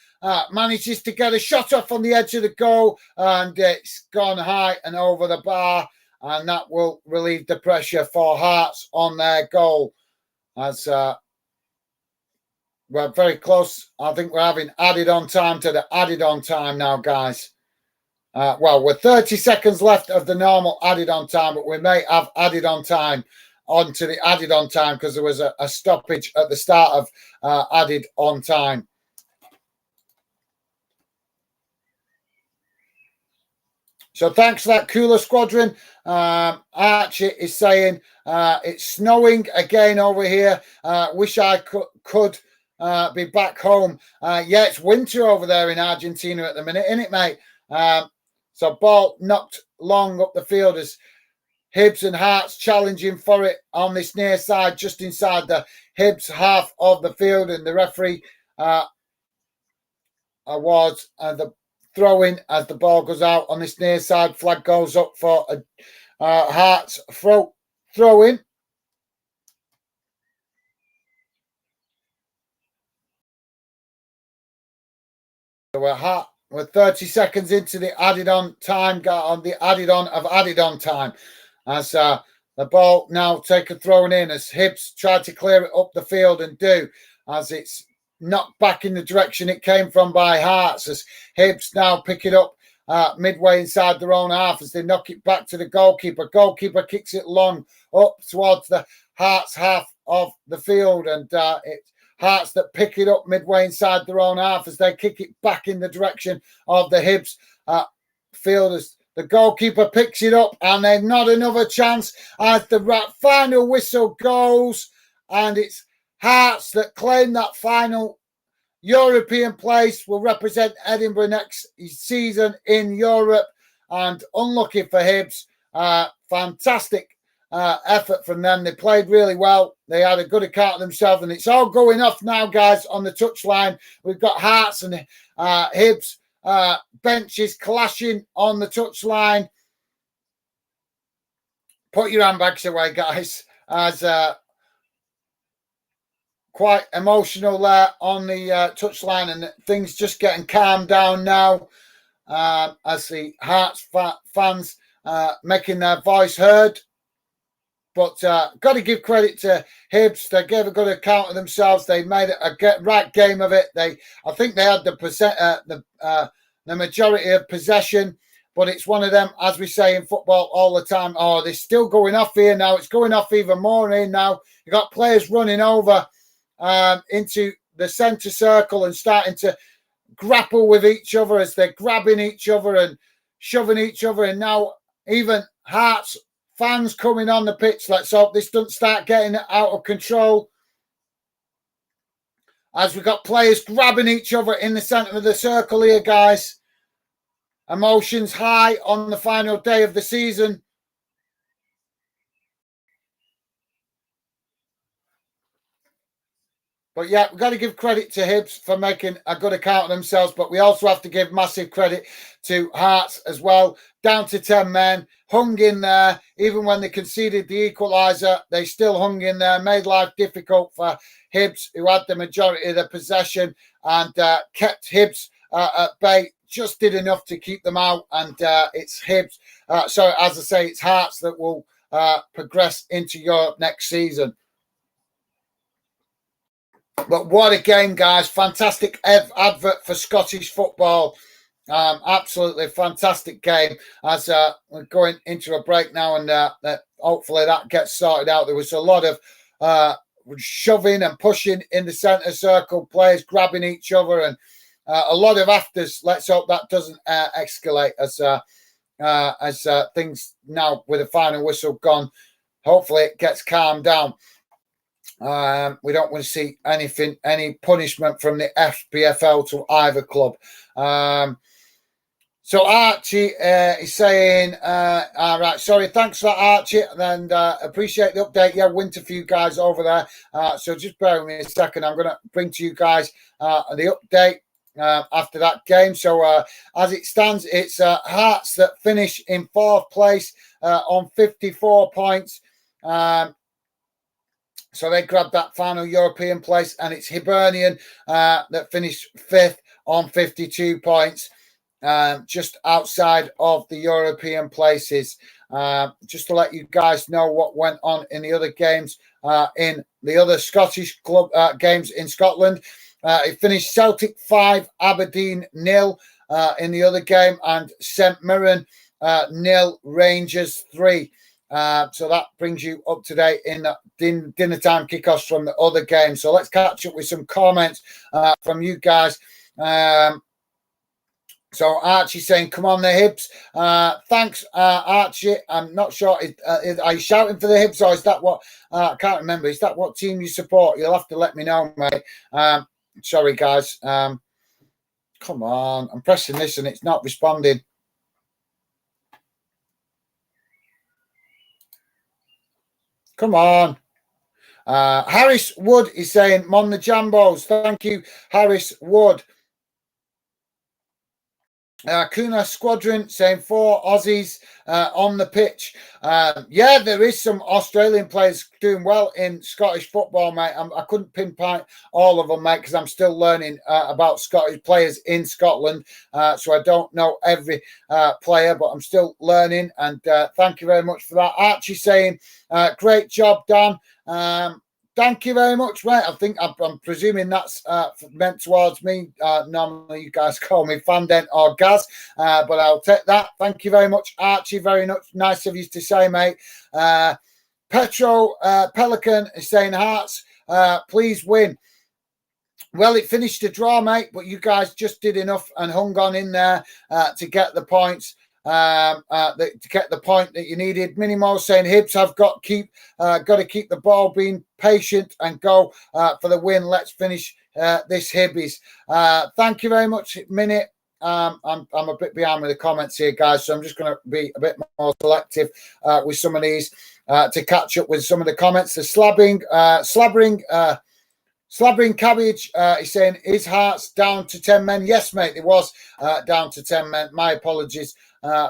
manages to get a shot off on the edge of the goal, and it's gone high and over the bar, and that will relieve the pressure for Hearts on their goal. As we're very close. I think we're having added on time to the added on time now, guys. Well, we're 30 seconds left of the normal added on time, but we may have added on time onto the added on time because there was a stoppage at the start of added on time. So thanks for that, Cooler Squadron. Archie is saying it's snowing again over here. Wish I could be back home. Yeah, it's winter over there in Argentina at the minute, isn't it, mate? So ball knocked long up the field as Hibs and Hearts challenging for it on this near side, just inside the Hibs half of the field, and the referee awards the throw-in as the ball goes out on this near side. Flag goes up for a Hearts throw-in. So we're 30 seconds into the added on time, on the added on of added on time. As the ball now taken thrown in as Hibs tried to clear it up the field and do, as it's knocked back in the direction it came from by Hearts, as Hibs now pick it up midway inside their own half as they knock it back to the goalkeeper. Goalkeeper kicks it long up towards the Hearts half of the field, and it's Hearts that pick it up midway inside their own half as they kick it back in the direction of the Hibs fielders. The goalkeeper picks it up, and then not another chance as the final whistle goes, and it's Hearts that claim that final European place, will represent Edinburgh next season in Europe. And unlucky for Hibs, fantastic effort from them. They played really well. They had a good account of themselves, and it's all going off now, guys, on the touchline. We've got Hearts and Hibs benches clashing on the touchline. Put your handbags away, guys, as quite emotional there on the touchline, and things just getting calmed down now as the Hearts fans making their voice heard. But got to give credit to Hibs. They gave a good account of themselves. They made a right game of it. I think they had the majority of possession, but it's one of them, as we say in football all the time. Oh, they're still going off here now. It's going off even more here now. You've got players running over into the centre circle and starting to grapple with each other as they're grabbing each other and shoving each other. And now even Hearts fans coming on the pitch. Let's hope this doesn't start getting out of control, as we've got players grabbing each other in the centre of the circle here, guys. Emotions high on the final day of the season. But yeah, we've got to give credit to Hibs for making a good account of themselves, but we also have to give massive credit to Hearts as well. Down to 10 men, hung in there. Even when they conceded the equaliser, they still hung in there, made life difficult for Hibs, who had the majority of the possession, and kept Hibs at bay. Just did enough to keep them out, and it's Hibs. So, as I say, it's Hearts that will progress into Europe next season. But what a game, guys. Fantastic advert for Scottish football. Absolutely fantastic game. As we're going into a break now, and hopefully that gets sorted out. There was a lot of shoving and pushing in the centre circle, players grabbing each other, and a lot of afters. Let's hope that doesn't escalate as things now with the final whistle gone. Hopefully it gets calmed down. We don't want to see any punishment from the FPFL to either club. So Archie is saying, all right, sorry, thanks for that, Archie, and appreciate the update. Yeah, winter for you guys over there. So just bear with me a second. I'm going to bring to you guys the update after that game. So as it stands, it's Hearts that finish in 4th place on 54 points. So they grabbed that final European place, and it's Hibernian that finished 5th on 52 points, just outside of the European places. Just to let you guys know what went on in the other games, in the other Scottish club games in Scotland. It finished Celtic 5, Aberdeen 0 in the other game, and St Mirren 0, Rangers 3. So that brings you up to date in dinner time kickoffs from the other games. So let's catch up with some comments from you guys. So Archie saying, come on the Hibs. Thanks, Archie. I'm not sure. Are you shouting for the Hibs, or is that what, I can't remember. Is that what team you support? You'll have to let me know, mate. Sorry, guys. Come on. I'm pressing this and it's not responding. Come on. Harris Wood is saying, Mon the Jambos. Thank you, Harris Wood. Kuna Squadron saying 4 Aussies on the pitch. Yeah, there is some Australian players doing well in Scottish football, mate. I couldn't pinpoint all of them, mate, because I'm still learning about Scottish players in Scotland. So I don't know every player, but I'm still learning. And thank you very much for that. Archie saying, great job, Dan. Thank you very much, mate. I think I'm presuming that's meant towards me. Normally, you guys call me Fandent or Gaz, but I'll take that. Thank you very much, Archie. Very nice of you to say, mate. Petro Pelican is saying, Hearts, please win. Well, it finished a draw, mate, but you guys just did enough and hung on in there to get the points. To get the point that you needed. Minimo saying Hibs have got to keep the ball, being patient and go for the win. Let's finish this Hibbies. Thank you very much, Minute. I'm a bit behind with the comments here, guys, so I'm just going to be a bit more selective with some of these to catch up with some of the comments. The Slabbering Cabbage is saying, is Hearts down to 10 men? Yes, mate, it was down to 10 men. My apologies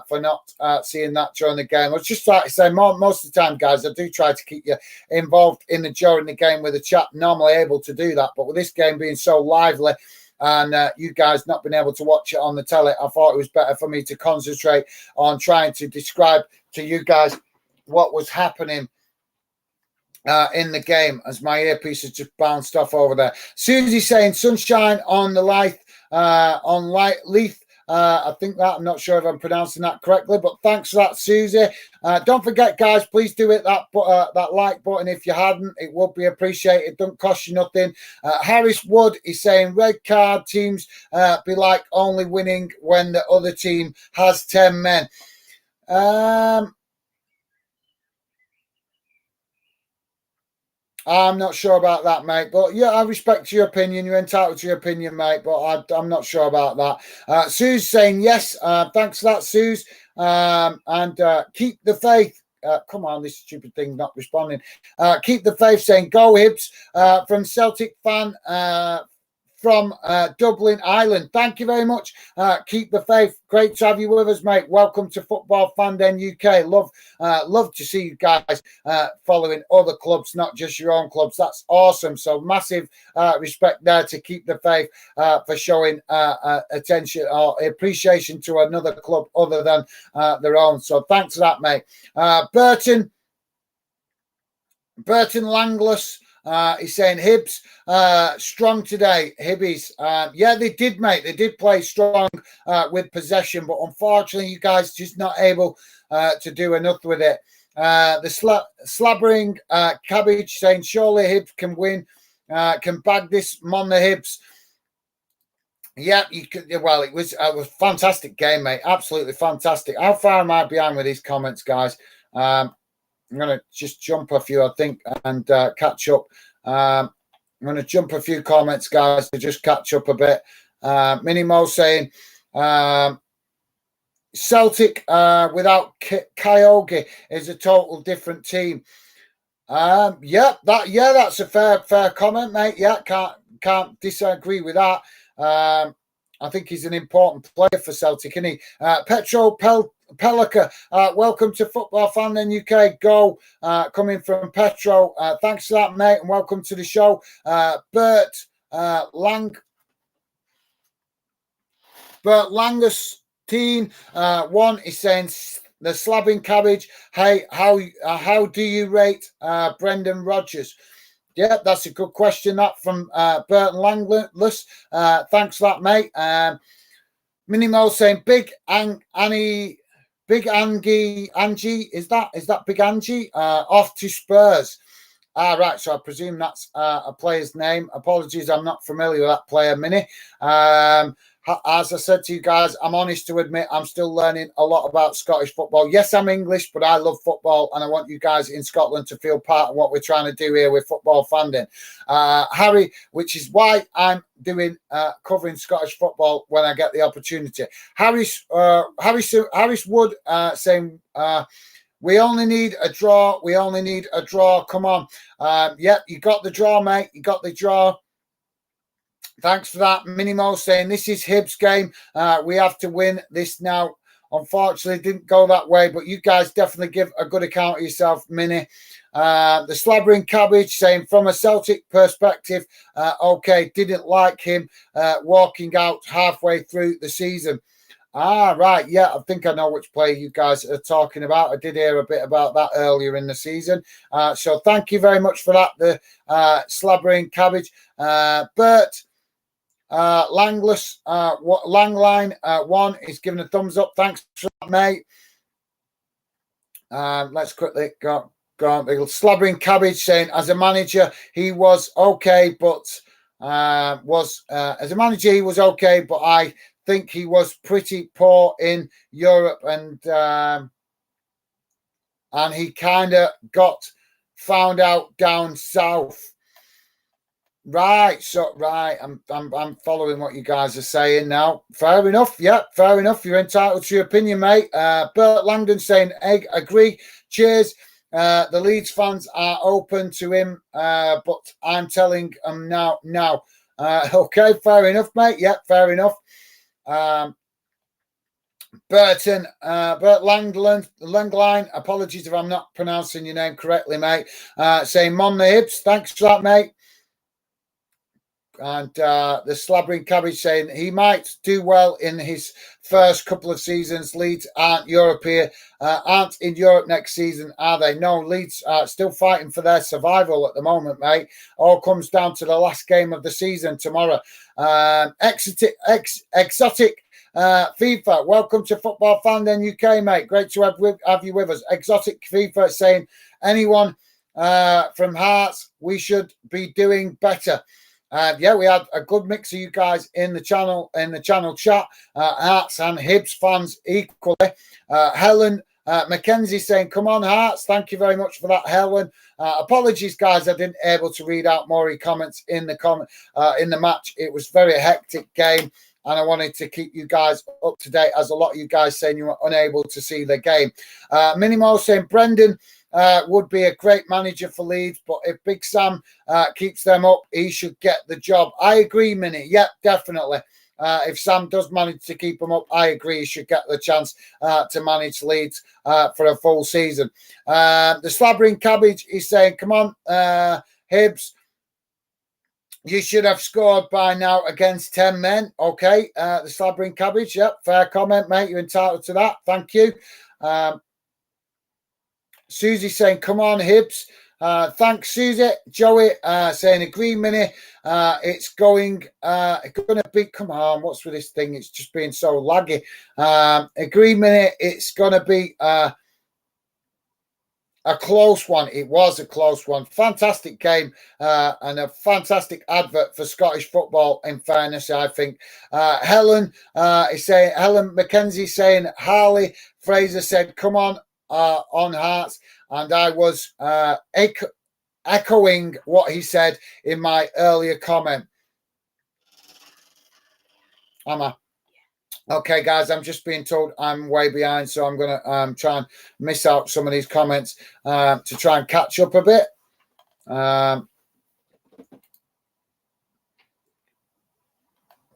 for not seeing that during the game. I was just trying to say, most of the time, guys, I do try to keep you involved during the game with the chat. Normally able to do that, but with this game being so lively and you guys not being able to watch it on the telly, I thought it was better for me to concentrate on trying to describe to you guys what was happening in the game, as my earpiece has just bounced off over there. Susie saying sunshine on the Leith, Leith. I think that, I'm not sure if I'm pronouncing that correctly, but thanks for that, Susie. Don't forget, guys, please do hit that like button if you hadn't. It would be appreciated. It don't cost you nothing. Harris Wood is saying red card teams be like only winning when the other team has 10 men. I'm not sure about that, mate. But yeah, I respect your opinion. You're entitled to your opinion, mate. But I'm not sure about that. Sue's saying yes. Thanks for that, Suze. And keep the faith. Come on, this stupid thing not responding. Keep the faith, saying go Hibs from Celtic fan from Dublin, Ireland. Thank you very much. Keep the faith. Great to have you with us, mate. Welcome to Football Fan Den UK. Love to see you guys following other clubs, not just your own clubs. That's awesome. So massive respect there to Keep the Faith for showing attention or appreciation to another club other than their own. So thanks for that, mate. Burton Langless. He's saying Hibs strong today. Hibbies, yeah, they did, mate. They did play strong with possession, but unfortunately, you guys just not able to do enough with it. The slabbering cabbage saying surely Hibs can win, can bag this Mon the Hibs. Yeah, you could. Well, it was a fantastic game, mate. Absolutely fantastic. How far am I behind with these comments, guys? I'm going to just jump a few, I think, and catch up. I'm going to jump a few comments, guys, to just catch up a bit. Minimo saying Celtic without Kyoge is a total different team. That's a fair comment, mate. Yeah, can't disagree with that. I think he's an important player for Celtic, isn't he? Petro Pelika, welcome to Football Fan Den UK. Go coming from Petro. Thanks for that, mate, and welcome to the show. Bert Langustine one is saying the slabbing cabbage. Hey, how do you rate Brendan Rodgers? Yeah, that's a good question. That from Burton Langless. Thanks for that, mate. Minimo saying Big Angie, is that Big Angie? Off to Spurs. Right, so I presume that's a player's name. Apologies, I'm not familiar with that player, Mini. As I said to you guys, I'm honest to admit I'm still learning a lot about Scottish football. Yes, I'm English, but I love football, and I want you guys in Scotland to feel part of what we're trying to do here with Football Fan Den. Harry, which is why I'm doing covering Scottish football when I get the opportunity. Harris Wood saying we only need a draw. We only need a draw. Come on. Yep, you got the draw, mate. You got the draw. Thanks for that. Minimo saying this is Hibs game. We have to win this now. Unfortunately, it didn't go that way, but you guys definitely give a good account of yourself, Mini. The slabbering cabbage saying from a Celtic perspective, okay, didn't like him walking out halfway through the season. Right. Yeah, I think I know which player you guys are talking about. I did hear a bit about that earlier in the season. So thank you very much for that, the slabbering cabbage. Bert Langless, Langline one is giving a thumbs up. Thanks for that, mate. Let's quickly go on. The slabbering cabbage saying as a manager he was okay, but as a manager he was okay, but I think he was pretty poor in Europe, and he kind of got found out down south. Right, I'm following what you guys are saying now. Fair enough. Yeah, fair enough. You're entitled to your opinion, mate. Bert Langdon saying, "Egg, agree. Cheers." The Leeds fans are open to him, but I'm telling them now. Okay, fair enough, mate. Yeah, fair enough. Bert Langline, apologies if I'm not pronouncing your name correctly, mate. Saying Mon the Hibs, thanks for that, mate. And the slabbering cabbage saying he might do well in his first couple of seasons. Leeds aren't in Europe next season, are they? No, Leeds are still fighting for their survival at the moment, mate. All comes down to the last game of the season tomorrow. Exotic FIFA, welcome to Football Fan Den UK, mate. Great to have you with us. Exotic FIFA saying anyone from Hearts, we should be doing better. Yeah, we had a good mix of you guys in the channel chat. Hearts and Hibs fans equally. Helen Mackenzie saying, come on, Hearts. Thank you very much for that, Helen. Apologies, guys. I didn't able to read out more comments in the match. It was a very hectic game, and I wanted to keep you guys up to date, as a lot of you guys saying you were unable to see the game. Minimo saying, Brendan would be a great manager for Leeds, but if Big Sam keeps them up, he should get the job. I agree, Minnie. Yep, definitely. If Sam does manage to keep them up, I agree he should get the chance to manage Leeds for a full season. The Slabbering Cabbage is saying, come on, Hibs, you should have scored by now against 10 men. Okay, the Slabbering Cabbage, yep, fair comment, mate. You're entitled to that. Thank you. Susie saying, come on, Hibs. Thanks, Susie. Joey saying, agree, Minnie. It's going to be, come on, what's with this thing? It's just being so laggy. Agree, Minnie. It's going to be a close one. It was a close one. Fantastic game and a fantastic advert for Scottish football, in fairness, I think. Helen is saying, Helen McKenzie saying, Harley Fraser said, come on Hearts. And I was echoing what he said in my earlier comment. Am I? Okay, guys, I'm just being told I'm way behind, so I'm going to try and miss out some of these comments to try and catch up a bit.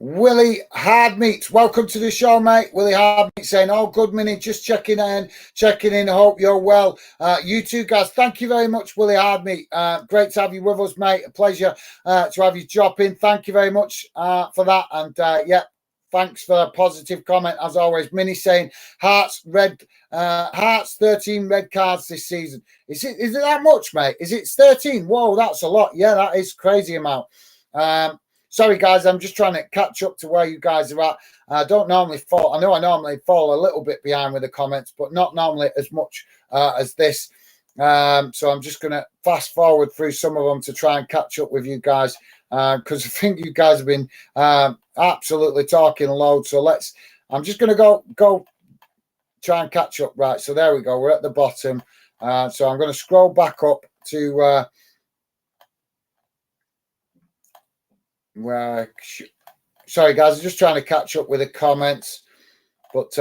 Willie Hardmeat, welcome to the show, mate. Willie Hardmeat saying, oh, good, Minnie, just checking in. Hope you're well. You too, guys. Thank you very much, Willie Hardmeat. Great to have you with us, mate. A pleasure to have you drop in. Thank you very much for that. And yeah, thanks for a positive comment, as always. Minnie saying, Hearts 13 red cards this season. Is it that much, mate? Is it 13? Whoa, that's a lot. Yeah, that is crazy amount. Sorry, guys, I'm just trying to catch up to where you guys are at. I don't normally fall. I know I normally fall a little bit behind with the comments, but not normally as much as this. So I'm just going to fast forward through some of them to try and catch up with you guys, because I think you guys have been absolutely talking loads. So I'm just going to go try and catch up. Right, so there we go. We're at the bottom. So I'm going to scroll back up to... sorry, guys, I'm just trying to catch up with the comments, but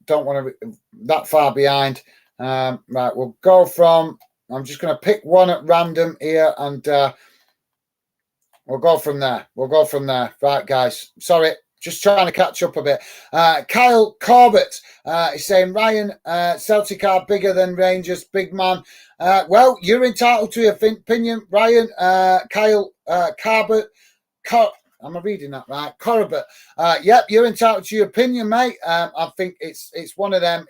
don't want to be that far behind. Right, we'll go from... I'm just going to pick one at random here, and we'll go from there. Right, guys. Sorry, just trying to catch up a bit. Kyle Corbett is saying, Ryan, Celtic are bigger than Rangers, big man. Well, you're entitled to your opinion, Ryan. Kyle Corbett. Am I reading that right? Corbett. Yep, you're entitled to your opinion, mate. I think it's one of them.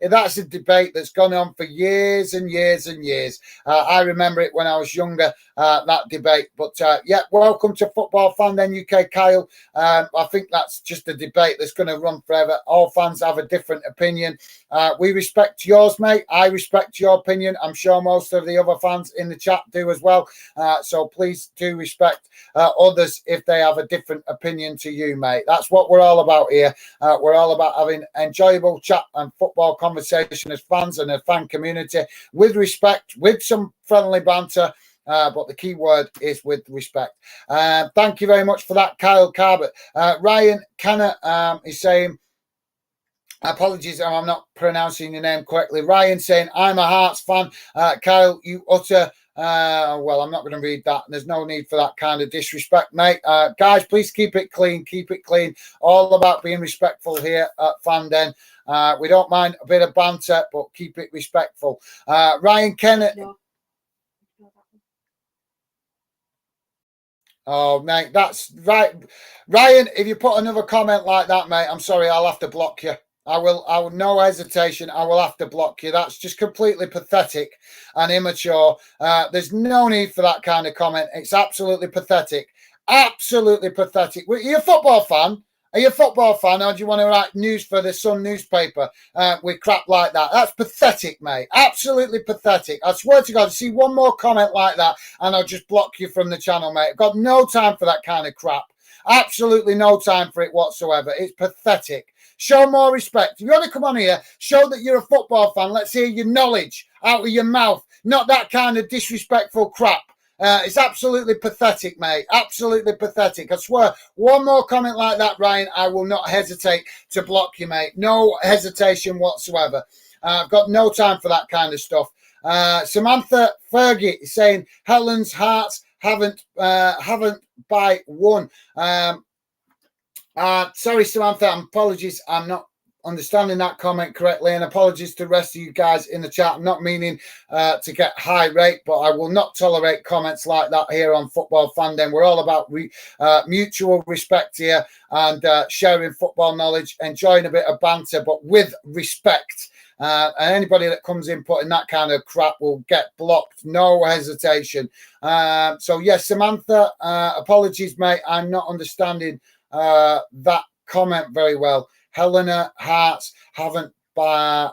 That's a debate that's gone on for years and years and years. I remember it when I was younger, that debate. But yeah, welcome to Football Fan then, UK, Kyle. I think that's just a debate that's going to run forever. All fans have a different opinion. We respect yours, mate. I respect your opinion. I'm sure most of the other fans in the chat do as well. So please do respect others if they have a different opinion to you, mate. That's what we're all about here. We're all about having enjoyable chat and football conversation as fans and a fan community with respect, with some friendly banter. But the key word is with respect. Thank you very much for that, Kyle Corbett. Ryan Canna is saying, apologies if I'm not pronouncing your name correctly. Ryan saying, I'm a Hearts fan. Kyle, you utter... well, I'm not going to read that. There's no need for that kind of disrespect, mate. Guys, please keep it clean. Keep it clean. All about being respectful here at Fanden. We don't mind a bit of banter, but keep it respectful. Ryan Kennett. No. Oh, mate, that's right. Ryan, if you put another comment like that, mate, I'm sorry, I'll have to block you. I will, no hesitation, I will have to block you. That's just completely pathetic and immature. There's no need for that kind of comment. It's absolutely pathetic. Absolutely pathetic. Are you a football fan? Are you a football fan, or do you want to write news for the Sun newspaper with crap like that? That's pathetic, mate. Absolutely pathetic. I swear to God, see one more comment like that, and I'll just block you from the channel, mate. I've got no time for that kind of crap. Absolutely no time for it whatsoever. It's pathetic. Show more respect. If you want to come on here, show that you're a football fan. Let's hear your knowledge out of your mouth. Not that kind of disrespectful crap. It's absolutely pathetic, mate. Absolutely pathetic. I swear, one more comment like that, Ryan, I will not hesitate to block you, mate. No hesitation whatsoever. I've got no time for that kind of stuff. Samantha Fergie is saying Helen's Hearts haven't by one. Sorry, Samantha. Apologies. I'm not understanding that comment correctly, and apologies to the rest of you guys in the chat. I'm not meaning to get high rate, but I will not tolerate comments like that here on Football Fandom. We're all about mutual respect here and sharing football knowledge, enjoying a bit of banter, but with respect. And anybody that comes in putting that kind of crap will get blocked. No hesitation. So yes, Samantha, apologies, mate. I'm not understanding that comment very well. Helena Hearts haven't by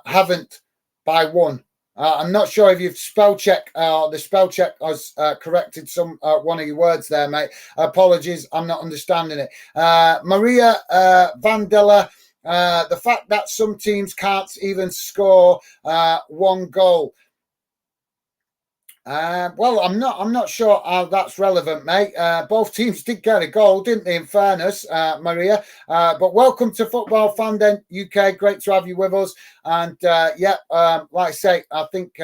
one. I'm not sure if you've spell check. The spell check has corrected some one of your words there, mate. Apologies, I'm not understanding it. Maria Vandella. The fact that some teams can't even score one goal. Well, I'm not sure how that's relevant, mate. Both teams did get a goal, didn't they, in fairness, Maria? But welcome to Football Fandom UK. Great to have you with us. And like I say, I think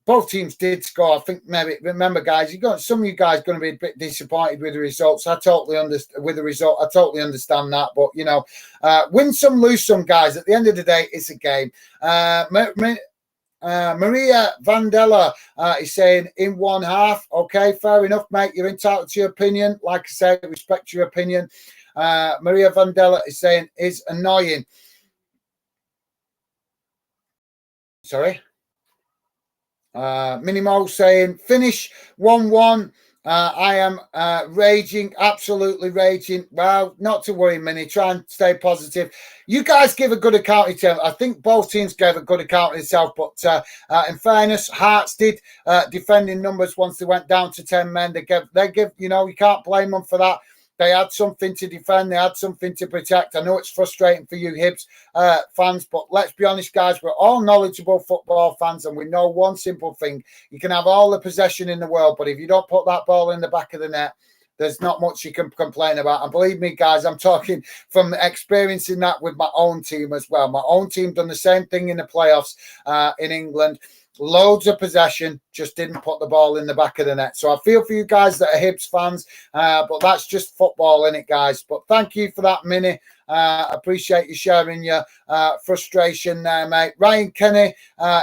both teams did score. I think maybe remember, guys, some of you guys going to be a bit disappointed with the results. I totally understand that. But win some, lose some, guys. At the end of the day, it's a game. Maria Vandella is saying in one half. Okay, fair enough, mate. You're entitled to your opinion. Like I said, respect your opinion. Maria Vandella is saying is annoying. Sorry. Minimo saying finish 1-1. I am raging, absolutely raging. Well, not to worry, Minnie. Try and stay positive. You guys give a good account of yourself. I think both teams gave a good account of itself, but in fairness, Hearts did defend in numbers once they went down to 10 men. They give, you can't blame them for that. They had something to defend. They had something to protect. I know it's frustrating for you Hibs fans, but let's be honest, guys. We're all knowledgeable football fans, and we know one simple thing. You can have all the possession in the world, but if you don't put that ball in the back of the net, there's not much you can complain about. And believe me, guys, I'm talking from experiencing that with my own team as well. My own team done the same thing in the playoffs in England. Loads of possession, just didn't put the ball in the back of the net. So I feel for you guys that are Hibs fans, but that's just football, innit, guys? But thank you for that, Minnie. Appreciate you sharing your frustration there, mate. Ryan Kenny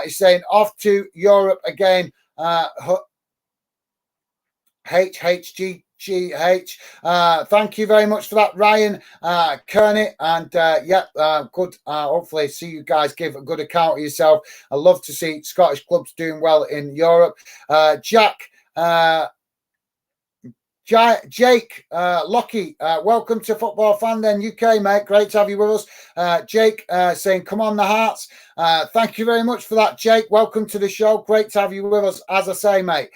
is saying off to Europe again. HHG. Thank you very much for that, Ryan Kearney, and good. Hopefully see you guys give a good account of yourself. I love to see Scottish clubs doing well in Europe. Jake Lockie, welcome to Football Fandom UK, mate. Great to have you with us. Jake saying, come on the Hearts. Thank you very much for that, Jake. Welcome to the show. Great to have you with us, as I say, mate.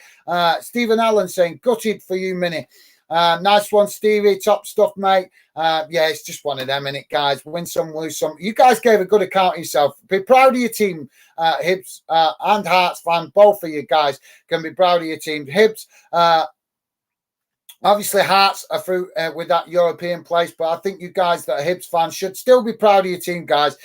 Stephen Allen saying, gutted for you, Minnie. Nice one, Stevie. Top stuff, mate. It's just one of them, innit, guys? Win some, lose some. You guys gave a good account of yourself. Be proud of your team, Hibs and Hearts fan. Both of you guys can be proud of your team. Hibs, obviously, Hearts are through with that European place, but I think you guys that are Hibs fans should still be proud of your team, guys.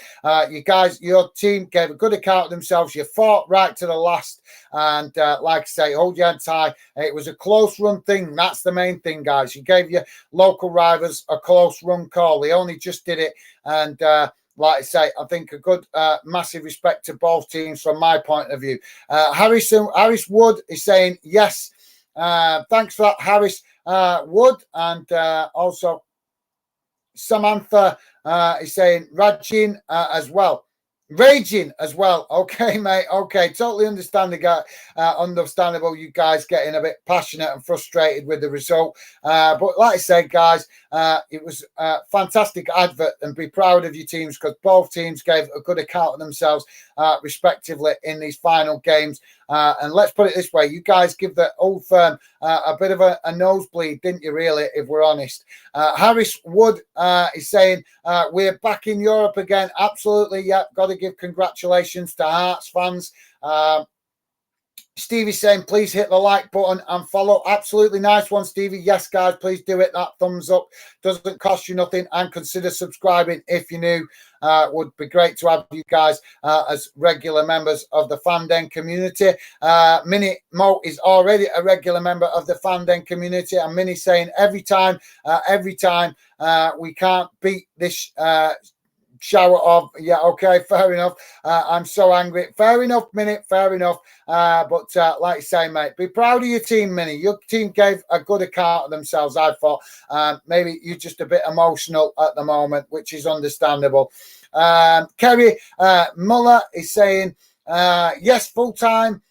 Your team gave a good account of themselves. You fought right to the last, and like I say, hold your head high. It was a close run thing. That's the main thing, guys. You gave your local rivals a close run call. They only just did it, and like I say, I think a good, massive respect to both teams from my point of view. Harris Wood is saying yes. Thanks for that, Harris Wood, and also Samantha is saying raging as well. Raging as well. Okay, mate. Okay, totally understandable. You guys getting a bit passionate and frustrated with the result. But like I said, guys, It was a fantastic advert, and be proud of your teams because both teams gave a good account of themselves, respectively, in these final games. And let's put it this way, you guys give the Old Firm a bit of a nosebleed, didn't you, really, if we're honest? Harris Wood is saying, we're back in Europe again. Absolutely, yeah, got to give congratulations to Hearts fans. Stevie's saying, please hit the like button and follow. Absolutely nice one, Stevie. Yes, guys, please do it. That thumbs up doesn't cost you nothing. And consider subscribing if you're new. Would be great to have you guys as regular members of the Fanden community. Minnie Mo is already a regular member of the Fanden community. And Minnie saying, every time we can't beat this shower of, yeah, okay, fair enough. I'm so angry. Fair enough, Minute, fair enough. But like I say, mate, be proud of your team, Minnie. Your team gave a good account of themselves, I thought. Maybe you're just a bit emotional at the moment, which is understandable. Kerry Muller is saying, yes, full time.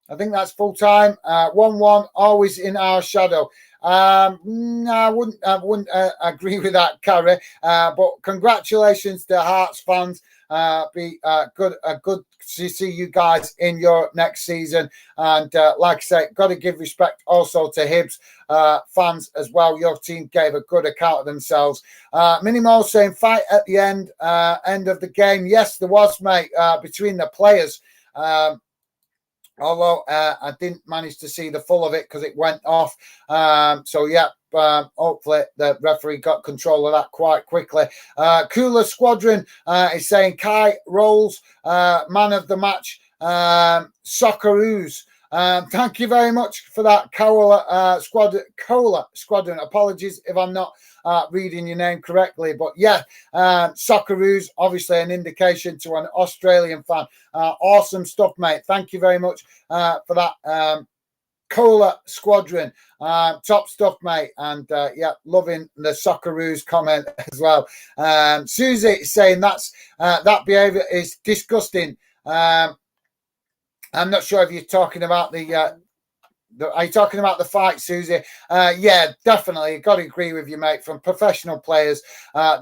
I think that's full time. 1-1, always in our shadow. No, I wouldn't agree with that, Carrie. But congratulations to Hearts fans. Be good to see you guys in your next season. And like I say, got to give respect also to Hibs fans as well. Your team gave a good account of themselves. Minimal saying fight at the end of the game. Yes, there was, mate, between the players. Although I didn't manage to see the full of it because it went off. So, yeah, hopefully the referee got control of that quite quickly. Cooler Squadron is saying Kai Rolls, man of the match, Socceroos. Thank you very much for that, Cola Squadron. Apologies if I'm not reading your name correctly, but yeah, Socceroos, obviously an indication to an Australian fan. Awesome stuff, mate. Thank you very much for that, Cola Squadron. Top stuff, mate. And yeah, loving the Socceroos comment as well. Susie saying that behaviour is disgusting. I'm not sure if you're talking about are you talking about the fight, Susie? Yeah, definitely. Got to agree with you, mate. From professional players,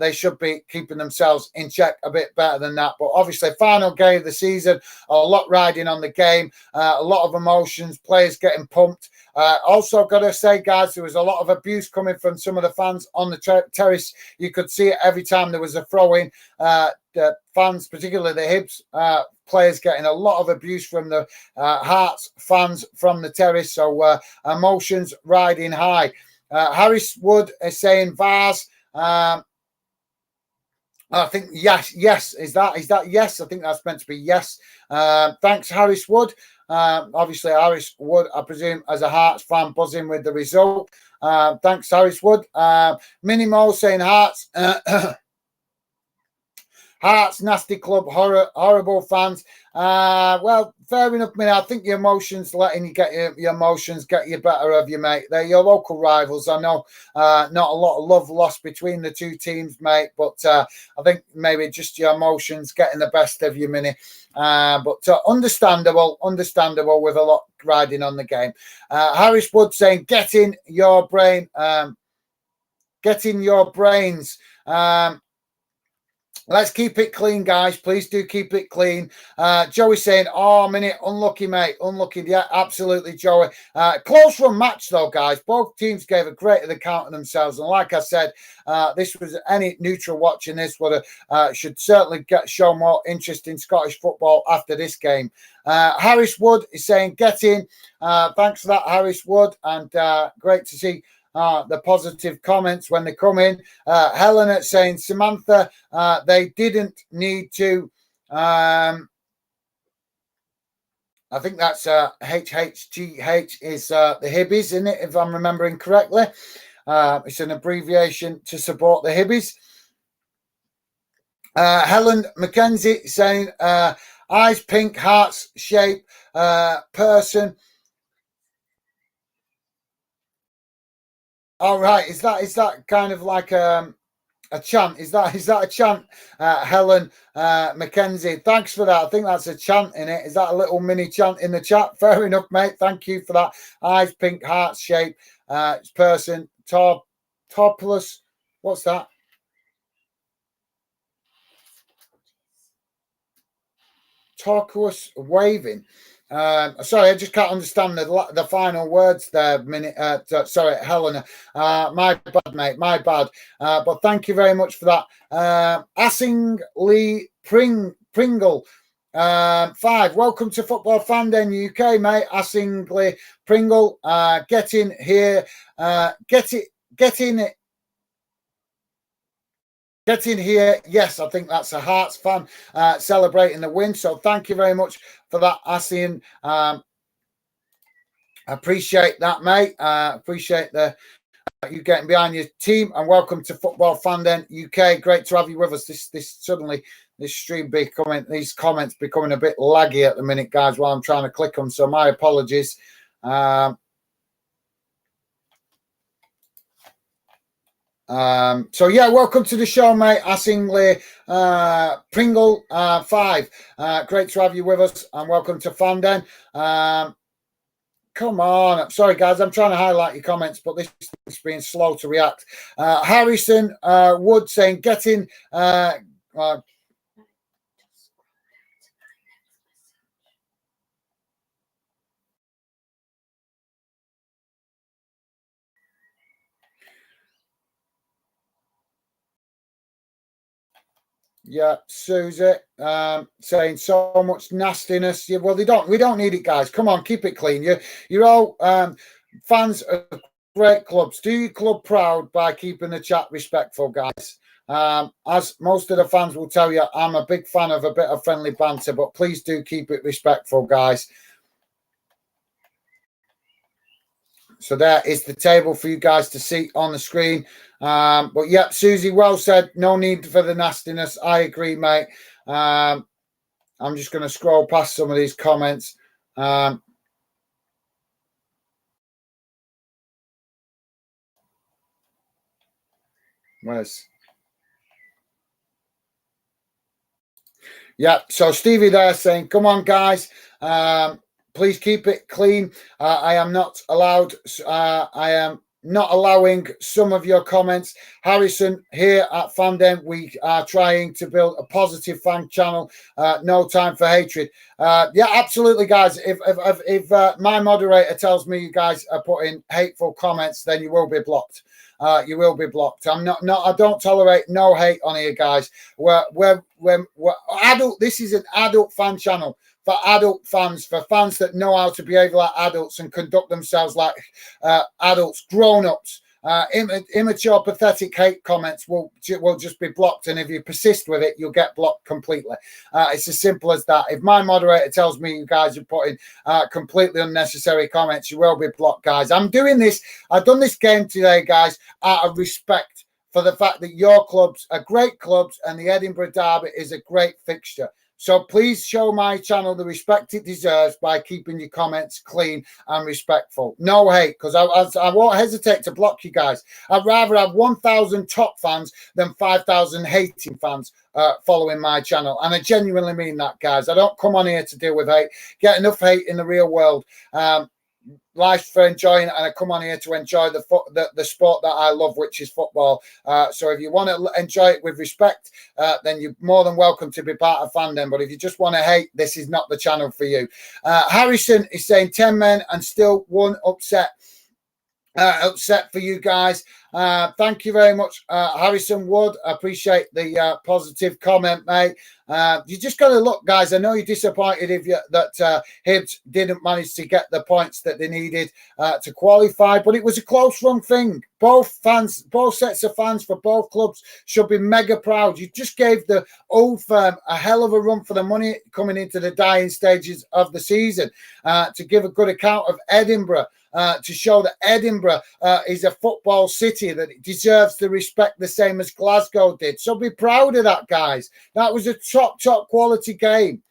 they should be keeping themselves in check a bit better than that. But obviously, final game of the season, a lot riding on the game, a lot of emotions, players getting pumped. Also, got to say, guys, there was a lot of abuse coming from some of the fans on the terrace. You could see it every time there was a throw-in. The fans, particularly the Hibs players, getting a lot of abuse from the Hearts fans from the terrace. So emotions riding high. Harris Wood is saying Vars. I think yes. Is that yes? I think that's meant to be yes. Thanks, Harris Wood. Obviously, Harris Wood, I presume, as a Hearts fan, buzzing with the result. Thanks, Harris Wood. Minimo saying Hearts. Hearts, nasty club, horrible fans. Well, fair enough, mate. I think your emotions, letting you get your emotions get you better of you, mate. They're your local rivals. I know not a lot of love lost between the two teams, mate, but I think maybe just your emotions getting the best of you, Minnie. But understandable with a lot riding on the game. Harris Wood saying, get in your brains. Let's keep it clean, guys. Please do keep it clean. Joey saying, oh, Minute, unlucky, mate. Unlucky. Yeah, absolutely, Joey. Close run match, though, guys. Both teams gave a great account of themselves. And like I said, this was any neutral watching this would should certainly show more interest in Scottish football after this game. Harris Wood is saying, get in. Thanks for that, Harris Wood. And great to see the positive comments when they come in. Helena saying, Samantha, they didn't need to. I think that's HHGH is the Hibbies, isn't it? If I'm remembering correctly. It's an abbreviation to support the Hibbies. Helen Mackenzie saying, eyes pink, hearts shape, person. All right, is that kind of like a chant? Is that a chant, Helen Mackenzie? Thanks for that. I think that's a chant in it. Is that a little mini chant in the chat? Fair enough, mate. Thank you for that. Eyes pink, heart shape, person, topless. What's that? Turquoise waving. Sorry, I just can't understand the final words there. Sorry, Helena. My bad, mate. My bad. But thank you very much for that. Assing Lee Pringle. 5. Welcome to Football Fan Den UK, mate. Assing Lee Pringle. Get in here. Get in here. Yes, I think that's a Hearts fan celebrating the win. So thank you very much for that, Asian. Appreciate that, mate. Appreciate you getting behind your team, and welcome to Football Fan Den UK. Great to have you with us. This stream these comments becoming a bit laggy at the minute, guys, while I'm trying to click them. So my apologies. So yeah, welcome to the show, mate. Assingly Pringle 5. Great to have you with us, and welcome to Fan Den. Come on. Sorry, guys, I'm trying to highlight your comments, but this is being slow to react. Harrison Wood saying, get in. Yeah, Susie saying so much nastiness. Yeah, well, we don't need it, guys. Come on, keep it clean. You're all fans of great clubs. Do your club proud by keeping the chat respectful, guys. As most of the fans will tell you, I'm a big fan of a bit of friendly banter, but please do keep it respectful, guys. So there is the table for you guys to see on the screen. But yeah, Susie, well said. No need for the nastiness. I agree, mate. I'm just going to scroll past some of these comments. Yeah, so Stevie there saying, come on, guys. Please keep it clean. I am not allowed. I am not allowing some of your comments. Harrison, here at Fan Den, we are trying to build a positive fan channel. No time for hatred. Yeah, absolutely, guys. If my moderator tells me you guys are putting hateful comments, then you will be blocked. You will be blocked. I don't tolerate no hate on here, guys. We're adult. This is an adult fan channel for adult fans, for fans that know how to behave like adults and conduct themselves like adults, grown-ups. Immature, pathetic hate comments will just be blocked, and if you persist with it, you'll get blocked completely. It's as simple as that. If my moderator tells me you guys are putting completely unnecessary comments, you will be blocked, guys. I'm doing this. I've done this game today, guys, out of respect for the fact that your clubs are great clubs and the Edinburgh Derby is a great fixture. So please show my channel the respect it deserves by keeping your comments clean and respectful. No hate, because I won't hesitate to block you guys. I'd rather have 1,000 top fans than 5,000 hating fans following my channel. And I genuinely mean that, guys. I don't come on here to deal with hate. Get enough hate in the real world. Life for enjoying it, and I come on here to enjoy the sport that I love, which is football. So if you want to enjoy it with respect, then you're more than welcome to be part of Fan Den. But if you just want to hate, this is not the channel for you. Harrison is saying 10 men and still one upset. Upset for you guys. Thank you very much, Harrison Wood. I appreciate the positive comment, mate. You just got to look, guys. I know you're disappointed that Hibs didn't manage to get the points that they needed to qualify, but it was a close-run thing. Both sets of fans for both clubs should be mega proud. You just gave the Old Firm a hell of a run for the money coming into the dying stages of the season to give a good account of Edinburgh. To show that Edinburgh is a football city, that it deserves the respect the same as Glasgow did. So be proud of that, guys. That was a top quality game.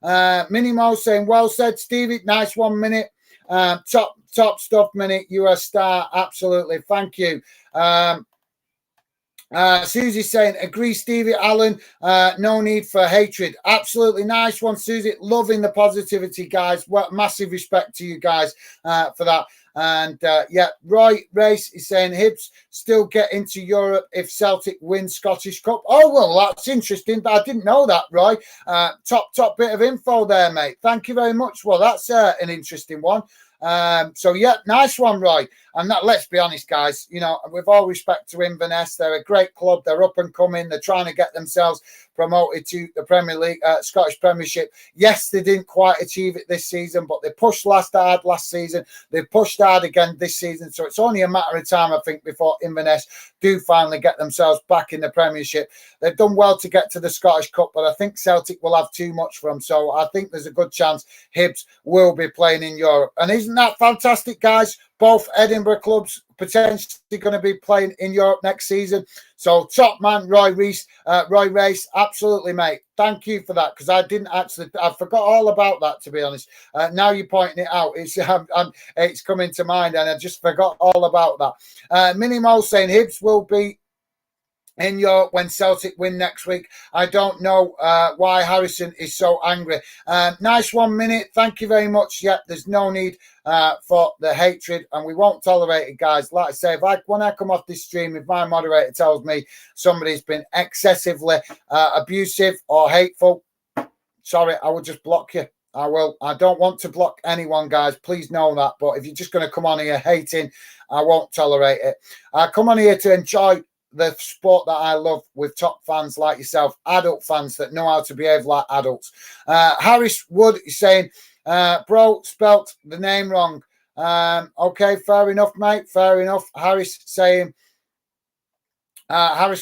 Minimo saying, well said, Stevie. Nice 1 minute. Top stuff, Minute. You are a star. Absolutely. Thank you. Susie's saying, agree, Stevie Allen. No need for hatred. Absolutely nice one, Susie. Loving the positivity, guys. What massive respect to you guys for that. And yeah, Roy Race is saying Hibs still get into Europe if Celtic win Scottish Cup. Oh, well, that's interesting. I didn't know that, Roy. Top bit of info there, mate. Thank you very much. Well, that's an interesting one. So yeah, nice one, Roy. And that, let's be honest, guys, you know, with all respect to Inverness, they're a great club. They're up and coming. They're trying to get themselves promoted to the Premier League, Scottish Premiership. Yes, they didn't quite achieve it this season, but they pushed hard last season. They pushed hard again this season. So it's only a matter of time, I think, before Inverness do finally get themselves back in the Premiership. They've done well to get to the Scottish Cup, but I think Celtic will have too much for them. So I think there's a good chance Hibs will be playing in Europe. And isn't that fantastic, guys? Both Edinburgh clubs potentially going to be playing in Europe next season. So top man, Roy Race, absolutely, mate. Thank you for that, because I forgot all about that, to be honest. Now you're pointing it out. It's coming to mind, and I just forgot all about that. Minnie Mo saying Hibs will be in Europe when Celtic win next week. I don't know why Harrison is so angry. Nice 1 minute. Thank you very much. Yeah, there's no need for the hatred, and we won't tolerate it, guys. Like I say, when I come off this stream, if my moderator tells me somebody's been excessively abusive or hateful, sorry, I will just block you. I will. I don't want to block anyone, guys. Please know that. But if you're just going to come on here hating, I won't tolerate it. I come on here to enjoy the sport that I love with top fans like yourself, adult fans that know how to behave like adults. Harris Wood is saying, bro, spelt the name wrong. Okay, fair enough, mate. Fair enough. Harris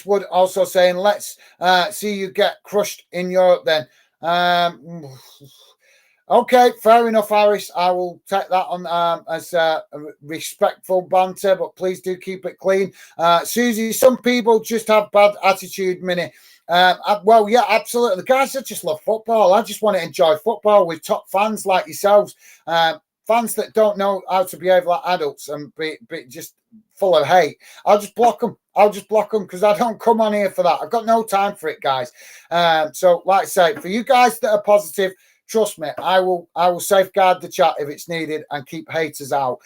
Wood also saying, let's see you get crushed in Europe then. Okay, fair enough, Harris. I will take that on as respectful banter, but please do keep it clean. Susie, some people just have bad attitude, Minnie. Well, yeah, absolutely. The guys that just love football. I just want to enjoy football with top fans like yourselves. Fans that don't know how to behave like adults and be just full of hate. I'll just block them. Because I don't come on here for that. I've got no time for it, guys. So, like I say, for you guys that are positive, trust me, I will safeguard the chat if it's needed and keep haters out.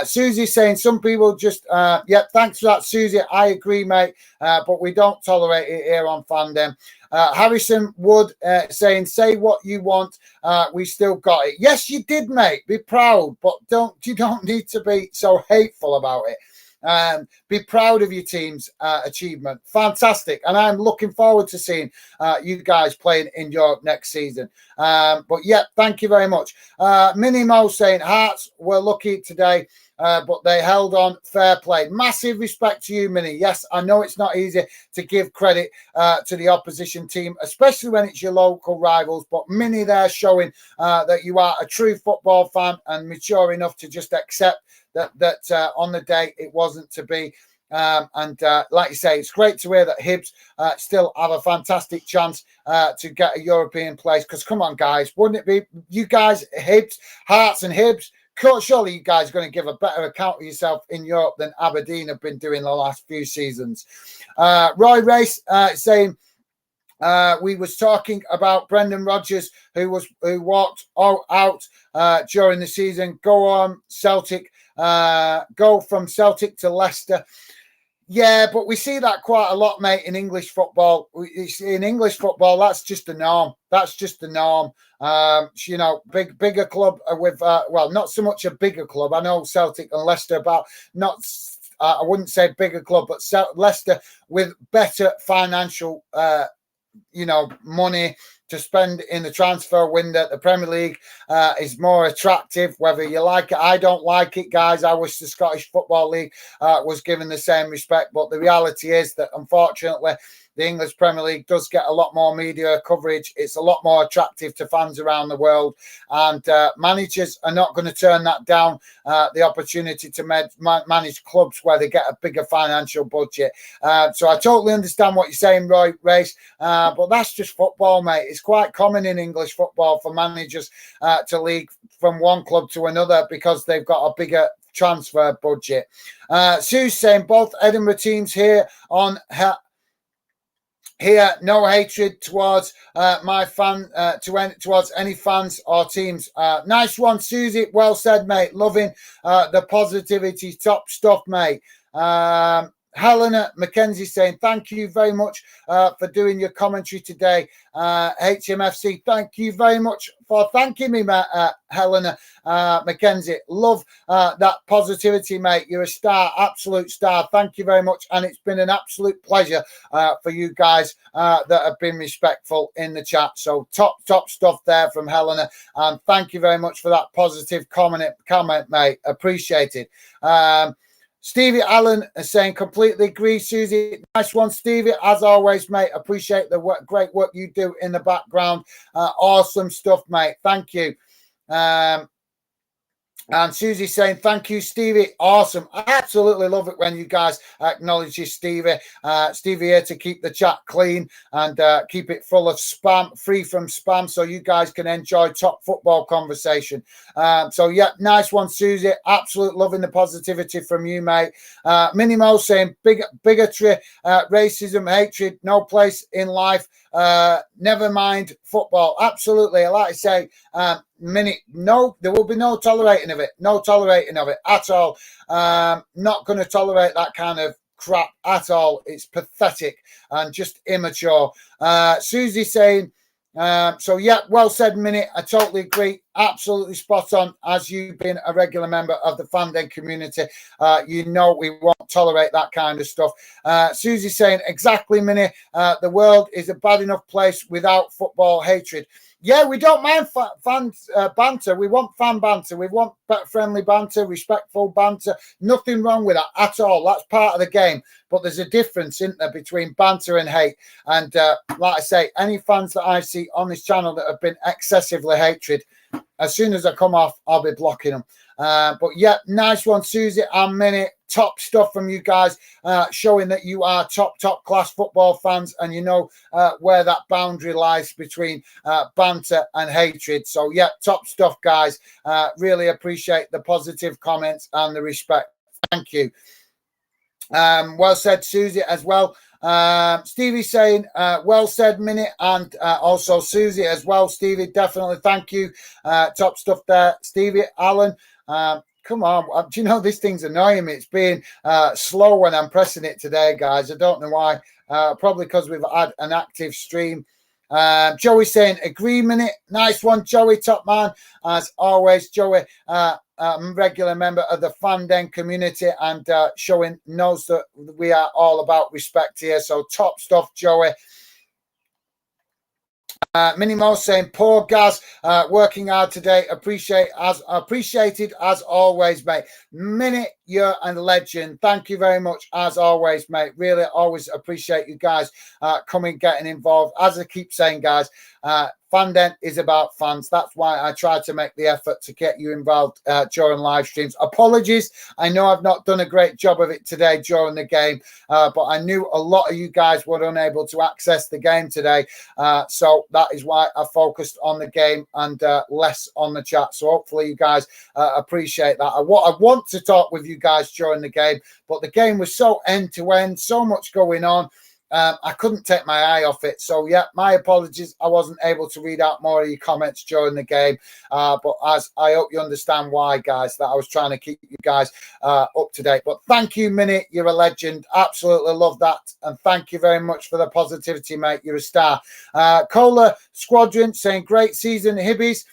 Susie's saying some people just, yeah, thanks for that, Susie. I agree, mate, but we don't tolerate it here on Fandom. Harrison Wood saying, say what you want, we still got it. Yes, you did, mate. Be proud, but you don't need to be so hateful about it. Be proud of your team's achievement. Fantastic. And I'm looking forward to seeing you guys playing in Europe next season. But yeah, thank you very much. Minnie Mo saying Hearts were lucky today, but they held on. Fair play. Massive respect to you, Minnie. Yes, I know it's not easy to give credit to the opposition team, especially when it's your local rivals. But Minnie there showing that you are a true football fan and mature enough to just accept that on the day it wasn't to be. And like you say, it's great to hear that Hibs still have a fantastic chance to get a European place. Because come on, guys, wouldn't it be you guys, Hibs, Hearts and Hibs? Surely you guys are going to give a better account of yourself in Europe than Aberdeen have been doing the last few seasons. Roy Race saying, we was talking about Brendan Rodgers, who walked out during the season. Go on, Celtic. Go from Celtic to Leicester. Yeah, but we see that quite a lot, mate, in English football. In English football, that's just the norm. That's just the norm. You know, bigger club with, well, not so much a bigger club. I know Celtic and Leicester, but not, I wouldn't say bigger club, but Leicester with better financial, you know, money to spend in the transfer window. The Premier League is more attractive, whether you like it. I don't like it, guys. I wish the Scottish Football League was given the same respect. But the reality is that, unfortunately, the English Premier League does get a lot more media coverage. It's a lot more attractive to fans around the world. And managers are not going to turn that down, the opportunity to manage clubs where they get a bigger financial budget. So I totally understand what you're saying, Roy Race. But that's just football, mate. It's quite common in English football for managers to league from one club to another because they've got a bigger transfer budget. Sue's saying both Edinburgh teams here on here, no hatred towards my fan, towards any fans or teams. Nice one, Susie. Well said, mate. Loving the positivity. Top stuff, mate. Helena Mackenzie saying, thank you very much for doing your commentary today. HMFC, thank you very much for thanking me, Helena Mackenzie. Love that positivity, mate. You're a star, absolute star. Thank you very much. And it's been an absolute pleasure for you guys that have been respectful in the chat. So top stuff there from Helena. And thank you very much for that positive comment, mate. Appreciated. Stevie Allen is saying, completely agree, Susie. Nice one, Stevie. As always, mate, appreciate the great work you do in the background. Awesome stuff, mate. Thank you. And Susie saying, thank you, Stevie. Awesome. I absolutely love it when you guys acknowledge you, Stevie. Stevie here to keep the chat clean and keep it full of spam, free from spam, so you guys can enjoy top football conversation. So, yeah, nice one, Susie. Absolute loving the positivity from you, mate. Minimo saying, bigotry, racism, hatred, no place in life. Never mind football. Absolutely. Like I say, no, there will be no tolerating of it at all. Not going to tolerate that kind of crap at all. It's pathetic and just immature. Susie saying, so yeah, well said, Minnie. I totally agree. Absolutely spot on. As you've been a regular member of the Fandom community, you know we won't tolerate that kind of stuff. Susie saying, exactly, Minnie. The world is a bad enough place without football hatred. Yeah, we don't mind fans banter. We want fan banter. We want friendly banter, respectful banter. Nothing wrong with that at all. That's part of the game. But there's a difference, isn't there, between banter and hate. And like I say, any fans that I see on this channel that have been excessively hatred, as soon as I come off, I'll be blocking them. But yeah, nice one, Susie and Minnie. Top stuff from you guys, showing that you are top class football fans, and you know where that boundary lies between banter and hatred. So yeah, top stuff, guys. Really appreciate the positive comments and the respect. Thank you. Well said, Susie, as well. Stevie saying, well said, Minnie, and also Susie as well. Stevie, definitely thank you. Top stuff there. Stevie Allen, come on. Do you know this thing's annoying me? It's being slow when I'm pressing it today, guys. I don't know why. Probably because we've had an active stream. Joey saying, agree, Minnie. Nice one, Joey, top man. As always, Joey, regular member of the Fandom community and knows that we are all about respect here. So top stuff, Joey. Minimo saying, poor Gaz, working hard today. Appreciated as always, mate. Minnie, you're a legend. Thank you very much as always, mate. Really always appreciate you guys getting involved. As I keep saying, guys, Fandom is about fans. That's why I try to make the effort to get you involved during live streams. Apologies. I know I've not done a great job of it today during the game, but I knew a lot of you guys were unable to access the game today. So that is why I focused on the game and less on the chat. So hopefully you guys appreciate that. I want to talk with you guys during the game, but the game was so end-to-end, so much going on. I couldn't take my eye off it. So, yeah, my apologies. I wasn't able to read out more of your comments during the game. But as I hope you understand why, guys, that I was trying to keep you guys up to date. But thank you, Minnie. You're a legend. Absolutely love that. And thank you very much for the positivity, mate. You're a star. Cola Squadron saying, great season, Hibbies.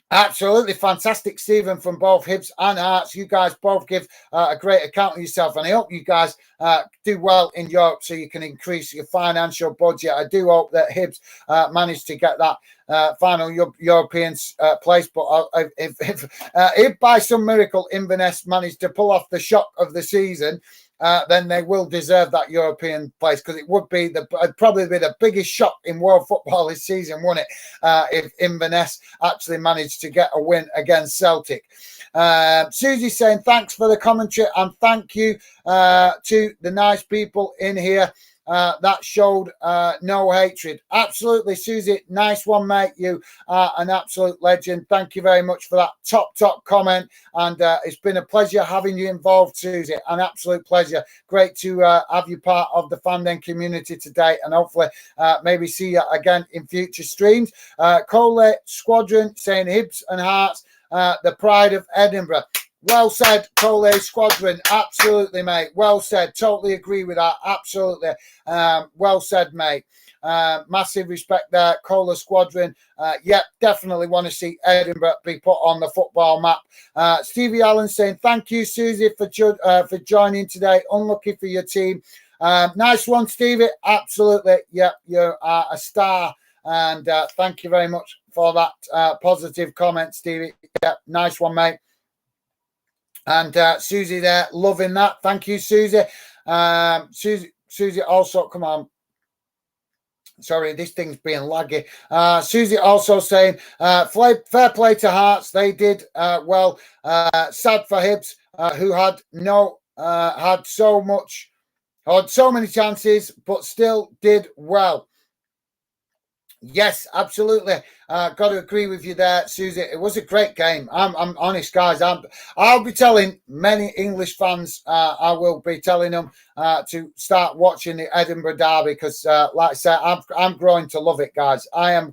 Absolutely fantastic, Stephen, from both Hibs and Hearts. You guys both give a great account of yourself, and I hope you guys do well in Europe so you can increase your financial budget. I do hope that Hibs manage to get that final European place, but if by some miracle Inverness managed to pull off the shock of the season, then they will deserve that European place, because it would be probably be the biggest shock in world football this season, wouldn't it? If Inverness actually managed to get a win against Celtic. Susie saying, thanks for the commentary and thank you to the nice people in here. that showed no hatred. Absolutely, Susie. Nice one, mate. You are an absolute legend. Thank you very much for that top comment. And it's been a pleasure having you involved, Susie. An absolute pleasure. Great to have you part of the Fandom community today, and hopefully maybe see you again in future streams. Cole Squadron saying Hibs and Hearts, the pride of Edinburgh. Well said, Cole Squadron. Absolutely, mate. Well said. Totally agree with that. Absolutely. Well said, mate. Massive respect there, Cole Squadron. Yeah, definitely want to see Edinburgh be put on the football map. Stevie Allen saying, thank you, Susie, for joining today. Unlucky for your team. Nice one, Stevie. Absolutely. Yeah, you are a star. And thank you very much for that positive comment, Stevie. Yeah, nice one, mate. And Susie there, loving that. Thank you, Susie. Susie also, come on. Sorry, this thing's being laggy. Susie also saying, fair play to Hearts. They did well. Sad for Hibs, who had so many chances, but still did well. Yes, absolutely. Got to agree with you there, Susie. It was a great game. I'm honest, guys. I'll be telling many English fans. I will be telling them to start watching the Edinburgh Derby because, like I said, I'm growing to love it, guys. I've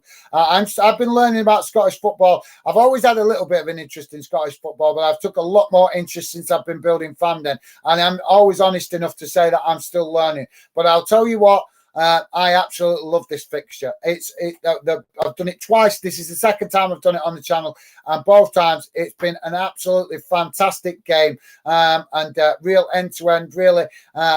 been learning about Scottish football. I've always had a little bit of an interest in Scottish football, but I've took a lot more interest since I've been building fandom, and I'm always honest enough to say that I'm still learning. But I'll tell you what. I absolutely love this fixture. I've done it twice. This is the second time I've done it on the channel, and both times it's been an absolutely fantastic game, and real end-to-end, really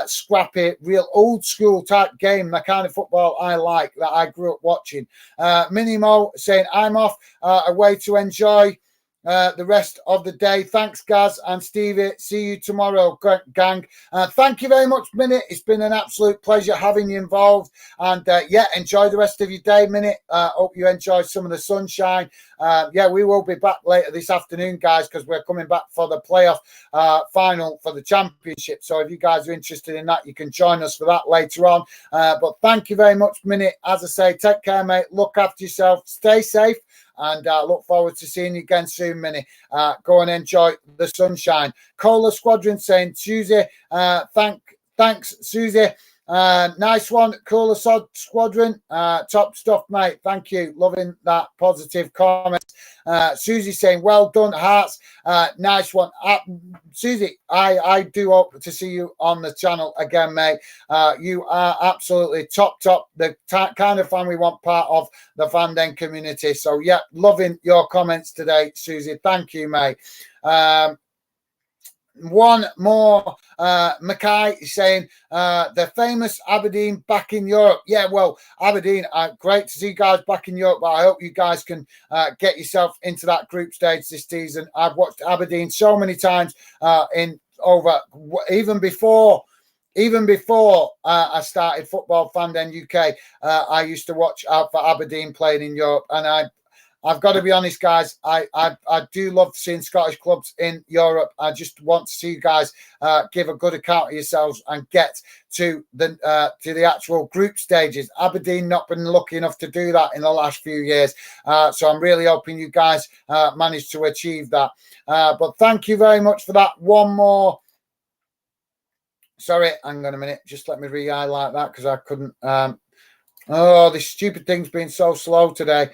scrappy, real old-school type game, the kind of football I like, that I grew up watching. Minimo saying, I'm off away to enjoy the rest of the day. Thanks, Gaz and Stevie. See you tomorrow, gang. Thank you very much, Minute. It's been an absolute pleasure having you involved. And yeah, enjoy the rest of your day, Minute. Hope you enjoy some of the sunshine. Yeah, we will be back later this afternoon, guys, because we're coming back for the playoff final for the championship. So if you guys are interested in that, you can join us for that later on. But thank you very much, Minute. As I say, take care, mate. Look after yourself. Stay safe. And look forward to seeing you again soon, Minnie. Go and enjoy the sunshine. Cola Squadron saying, Susie, thanks, Susie. Nice one, Cola Squadron. Top stuff, mate. Thank you. Loving that positive comment. Susie saying, well done, Hearts. Nice one. Susie, I do hope to see you on the channel again, mate. You are absolutely top, the kind of fan we want part of the Fandom community. So, yeah, loving your comments today, Susie. Thank you, mate. One more, Mackay is saying, the famous Aberdeen back in Europe. Yeah, well, Aberdeen, great to see you guys back in Europe, but I hope you guys can get yourself into that group stage this season. I've watched Aberdeen so many times even before I started Football Fandom UK. I used to watch out for Aberdeen playing in Europe, and I've got to be honest, guys. I do love seeing Scottish clubs in Europe. I just want to see you guys give a good account of yourselves and get to the actual group stages. Aberdeen not been lucky enough to do that in the last few years, so I'm really hoping you guys manage to achieve that. But thank you very much for that. One more. Sorry, hang on a minute. Just let me re-highlight that because I couldn't. Oh, this stupid thing's been so slow today.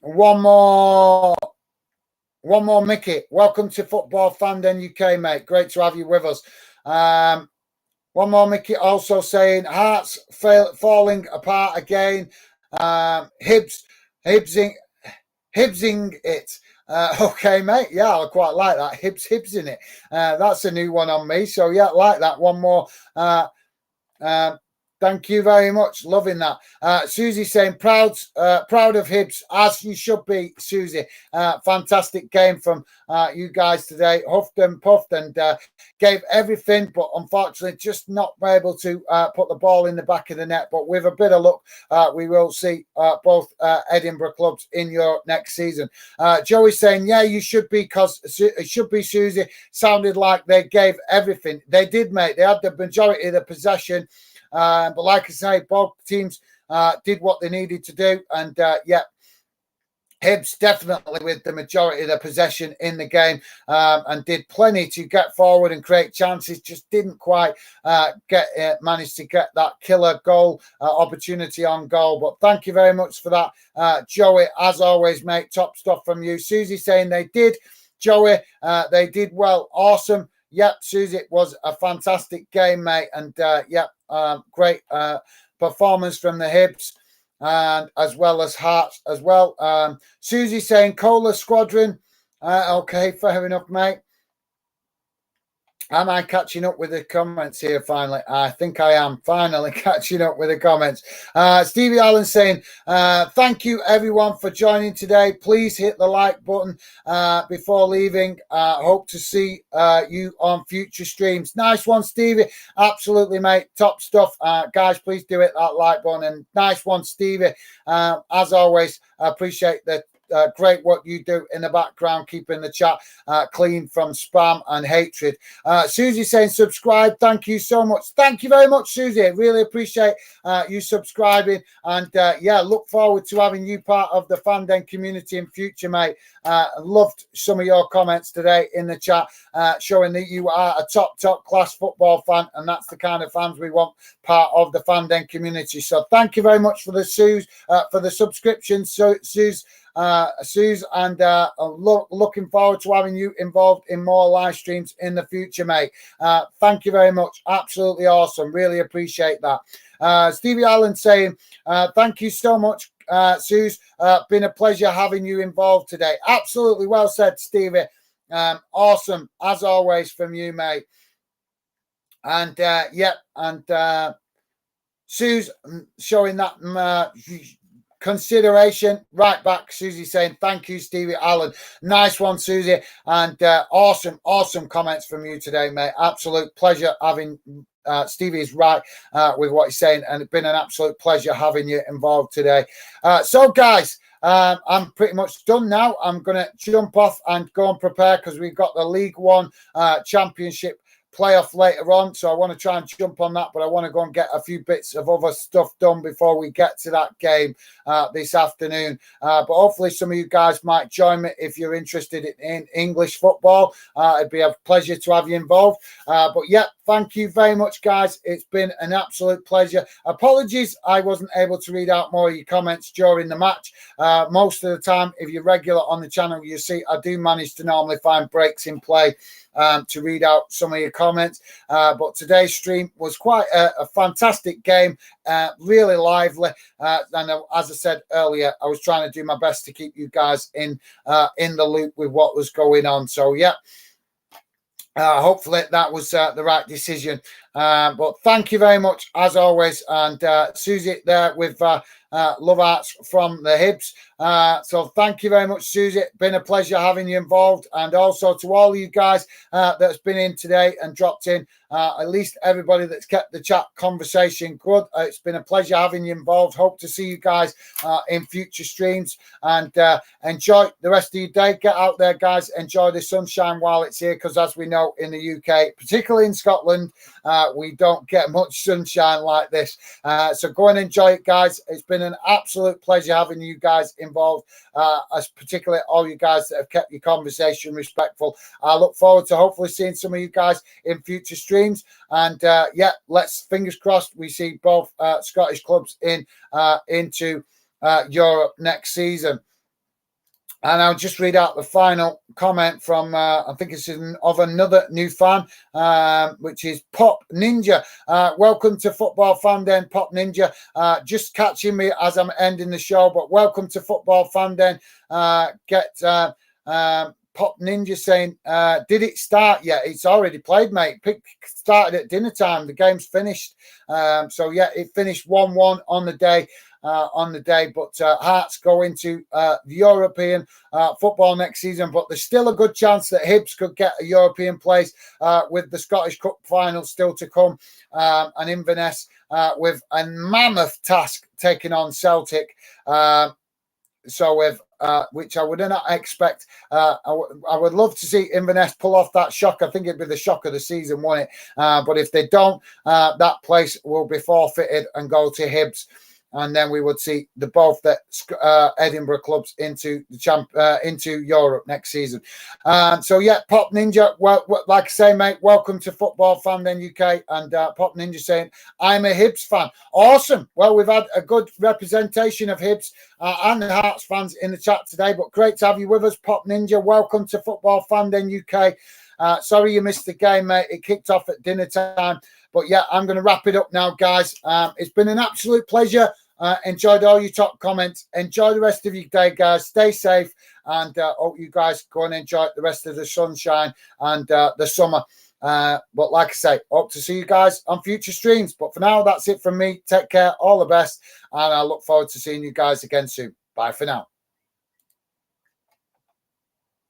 One more, Mickey. Welcome to Football Fandom UK, mate. Great to have you with us. One more, Mickey. Also saying Hearts falling apart again. Hibsing it. Okay, mate. Yeah, I quite like that. Hibsing it. That's a new one on me. So yeah, like that. One more. Thank you very much. Loving that. Susie saying, proud of Hibs, as you should be, Susie. Fantastic game from you guys today. Huffed and puffed and gave everything, but unfortunately just not able to put the ball in the back of the net. But with a bit of luck, we will see both Edinburgh clubs in Europe next season. Joey saying, yeah, you should be, because it should be, Susie. Sounded like they gave everything. They did, mate. They had the majority of the possession. But like I say, both teams did what they needed to do. And Hibs definitely with the majority of the possession in the game and did plenty to get forward and create chances. Just didn't quite manage to get that killer goal opportunity on goal. But thank you very much for that, Joey. As always, mate, top stuff from you. Susie saying they did. Joey, they did well. Awesome. Yep, Susie, it was a fantastic game, mate. And great performance from the Hibs. And as well as Hearts as well. Susie saying Cola Squadron. Okay, fair enough, mate. Am I catching up with the comments here finally? I think I am finally catching up with the comments. Stevie Allen saying, thank you everyone for joining today. Please hit the like button before leaving. Hope to see you on future streams. Nice one, Stevie. Absolutely, mate. Top stuff. Guys, please do hit that like button. And nice one, Stevie. As always, I appreciate that. Great work you do in the background, keeping the chat clean from spam and hatred. Susie saying subscribe. Thank you so much. Thank you very much, Susie. Really appreciate you subscribing. And look forward to having you part of the Fanden community in future, mate. Loved some of your comments today in the chat, showing that you are a top class football fan, and that's the kind of fans we want part of the Fanden community. So thank you very much for the subscription, Suze. Suze, and looking forward to having you involved in more live streams in the future, mate. Thank you very much. Absolutely awesome. Really appreciate that. Stevie Allen saying, thank you so much, Suze. Been a pleasure having you involved today. Absolutely well said, Stevie. Awesome, as always, from you, mate. And Suze showing that consideration. Right back, Susie saying thank you, Stevie Allen. Nice one, Susie. And awesome comments from you today, mate. Absolute pleasure having Stevie is right with what he's saying, and it's been an absolute pleasure having you involved today. So guys, I'm pretty much done now. I'm going to jump off and go and prepare because we've got the League One Championship playoff later on, so I want to try and jump on that, but I want to go and get a few bits of other stuff done before we get to that game this afternoon. But hopefully some of you guys might join me if you're interested in English football. It'd be a pleasure to have you involved. But yeah, thank you very much, guys. It's been an absolute pleasure. Apologies I wasn't able to read out more of your comments during the match. Most of the time, if you're regular on the channel, you see I do manage to normally find breaks in play to read out some of your comments, but today's stream was quite a fantastic game, really lively, and as I said earlier, I was trying to do my best to keep you guys in the loop with what was going on. So yeah, hopefully that was the right decision. But thank you very much as always, and Susie there with Love Arts from the Hibs. So thank you very much, Susie. Been a pleasure having you involved, and also to all you guys that's been in today and dropped in. At least everybody that's kept the chat conversation good. It's been a pleasure having you involved. Hope to see you guys in future streams, and enjoy the rest of your day. Get out there, guys. Enjoy the sunshine while it's here, because as we know in the UK, particularly in Scotland, we don't get much sunshine like this. So go and enjoy it, guys. It's been an absolute pleasure having you guys involved, as particularly all you guys that have kept your conversation respectful. I look forward to hopefully seeing some of you guys in future streams. And let's fingers crossed we see both Scottish clubs into Europe next season. And I'll just read out the final comment from, I think it's of another new fan, which is Pop Ninja. Welcome to Football Fan Den, Pop Ninja. Just catching me as I'm ending the show, but welcome to Football Fan Den. Pop Ninja saying, did it start yet? It's already played, mate. Started at dinner time. The game's finished. So yeah, it finished 1-1 on the day. But Hearts go into the European football next season, but there's still a good chance that Hibs could get a European place with the Scottish Cup final still to come, and Inverness with a mammoth task taking on Celtic. So with which I would not expect. I would love to see Inverness pull off that shock. I think it'd be the shock of the season, won't it? But if they don't, that place will be forfeited and go to Hibs. And then we would see both the Edinburgh clubs into the into Europe next season. So yeah, Pop Ninja. Well, like I say, mate, welcome to Football Fan Then UK. And Pop Ninja saying, "I'm a Hibs fan." Awesome. Well, we've had a good representation of Hibs and the Hearts fans in the chat today. But great to have you with us, Pop Ninja. Welcome to Football Fan Then UK. Sorry you missed the game, mate. It kicked off at dinner time. But yeah, I'm going to wrap it up now, guys. It's been an absolute pleasure. Enjoyed all your top comments. Enjoy the rest of your day, guys. Stay safe. And hope you guys go and enjoy the rest of the sunshine and the summer. But like I say, hope to see you guys on future streams. But for now, that's it from me. Take care. All the best. And I look forward to seeing you guys again soon. Bye for now.